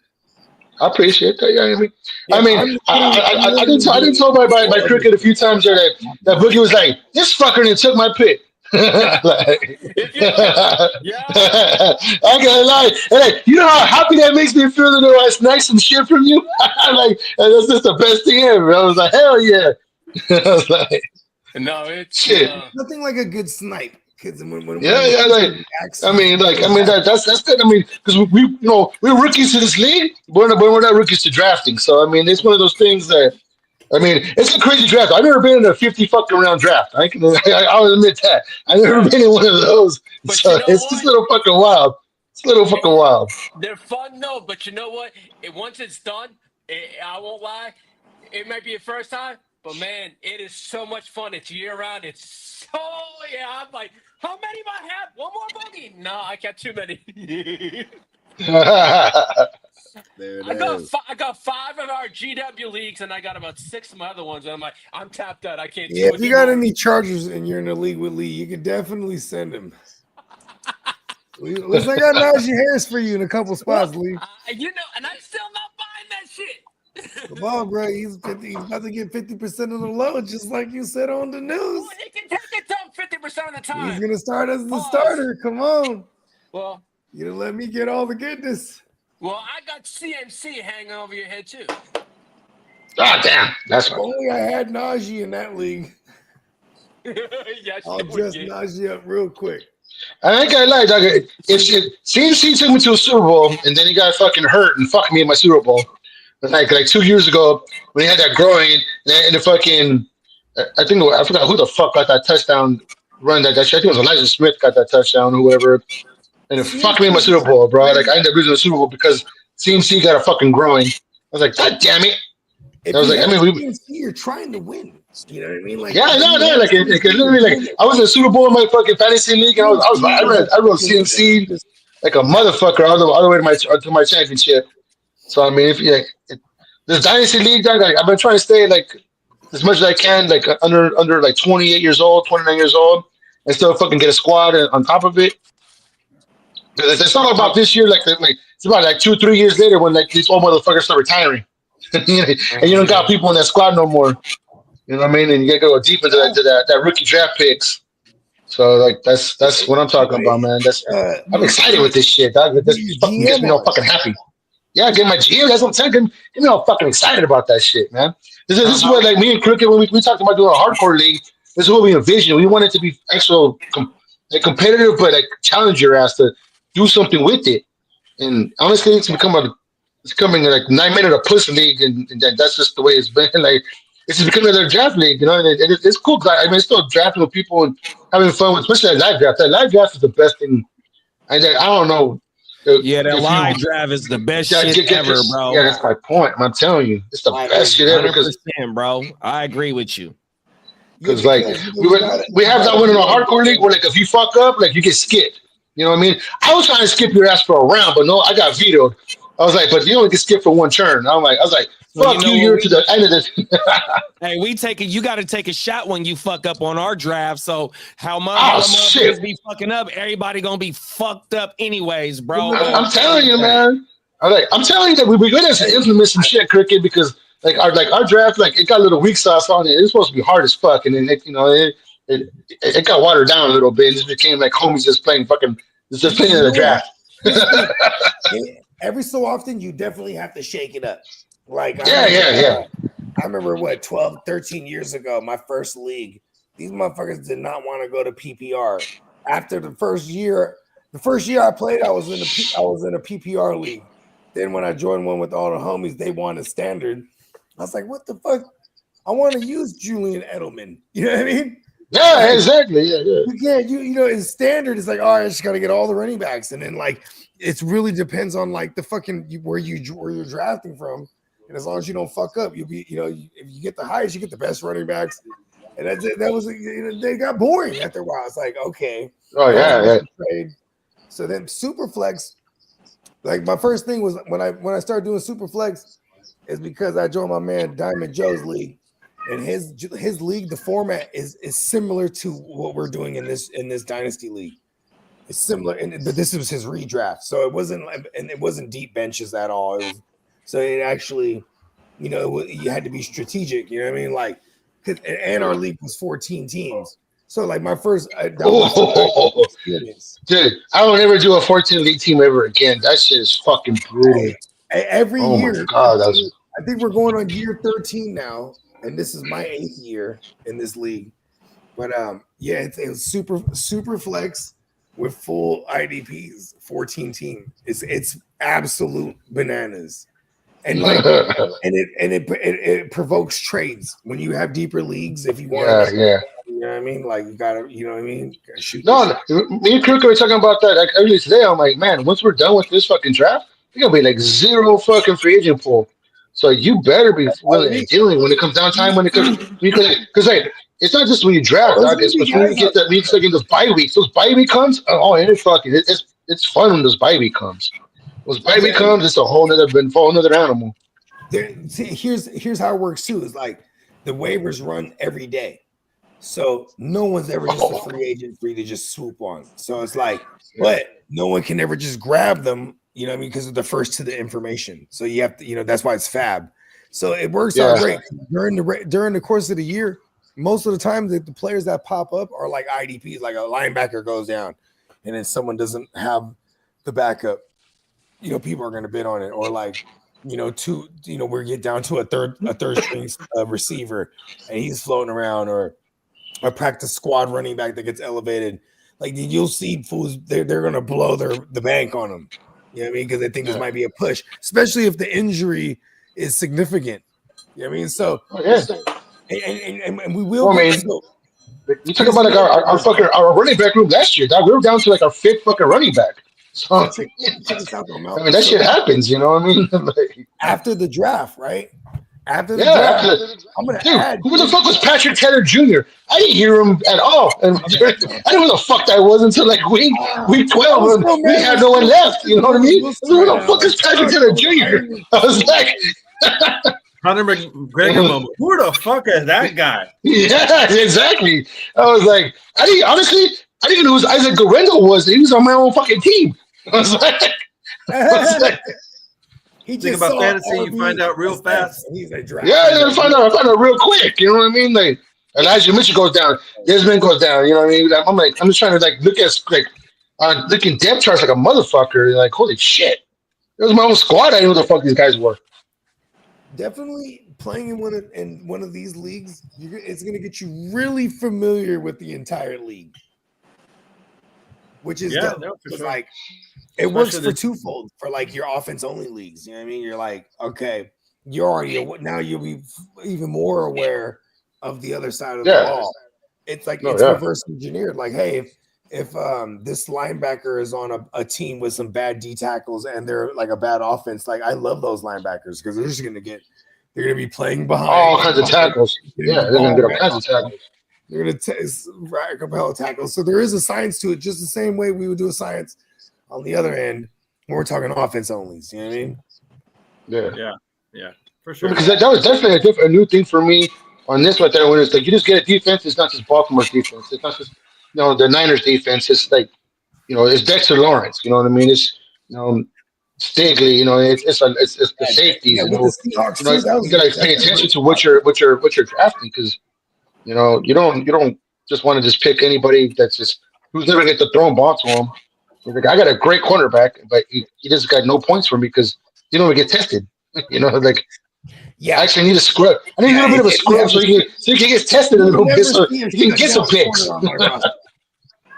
S9: I appreciate that. Yeah,
S2: Yeah,
S9: I did tell by Cricket a few times there that Boogie was like, this fucker and took my pick. Like,
S10: If you look, yeah,
S9: I gotta lie. And like, you know how happy that makes me feel to know I sniped some shit from you? Like, that's just the best thing ever. I was like, hell yeah. I was like,
S10: no, it's
S9: shit.
S2: Nothing like a good snipe. Because
S9: Yeah, like that's good. I mean, because we're rookies to this league, but we're not rookies to drafting. So I mean, it's one of those things that I mean, it's a crazy draft. I've never been in a 50 fucking round draft. I'll admit that. I've never been in one of those.
S10: But
S9: So
S10: you know
S9: it's
S10: what?
S9: just a little fucking wild. It's a little fucking wild.
S10: They're fun, though. But you know what? Once it's done, I won't lie. It might be your first time, but man, it is so much fun. It's year round. It's so I'm like, how many do I have? One more bogey? No, I got too many. I got 5 of our GW leagues, and I got about 6 of my other ones. And I'm like, I'm tapped out. I can't.
S2: Yeah, if you got any Chargers and you're in the league with Lee, you can definitely send them. Listen, I got Najee Harris for you in a couple spots, Lee.
S10: And I'm still not buying that shit.
S2: Come on, bro. He's about to get 50% of the load, just like you said on the news.
S10: Well, he can take it down 50% of the time.
S2: He's gonna start as the starter. Come on.
S10: Well,
S2: you didn't let me get all the goodness.
S10: Well, I got CMC hanging over your head too.
S9: Ah, damn. That's
S2: if only I had Najee in that league.
S10: Yes,
S2: I'll dress Najee up real quick.
S9: I ain't gonna lie, dog. If CMC took me to a Super Bowl and then he got fucking hurt and fucked me in my Super Bowl. Like 2 years ago when he had that groin and the fucking I forgot who the fuck got that touchdown run that shit. I think it was Elijah Smith got that touchdown or whoever. And it fucked me in my Super Bowl, bro. Like I ended up losing the Super Bowl because CMC got a fucking groin. I was like, God damn it.
S2: I was like, I mean, you're trying to win. You know what I mean? Like,
S9: yeah, no. Like, literally, like, I was in the Super Bowl in my fucking fantasy league, and I wrote CMC like a motherfucker all the way to my championship. So I mean, if this dynasty league, like, I've been trying to stay like as much as I can, like under like 28 years old, 29 years old, and still fucking get a squad on top of it. It's not about this year, like it's about like 2-3 years later when like these old motherfuckers start retiring. And you don't got people in that squad no more. You know what I mean? And you gotta go deep into that rookie draft picks. So like that's what I'm talking about, man. I'm excited with this shit, dog. This fucking gets me all fucking happy. Yeah, get my GM. That's what I'm saying. Get me all fucking excited about that shit, man. This is what like me and Crooked when we talked about doing a hardcore league. This is what we envision. We want it to be actual competitive, but like challenge your ass to do something with it. And honestly, it's becoming like 9 minute a push league, and that's just the way it's been. Like it's becoming another draft league, you know. And it's cool. I mean, it's still drafting with people and having fun with, especially that live draft. That live draft is the best thing. And I don't know.
S4: Yeah, that live draft is the best shit ever, bro.
S9: Yeah, that's my point. I'm telling you, it's the best shit ever.
S4: 100%, bro. I agree with you.
S9: Because like we have that one in a hardcore league where like if you fuck up, like you get skipped. You know what I mean? I was trying to skip your ass for a round, but no, I got vetoed. I was like, but you only get skipped for one turn. I was like, fuck you, you're to the end of this.
S4: Hey, you got to take a shot when you fuck up on our draft. So how much be fucking up? Everybody gonna be fucked up anyways, bro.
S9: I'm telling you, man. I'm telling you that we're gonna implement some shit, Cricket, because like our draft, like it got a little weak sauce on it. It's supposed to be hard as fuck, and then it got watered down a little bit. It just became like homies just playing playing in the draft.
S2: Every so often, you definitely have to shake it up. Like,
S9: yeah.
S2: I remember 12, 13 years ago, my first league. These motherfuckers did not want to go to PPR. After the first year I played, I was in a PPR league. Then when I joined one with all the homies, they wanted standard. I was like, what the fuck? I want to use Julian Edelman. You know what I mean?
S9: Yeah, exactly. Yeah.
S2: You can't, in standard, it's like, all right, I just got to get all the running backs. And then like, it really depends on like the fucking where you're drafting from. And as long as you don't fuck up, you'll be, if you get the highest, you get the best running backs. And that's it. That was, they got boring after a while. It's like, okay.
S9: Oh, yeah.
S2: So then Superflex, like my first thing was when I started doing Superflex is because I joined my man Diamond Joe's league. And his league, the format is similar to what we're doing in this dynasty league. similar, but this was his redraft, so it wasn't deep benches at all. So it actually, you had to be strategic. You know what I mean? Like, and our league was 14 teams. So like my first, that was my first experience.
S9: Dude, I don't ever do a 14 league team ever again. That shit is fucking brutal.
S2: Every
S9: Oh
S2: year,
S9: my god,
S2: I think we're going on year 13 now, and this is my 8th year in this league. But yeah, it's super flex with full IDPs, 14 team. It's absolute bananas, and like, and it provokes trades when you have deeper leagues. If you want to, like, you know what I mean? Like you gotta, you know what I mean? Shoot.
S9: No, me and Kirk were talking about that like earlier today. I'm like, man, once we're done with this fucking draft, there's gonna be like zero fucking free agent pool. So you better be willing and dealing when it comes down time. Because like it's not just when you draft, dog. It's when you get that weeks like in those bye weeks. Those bye week comes, oh, and it's fun when those bye week comes. Those bye week comes, it's a whole nother animal.
S2: See, here's how it works too. Is like the waivers run every day. So no one's ever just a free agent free to just swoop on. So it's like, but no one can ever just grab them, you know what I mean? Because of the first to the information. So you have to, that's why it's fab. So it works out great. During the course of the year, most of the time the players that pop up are like IDPs, like a linebacker goes down and then someone doesn't have the backup. People are gonna bid on it, or like we get down to a third string receiver and he's floating around, or a practice squad running back that gets elevated. Like you'll see fools, they're gonna blow the bank on them. You know what I mean? Because they think this might be a push, especially if the injury is significant. You know what I mean? So and we will.
S9: You talk about like our running back room last year, dog. We were down to like our 5th fucking running back. So
S2: check this out, though,
S9: I mean, that shit happens, you know what I mean? Like,
S2: after the draft, right? After the draft, I'm gonna add.
S9: Who the fuck was Patrick Taylor Jr.? I didn't hear him at all, and I didn't know who the fuck that was until like week 12. And we had no one left. You know what I mean? Who the fuck is Patrick Taylor Jr.? I was like,
S6: Conor McGregor. Who the fuck is that guy?
S9: Yeah, exactly. I was like, I didn't even know who Isaac Guerrero was. He was on my own fucking team. I was like
S6: He think about fantasy, you find out real fast.
S9: I find out real quick. You know what I mean? Like Elijah Mitchell goes down, Desmond goes down. You know what I mean? I'm just trying to like look looking depth charts like a motherfucker. Like holy shit, it was my own squad. I knew who the fuck these guys were.
S2: Definitely playing in one of these leagues, it's going to get you really familiar with the entire league, which is like it works for twofold for like your offense only leagues. You know what I mean? You're like, okay, you'll be even more aware of the other side of the ball. It's like reverse engineered. Like, hey, if this linebacker is on a team with some bad D tackles and they're like a bad offense, like I love those linebackers because they're gonna be playing behind
S9: all kinds of tackles. Yeah, they're gonna get all kinds of tackles.
S2: They're gonna rack up hell of tackles. So there is a science to it, just the same way we would do a science on the other end when we're talking offense only. You know what I
S9: mean?
S6: Yeah, for sure.
S9: Because that was definitely a new thing for me on this right there. When it's like you just get a defense, it's not just Baltimore's defense. It's not just the Niners defense. It's like it's Dexter Lawrence. You know what I mean? It's Stigley. It's the safeties. You gotta pay attention to what you're drafting because you don't just want to just pick anybody that's just who's never get the thrown ball to him. Like, I got a great cornerback, but he just got no points for me because he don't even get tested. I actually need a scrub. I need a little bit of a scrub so he can get tested a little bit so he can get some picks.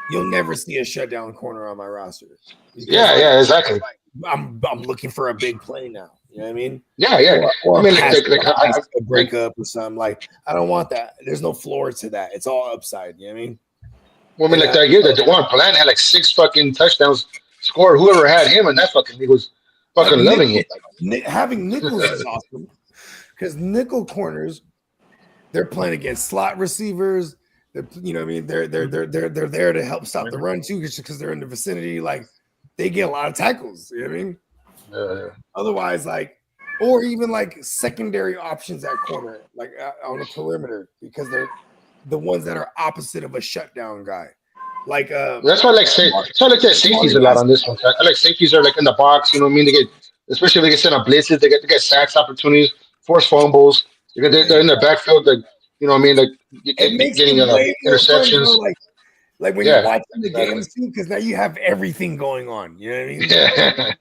S2: You'll never see a shutdown corner on my roster.
S9: Yeah, exactly.
S2: I'm looking for a big play now. You know what I mean?
S9: Yeah.
S2: Or I mean, a breakup or something. Like, I don't want that. There's no floor to that. It's all upside. You know what I mean?
S9: Well, I mean, like that year that DeJuan Bland had like 6 fucking touchdowns scored. Whoever had him and that fucking league was fucking loving it.
S2: Having nickels is awesome because nickel corners, they're playing against slot receivers. They're, you know what I mean? They're there to help stop the run too because they're in the vicinity. Like, they get a lot of tackles. You know what I mean?
S9: Yeah.
S2: Otherwise, like, or even like secondary options at corner, like on the perimeter, because they're the ones that are opposite of a shutdown guy. Like
S9: That's why I like that safeties a lot on this one. I like safeties are like in the box. You know what I mean? They get, especially if they get sent on blitzes. They get sacks opportunities, force fumbles. They're in their backfield. Like you know what I mean? Like
S2: it makes
S9: getting
S2: it way more fun, bro.
S9: interceptions.
S2: Like when you're
S9: Yeah,
S2: watching the
S9: exactly.
S2: games too, because now you have everything going on. You know what I mean?
S9: Yeah.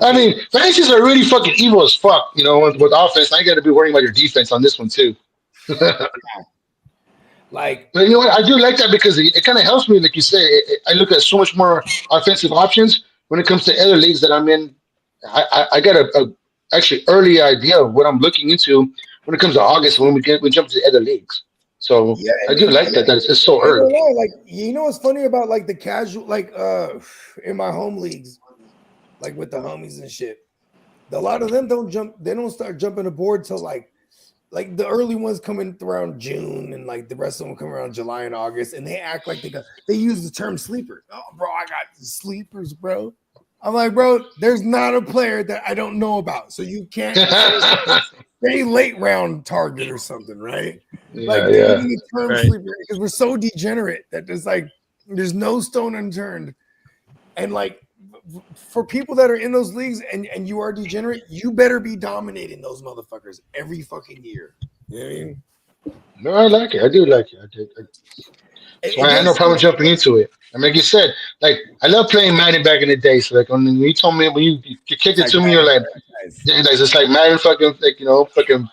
S9: I mean, fantasies are really fucking evil as fuck. You know, with offense, now you got to be worrying about your defense on this one too.
S2: Like,
S9: but you know what? I do like that because it kind of helps me. Like you said, I look at so much more offensive options when it comes to other leagues that I'm in. I got a actually early idea of what I'm looking into when it comes to August when we jump to the other leagues. So
S2: yeah,
S9: I do like that it's so
S2: I ain't
S9: early.
S2: gonna lie, like you know what's funny about like the casual, like in my home leagues, like with the homies and shit. A lot of them they don't start jumping aboard till like the early ones coming around June, and like the rest of them come around July and August, and they act like they use the term sleeper. Oh, bro, I got sleepers, bro. I'm like, bro, there's not a player that I don't know about, so you can't say late round target or something, right? Like they're using the term sleeper because we're so degenerate that there's no stone unturned, and like for people that are in those leagues and you are degenerate, you better be dominating those motherfuckers every fucking year. You know what I mean?
S9: No, I like it. I do like it. So I had no problem jumping into it. I mean, like you said, like I love playing Madden back in the day. So like when you told me when you kicked it to me, you're like, it's like Madden fucking like fucking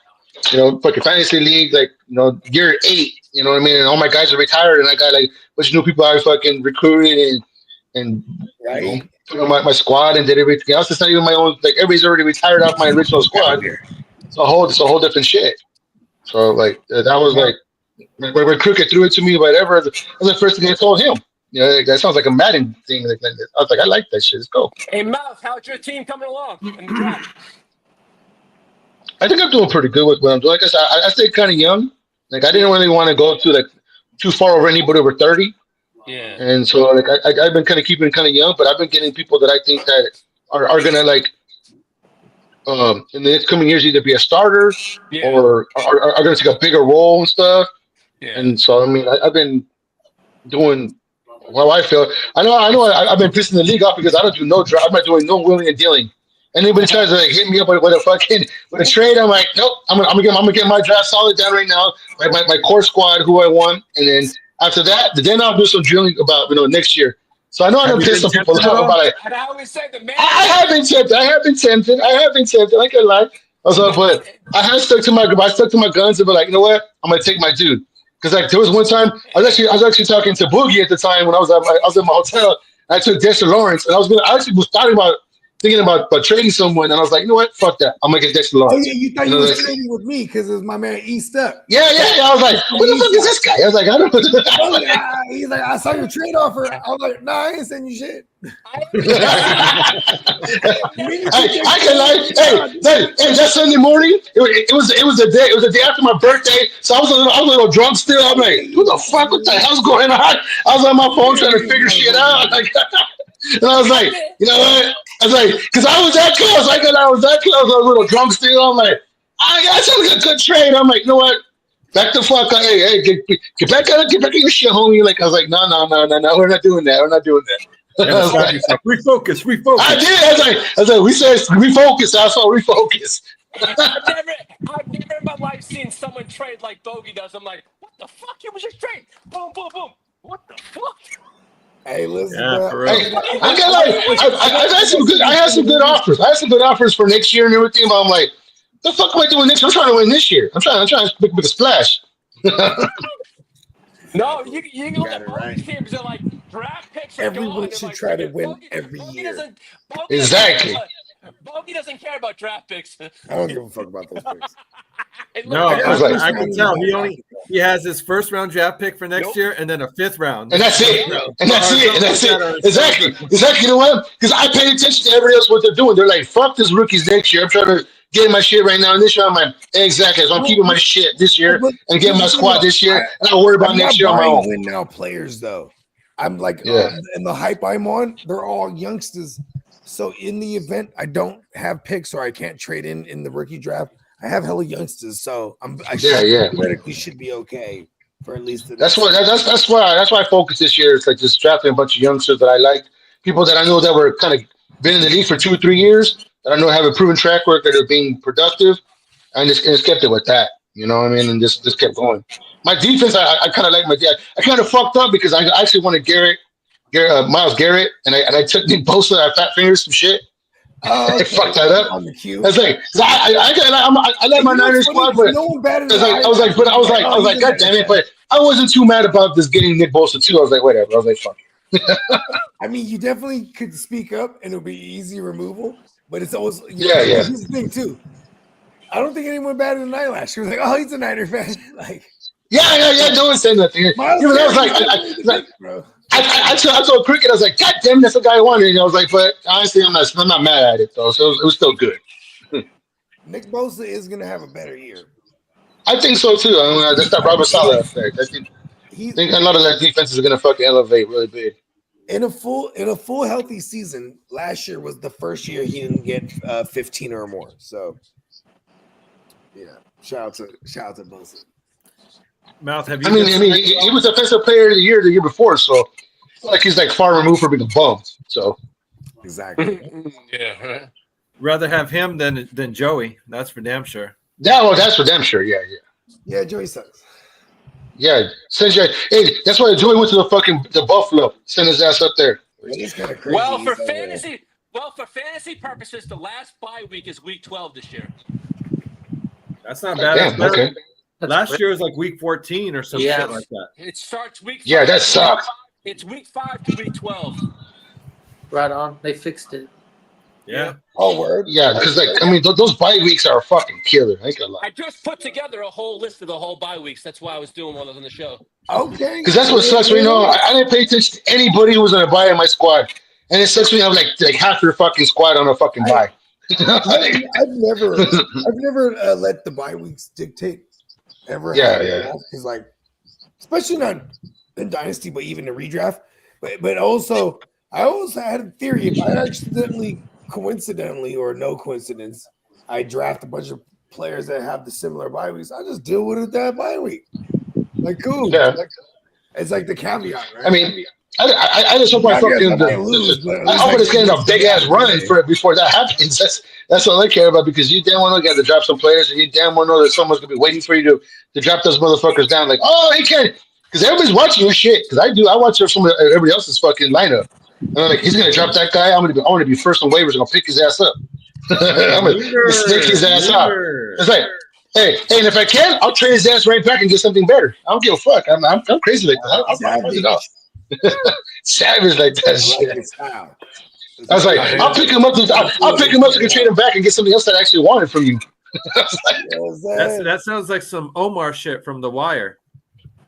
S9: fantasy league, like year 8. You know what I mean? And all my guys are retired, and I got like a bunch of new people I fucking recruited and put on my squad and did everything else. It's not even my own. Like everybody's already retired off my original squad. It's a whole different shit. So like that was like. When Crooked threw it to me, whatever, that was the first thing I told him. You know, that sounds like a Madden thing. Like, I was like, I like that shit. Let's go.
S10: Hey, Mouse, how's your team coming along in the draft?
S9: I think I'm doing pretty good with what I'm doing. Like I said, I stayed kind of young. Like I didn't really want to go to like too far over anybody over 30.
S10: Yeah.
S9: And so like I've been kind of keeping it kind of young, but I've been getting people that I think that are gonna like in the next coming years either be a starter or are gonna take a bigger role and stuff.
S10: Yeah.
S9: And so I mean I've been doing well. I feel I've been pissing the league off because I don't do no draft. I'm not doing no willing and dealing. Anybody tries to like hit me up with a trade, I'm like, nope. I'm gonna get my draft solid down right now. My core squad, who I want, and then after that, then I'll do some drilling about next year. So I know I'm gonna piss some people off about it.
S10: And I always say the man.
S9: I have been tempted. I can't lie. But I stuck to my guns and be like, you know what? I'm gonna take my dude. Because like there was one time I was actually talking to Boogie at the time when I was in my hotel. I took Dexter Lawrence and I actually was thinking about trading someone, and I was like, you know what? Fuck that. I'm gonna get Dexter Lawrence.
S2: Oh yeah, you thought you was trading with me because it was my man E Step.
S9: Yeah. I was like, what the fuck is this guy? I was like, I don't know.
S2: He's like, I saw your trade offer. I was like, nah, I ain't sending you shit.
S9: I can lie. Hey, that Sunday morning, it was the day after my birthday, so I was a little drunk still. I'm like, what the hell's going on? I was on my phone trying to figure shit out. Like, and I was like, you know what? I was like, because I was that close. I was that close. I was a little drunk still. I'm like, that sounds like a good trade. I'm like, you know what? Back the fuck up. Hey, get back in your shit, homie. Like I was like, no, we're not doing that. We're not doing that. I was like,
S11: refocus.
S9: I did. I was like, we said refocus. I saw refocus.
S10: I've never in my life seen someone trade like Bogey does. I'm like, what the fuck? It was just trade. Boom, boom, boom. What the fuck?
S2: Hey, listen,
S9: I had some good offers. I had some good offers for next year and everything, but I'm like, the fuck am I doing next year? I'm trying to win this year. I'm trying to make a splash.
S10: No, you can look at Bogey's teams. They're like draft picks.
S2: Everyone should try to win every year.
S9: Exactly.
S10: Bogey doesn't care about draft picks.
S2: I don't give a fuck about those picks.
S11: No, I can tell. He has his first round draft pick for next year, and then a 5th round.
S9: And that's it. Exactly. You know what? Because I pay attention to everybody else what they're doing. They're like, fuck this rookies next year. I'm trying to get my shit right now. And this year I'm like, exactly. So I'm keeping my shit this year and getting my squad this year. And I'll worry about next year on my own.
S2: Win now players though. I'm like, and the hype I'm on, they're all youngsters. So in the event I don't have picks or I can't trade in the rookie draft, I have hella youngsters. So I theoretically should be okay. for at least the
S9: That's
S2: next.
S9: what that's why I focus this year. It's like just drafting a bunch of youngsters that I like, people that I know that were kind of been in the league for 2 or 3 years, that I know have a proven track record of being productive, and just kept it with that. You know what I mean? And just kept going. My defense, I kind of like my dad. I kind of fucked up because I actually wanted Miles Garrett, and I took Nick Bosa. I fat fingers some shit.
S2: Oh,
S9: I
S2: okay.
S9: fucked that up.
S2: On the queue.
S9: I was like, 'cause I like my Niners squad, but
S2: no one batted
S9: I was like, God damn it! But I wasn't too mad about this getting Nick Bosa too. I was like, whatever. I was like, fuck.
S2: I mean, you definitely could speak up, and it'll be easy removal. But it's always
S9: Yeah.
S2: Here's the thing too. I don't think anyone batted an eye last year. Like, oh, he's a Niner fan. Like,
S9: Yeah. No one said nothing. Even I was like, I told Cricket, I was like, God damn, that's the guy I wanted. And I was like, but honestly, I'm not mad at it though. So it was still good.
S2: Nick Bosa is gonna have a better year.
S9: I think so too. I mean, that's that Robert Saleh effect. I think a lot of that defense is gonna fucking elevate really big.
S2: In a full healthy season, last year was the first year he didn't get 15 or more. So yeah, shout out to Bosa.
S11: Mouth, have you?
S9: I mean, he was offensive player of the year before, so like he's like far removed from being a bum. So
S2: exactly.
S10: Yeah.
S11: Rather have him than Joey. That's for damn sure.
S9: Yeah, well, that's for damn sure. Yeah.
S2: Joey sucks.
S9: Yeah, hey, that's why Joey went to the Buffalo. Send his ass up there.
S2: He's kind of crazy.
S10: Well, for fantasy purposes, the last bye week is week 12 this year.
S11: That's not bad.
S9: Damn, okay.
S11: Last year was like week 14 or some shit like that.
S10: It starts week 5.
S9: Yeah, that sucks.
S10: It's week 5 to week 12.
S7: Right on. They fixed it.
S11: Yeah.
S2: Oh, word.
S9: Yeah, because I mean, those bye weeks are fucking killer. I ain't gonna lie.
S10: I just put together a whole list of the whole bye weeks. That's why I was doing one of them on the show.
S2: Okay.
S9: Because that's what sucks. You know, I didn't pay attention to anybody who was on a bye in my squad, and it sucks when you have like half your fucking squad on a fucking bye.
S2: I've never let the bye weeks dictate ever.
S9: Yeah.
S2: Because like, especially not in Dynasty, but even in redraft. But also, I also had a theory. If I coincidentally or no coincidence, I draft a bunch of players that have the similar bye weeks, I just deal with it that bye week. Like, cool.
S9: Yeah.
S2: It's like the caveat, right?
S9: I mean, I just hope I hope it's getting a big ass run before that happens. That's what I care about, because you damn well know you got to drop some players, and you damn well know that someone's gonna be waiting for you to drop those motherfuckers down. Like, oh, he can't, because everybody's watching your shit. Because I watch everybody else's fucking lineup, and I'm like, he's gonna drop that guy. I want to be first on waivers. I'm gonna pick his ass up. I'm gonna sneak his ass out. It's like, hey, and if I can, I'll trade his ass right back and get something better. I don't give a fuck. I'm crazy like that. I'll find it out. Savage like that shit. I was like, I'll pick him up to trade him back and get something else that I actually wanted from you.
S11: That sounds like some Omar shit from The Wire.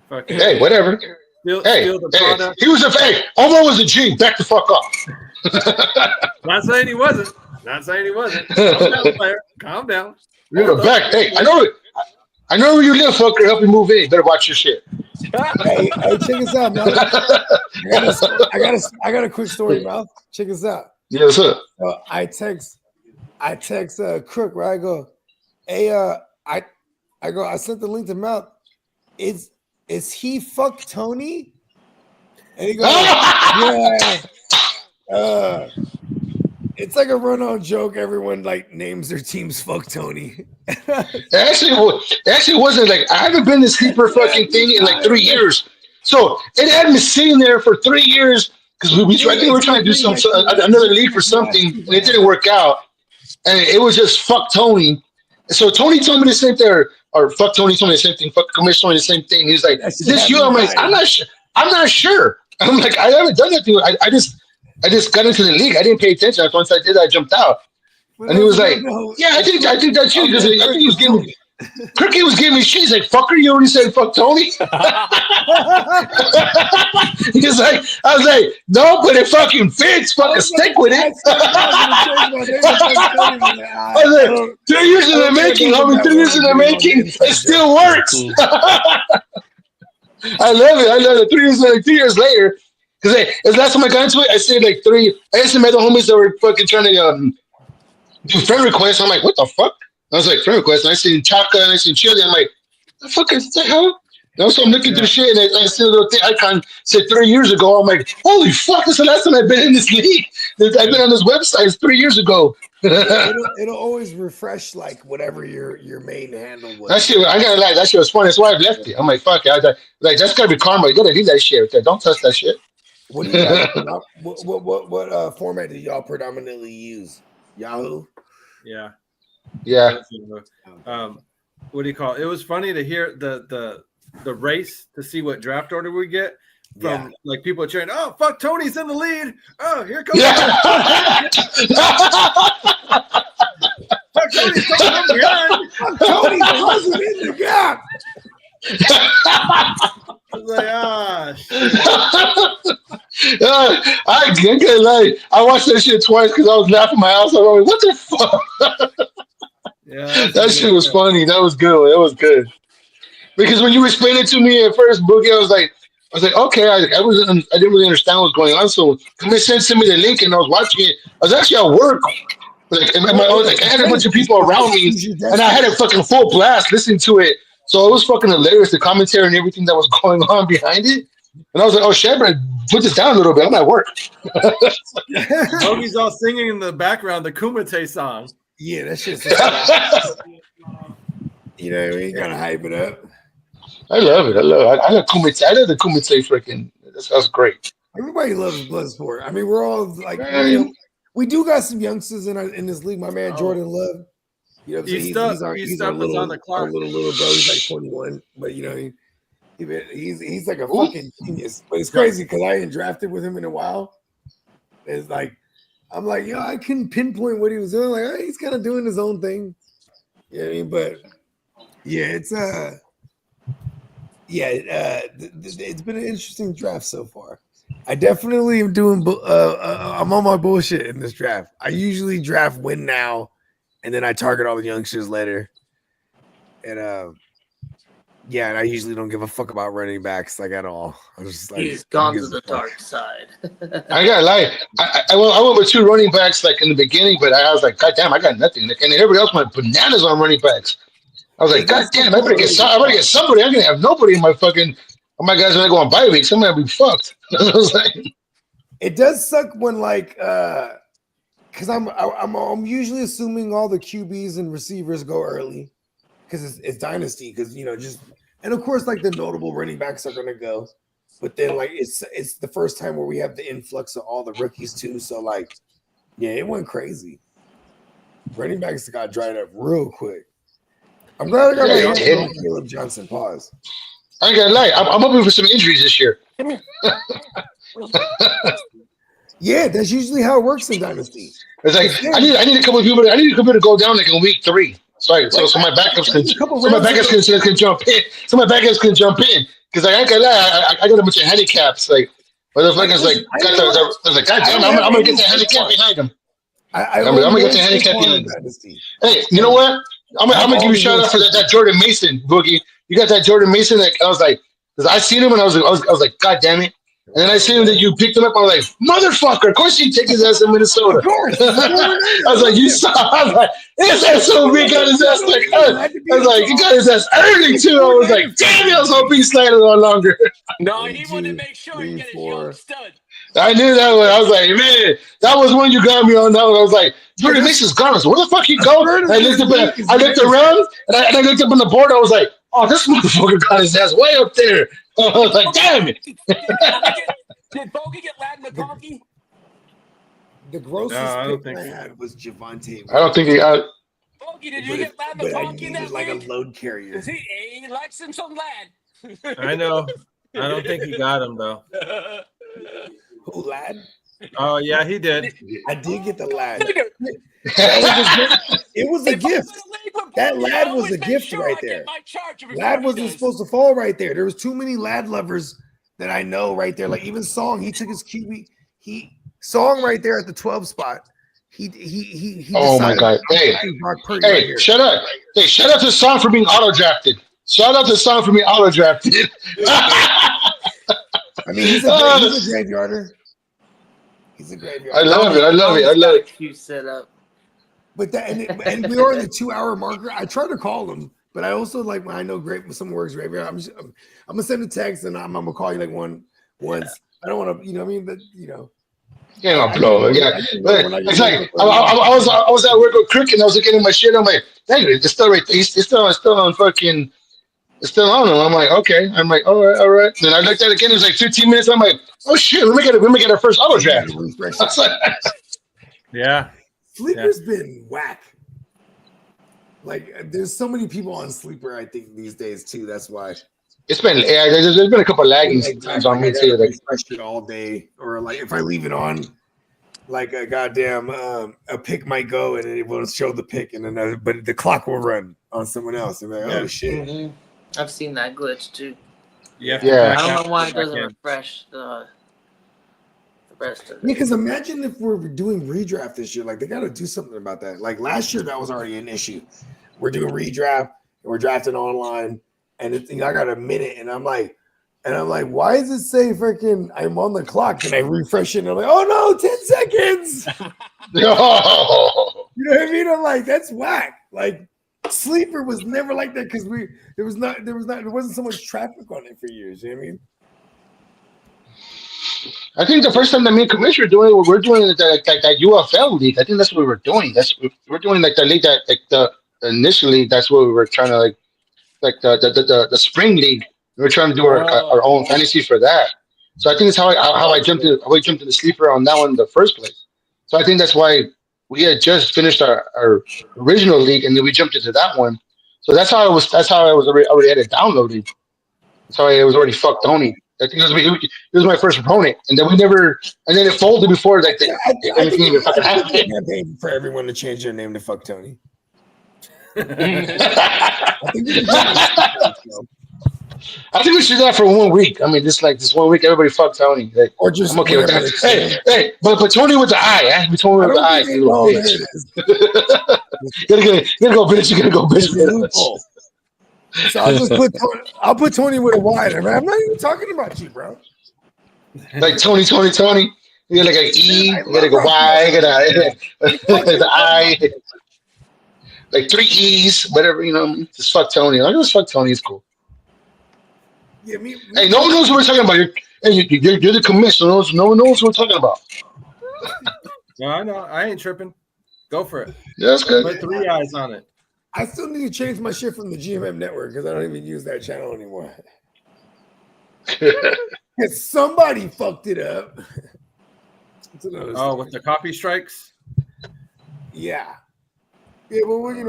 S11: Fucking
S9: hey, whatever.
S11: Steal the product.
S9: He was Omar was a G. Back the fuck off.
S11: Not saying he wasn't. Calm down, player. Calm down.
S9: Back. Hey, I know where you live, fucker. Help you move in. Better watch your shit.
S2: Hey, check this out, man. I got a quick story, Mouth. Check this out.
S9: Yes, sir.
S2: I text Crook, right? I go, hey, I sent the link to Mouth. Is he fuck Tony? And he goes, yeah. It's like a run-on joke. Everyone like names their teams fuck Tony.
S9: It actually wasn't like, I haven't been this sleeper fucking thing in like 3 years. So it had me sitting there for 3 years because I think we were trying to do another league for something, and it didn't work out. And it was just fuck Tony. So Tony told me the same thing, or fuck Tony told me the same thing. Fuck Commissioner told me the same thing. He was like, "Is this you?" I'm like, "I'm not sure. I'm not sure." I'm like, "I haven't done that to you. I just got into the league. I didn't pay attention. Once I did, I jumped out." And he was like, "Yeah, I think that's you." Because I think he was giving me, Cookie was giving me shit. He's like, "Fucker, you already said fuck Tony." He's like, I was like, "No, but it fucking fits. Fucking stick with it." I was like, 3 years in the making, homie. 3 years in the making. It still works. I love it. 3 years later. Because the last time I got into it, I said like 3. I asked met the homies that were fucking trying to do friend requests. I'm like, what the fuck? I was like, friend requests. And I seen Chaka and I seen Chili. I'm like, the fuck is the hell? So I'm looking through shit and I see a little thing icon said 3 years ago. I'm like, holy fuck, that's the last time I've been in this league. I've been on this website. It's 3 years ago.
S2: It'll always refresh like whatever your main handle was.
S9: That shit, I gotta lie, that shit was funny. That's why I left it. I'm like, fuck it. Like, that's gotta be karma. You gotta leave that shit. Okay? Don't touch that shit.
S2: What do you guys? what format do y'all predominantly use? Yahoo.
S11: Yeah. What do you call it? It was funny to hear the race to see what draft order we get from like people cheering. Oh fuck, Tony's in the lead. Oh, here comes. Fuck, Tony's coming from behind.
S2: Tony's closing in the gap.
S11: I was like, shit.
S9: I can't lie. I watched that shit twice because I was laughing my ass off. I was like, what the fuck?
S11: Yeah,
S9: that shit was funny. That was good. That was good. Because when you explained it to me at first, Boogie, I was like, okay, I didn't really understand what was going on. So come and send me the link, and I was watching it. I was actually at work. I had a bunch of people around me, and I had a fucking full blast listening to it. So it was fucking hilarious, the commentary and everything that was going on behind it. And I was like, oh shit, but put this down a little bit. I'm at work.
S11: Bogey's all singing in the background the Kumite song.
S2: Yeah, that shit's you know what I mean? You gotta hype it up.
S9: I love it. I love Kumite. I love the Kumite freaking. That's great.
S2: Everybody loves Bloodsport. I mean, we're all like, we do got some youngsters in this league. My man Jordan Love. You know, he's our little,
S11: on the clock.
S2: Our little bro. He's like 21, but you know, he's like a fucking genius. But it's crazy because I ain't drafted with him in a while. It's like I'm like, yo, I couldn't pinpoint what he was doing. Like, he's kind of doing his own thing. You know what I mean? But yeah, it's been an interesting draft so far. I definitely am doing. I'm on my bullshit in this draft. I usually draft win now, and then I target all the youngsters later. And and I usually don't give a fuck about running backs like at all. I'm just like,
S7: he's gone to the dark side.
S9: I gotta lie. I went with 2 running backs like in the beginning, but I was like, God damn, I got nothing. And everybody else went bananas on running backs. I was like, God damn, I better get somebody. I'm gonna have nobody in my fucking. All my guys are gonna go on bye weeks. I'm gonna be fucked. I was like,
S2: it does suck when like, because I'm usually assuming all the QBs and receivers go early, because it's dynasty. Because and of course like the notable running backs are gonna go, but then like it's the first time where we have the influx of all the rookies too. So like, yeah, it went crazy. Running backs got dried up real quick. I'm glad I got my hands on Caleb Johnson. Pause.
S9: I ain't gonna lie. I'm hoping for some injuries this year.
S2: Yeah, that's usually how it works in dynasty.
S9: It's like I need a couple of people. I need a couple to go down like in week 3. So my backups can jump in. So my backups can jump in because I ain't gonna lie. I got a bunch of handicaps. Like motherfuckers like got the. I was like, God damn, I'm gonna get the handicap behind them. I'm gonna get the handicap behind them. Hey, you know what? I'm gonna give you a shout out for that Jordan Mason, Boogie. You got that Jordan Mason. Like I was like, because I seen him and I was like, God damn it. And then I seen him that you picked him up. I was like, motherfucker! Of course you take his ass in Minnesota. Of course. I was like, you saw. I was like, this SOB got his ass like. I was like, he got his ass early too. I was like, damn it! I was hoping he slided on longer.
S10: No, he wanted to make sure he get his young stud.
S9: I knew that one. I was like, man, that was when you got me on that one. I was like, Jordan Mason's gone. I was like, where the fuck he go? And I looked around and I looked up on the board. I was like, oh, this motherfucker got his ass way up there. I was like, damn it.
S10: Did Bogey get Lad McConkey?
S2: The grossest pick I had was Javonte.
S9: I don't think he got.
S10: Bogey, did you get Lad McConkey that
S2: like
S10: week?
S2: A load carrier.
S10: He likes him some Lad.
S11: I know. I don't think he got him though.
S2: Who, Lad?
S11: Oh yeah, he did.
S2: I did get the Lad. It was a gift. That Lad was a gift right there. Lad wasn't supposed to fall right there. There was too many Lad lovers that I know right there. Like even Song, he took his QB. Song right there at the 12 spot. He
S9: oh my God! Hey, shut up! Hey, shout out to Song for being auto drafted. Shout out to Song for being auto drafted.
S2: I mean, he's a graveyarder. He's a graveyarder.
S9: I love it.
S7: Cute setup.
S2: But that and we are in the 2-hour marker. I tried to call him But I also like when I know great when someone works graveyard. I'm gonna send a text and I'm gonna call you like once. I don't want to, you know what I mean? But you know,
S9: Yeah,
S2: I get
S9: bro.
S2: annoyed.
S9: Yeah,
S2: I get annoyed
S9: but
S2: when I get
S9: it's
S2: woke
S9: like
S2: up
S9: I,
S2: early.
S9: I, I was at work with Crick and I was looking at my shit. I'm like, dang it, it's still right there. It's still on fucking. It's still on him. I'm like, okay. I'm like, all right, all right. Then I looked at it again. It was like 15 minutes. I'm like, oh shit, let me get our first auto
S2: You gotta
S9: draft.
S2: refresh
S9: I
S2: it.
S9: was like,
S11: Yeah.
S2: Sleeper's been whack. Like there's so many people on Sleeper, I think these days too. That's why.
S9: it's been yeah. There's been a couple of lagging times
S2: Exactly.
S9: on
S2: Like I
S9: me too.
S2: gotta
S9: Like
S2: refresh it all day, or like if I leave it on, like a goddamn a pick might go and it will show the pick, and then but the clock will run on someone else. And like, oh shit.
S7: Mm-hmm. I've seen that glitch too.
S11: You have to
S9: Yeah.
S11: back
S7: I don't
S11: out
S7: know why
S11: and
S7: it
S11: back
S7: doesn't
S11: in.
S7: refresh the rest of
S2: Yeah,
S7: it.
S2: because imagine if we're doing redraft this year. Like they got to do something about that. Like last year, that was already an issue. We're doing redraft and we're drafting online, and I got a minute, and I'm like, why does it say freaking I'm on the clock? And I refresh it, and I'm like, oh no, 10 seconds.
S9: No.
S2: You know what I mean? I'm like, that's whack. Like Sleeper was never like that because there wasn't so much traffic on it for years. You know what I mean?
S9: I think the first time that me and Commissioner were doing it, we're doing it like that UFL league. I think that's what we were doing. We're doing like the league that like the initially that's what we were trying to like the spring league. We were trying to do our own fantasy for that. So I think it's how I jumped to the sleeper on that one in the first place. So I think that's why we had just finished our original league and then we jumped into that one. So that's how I was already had it downloaded. That's how I was already fucked Tony. I think it was my first opponent, and then and then it folded before like
S2: I
S9: anything
S2: think
S9: even fucking
S2: I think
S9: happened.
S2: a campaign for everyone to change their name to fuck Tony.
S9: I
S2: I think we should do this.
S9: think we should do that for 1 week. I mean, this 1 week, everybody fuck Tony. Like,
S2: Or just
S9: I'm okay with
S2: whenever
S9: that.
S2: it's
S9: But Tony with the eye, eh? Tony
S2: I
S9: with the
S2: don't
S9: eye,
S2: think
S9: you little
S2: oh, there
S9: bitch.
S2: it is.
S9: You gotta go, bitch. You gotta go,
S2: There's
S9: bitch.
S2: a loophole. So I'll put Tony with a Y. I'm not even talking about you, bro.
S9: Like Tony. You got like an E,
S2: I
S9: you gotta
S2: love
S9: go
S2: rough
S9: Y, you gotta
S2: Fuck
S9: the
S2: you,
S9: I, like 3 E's, whatever, just fuck Tony. Like, just fuck Tony, it's cool.
S2: Yeah,
S9: Hey, no one knows what we're talking about. You're the commissioner. No one knows what we're talking about.
S11: No, I know. I ain't tripping. Go for it.
S9: Yeah, that's good.
S11: Put 3 eyes on it.
S2: I still need to change my shit from the GMM network because I don't even use that channel anymore. Because somebody fucked it up. It's another story.
S11: With the copy strikes?
S2: Yeah. Yeah, well, we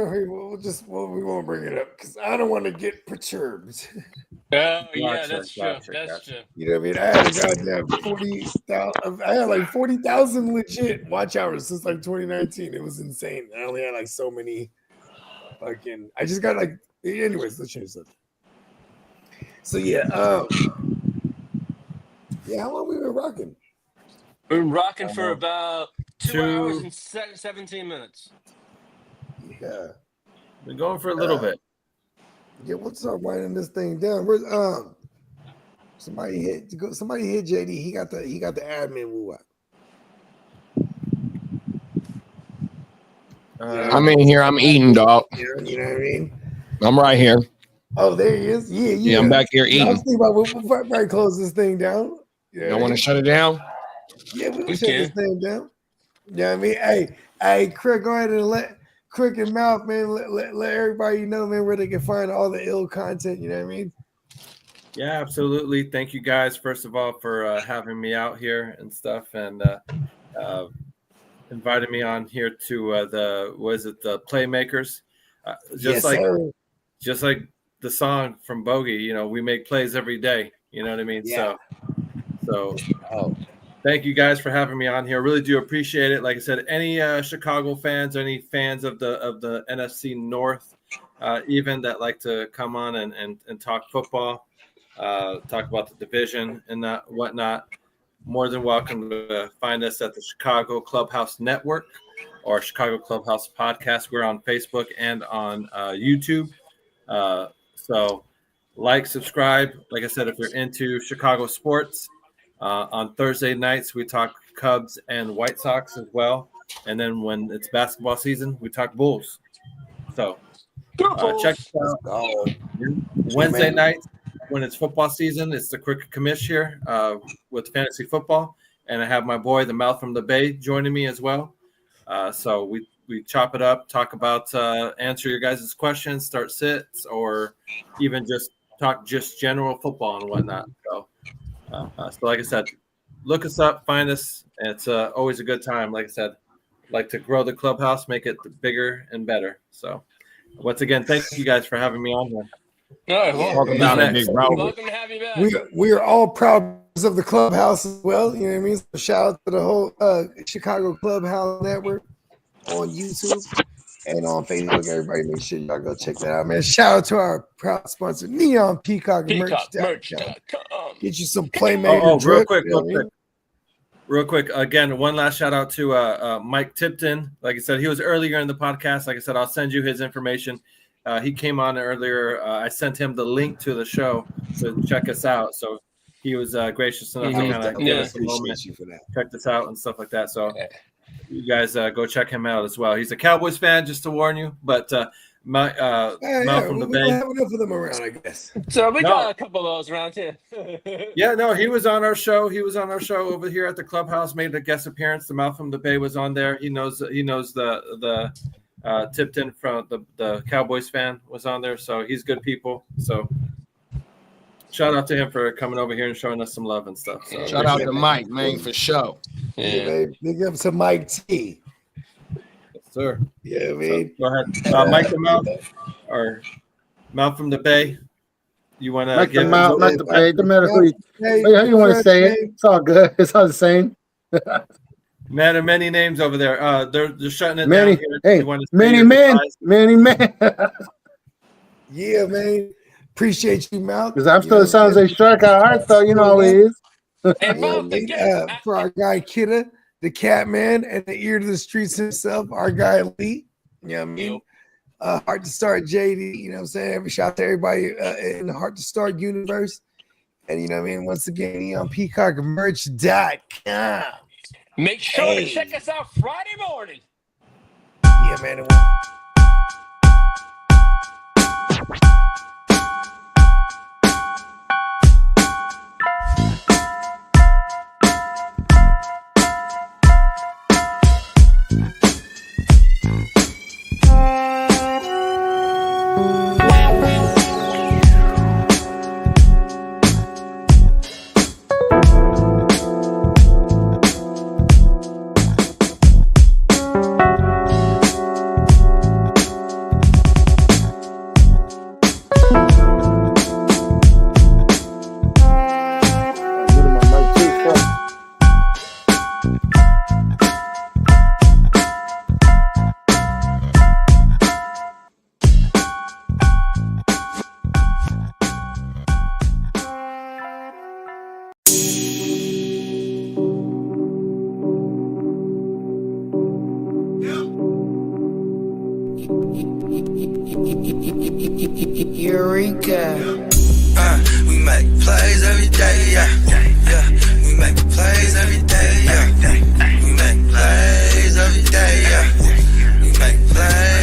S2: won't bring it up because I don't want to get perturbed.
S10: Oh, yeah,
S11: Gotcha,
S10: that's true.
S11: gotcha,
S10: That's
S11: gotcha.
S10: true.
S2: You know what I mean? I had a goddamn 40,000. I had like 40,000 legit watch hours since like 2019. It was insane. I only had like so many. Fucking, I just got like. Anyways, let's change something. So yeah, how long we been rocking?
S10: We've been rocking for about 2
S11: 2
S10: hours and 17 minutes.
S2: Yeah.
S11: We're going for a little bit.
S2: Yeah, we'll start winding this thing down. Where's somebody hit JD. He got the admin woo up.
S4: I'm in here. I'm eating, dog.
S2: You know what I mean?
S4: I'm right here.
S2: Oh, there he is. Yeah.
S4: I'm back here
S2: I was
S4: eating.
S2: thinking about we'll probably close this thing down.
S4: Y'all want to shut it down?
S2: Yeah, we'll
S10: We
S2: shut this
S10: can.
S2: thing down. You know what I mean? Hey, Crick, go ahead and let Crick and Mouth, man, let everybody know, man, where they can find all the ill content. You know what I mean?
S11: Yeah, absolutely. Thank you guys, first of all, for having me out here and stuff, and invited me on here to the Playmakers.
S2: Yes, sir.
S11: Just like the song from Bogey, we make plays every day. You know what I mean?
S2: Yeah.
S11: So thank you guys for having me on here. I really do appreciate it. Like I said, any Chicago fans, any fans of the NFC North, even that like to come on and talk football, talk about the division and whatnot, more than welcome to find us at the Chicago Clubhouse Network or Chicago Clubhouse Podcast. We're on Facebook and on YouTube. So like, subscribe. Like I said, if you're into Chicago sports, on Thursday nights, we talk Cubs and White Sox as well. And then when it's basketball season, we talk Bulls. So Check us out Wednesday nights when it's football season. It's the Crooked Commish here with fantasy football, and I have my boy, the Mouth from the Bay, joining me as well. So we chop it up, talk about answer your guys' questions, start sits, or even just talk just general football and whatnot. So like I said, look us up, find us. It's always a good time. Like I said, like to grow the clubhouse, make it bigger and better. So once again, thank you guys for having me on here.
S4: Welcome
S10: to have you back.
S2: We are all proud of the clubhouse as well. You know what I mean? So shout out to the whole Chicago Clubhouse Network on YouTube and on Facebook. Everybody, make sure y'all go check that out, man. Shout out to our proud sponsor, Neon Peacock Merch.com. Get you some Playmakers.
S11: Real quick. Again, one last shout out to Mike Tipton. Like I said, he was earlier in the podcast. Like I said, I'll send you his information. He came on earlier. I sent him the link to the show to check us out. So he was gracious enough to kind of give us a moment, check this out and stuff like that. So you guys go check him out as well. He's a Cowboys fan, just to warn you. But Mount from the Bay.
S2: Have enough of them around, I guess.
S10: So we got a couple of those around here.
S11: Yeah, no, he was on our show. He was on our show over here at the clubhouse. Made a guest appearance. The Mouth from the Bay was on there. He knows the Tipton from the Cowboys fan was on there, so he's good people. So shout out to him for coming over here and showing us some love and stuff. So
S4: shout out to Mike, man, for sure.
S2: Yeah, big up to Mike T.
S11: Yes, sir.
S2: Yeah, man.
S11: So go ahead, Mike the Mouth or Mouth from the Bay. You want to
S9: Mike the Mouth, Mike the Bay, the medical. How you want to say it? It's all good. It's all the same.
S11: Man of many names over there. They're shutting it
S9: down
S11: here.
S9: Hey, many men.
S2: Yeah, man. Appreciate you, Mouth.
S9: Because I'm still sounds like strikeout heart, though. You know how it is.
S2: For our guy Kidda, the cat man, and the ear to the streets himself, our guy Lee. You know what I mean? Heart to Start JD, you know what I'm saying? Every shout out to everybody in the Heart to Start universe. And you know what I mean? Once again, on peacockmerch.com.
S10: Make sure to check us out Friday morning.
S2: Yeah, man.
S1: Eureka. We make plays every day, yeah. We make plays every day, yeah. We make plays every day, yeah. We make plays.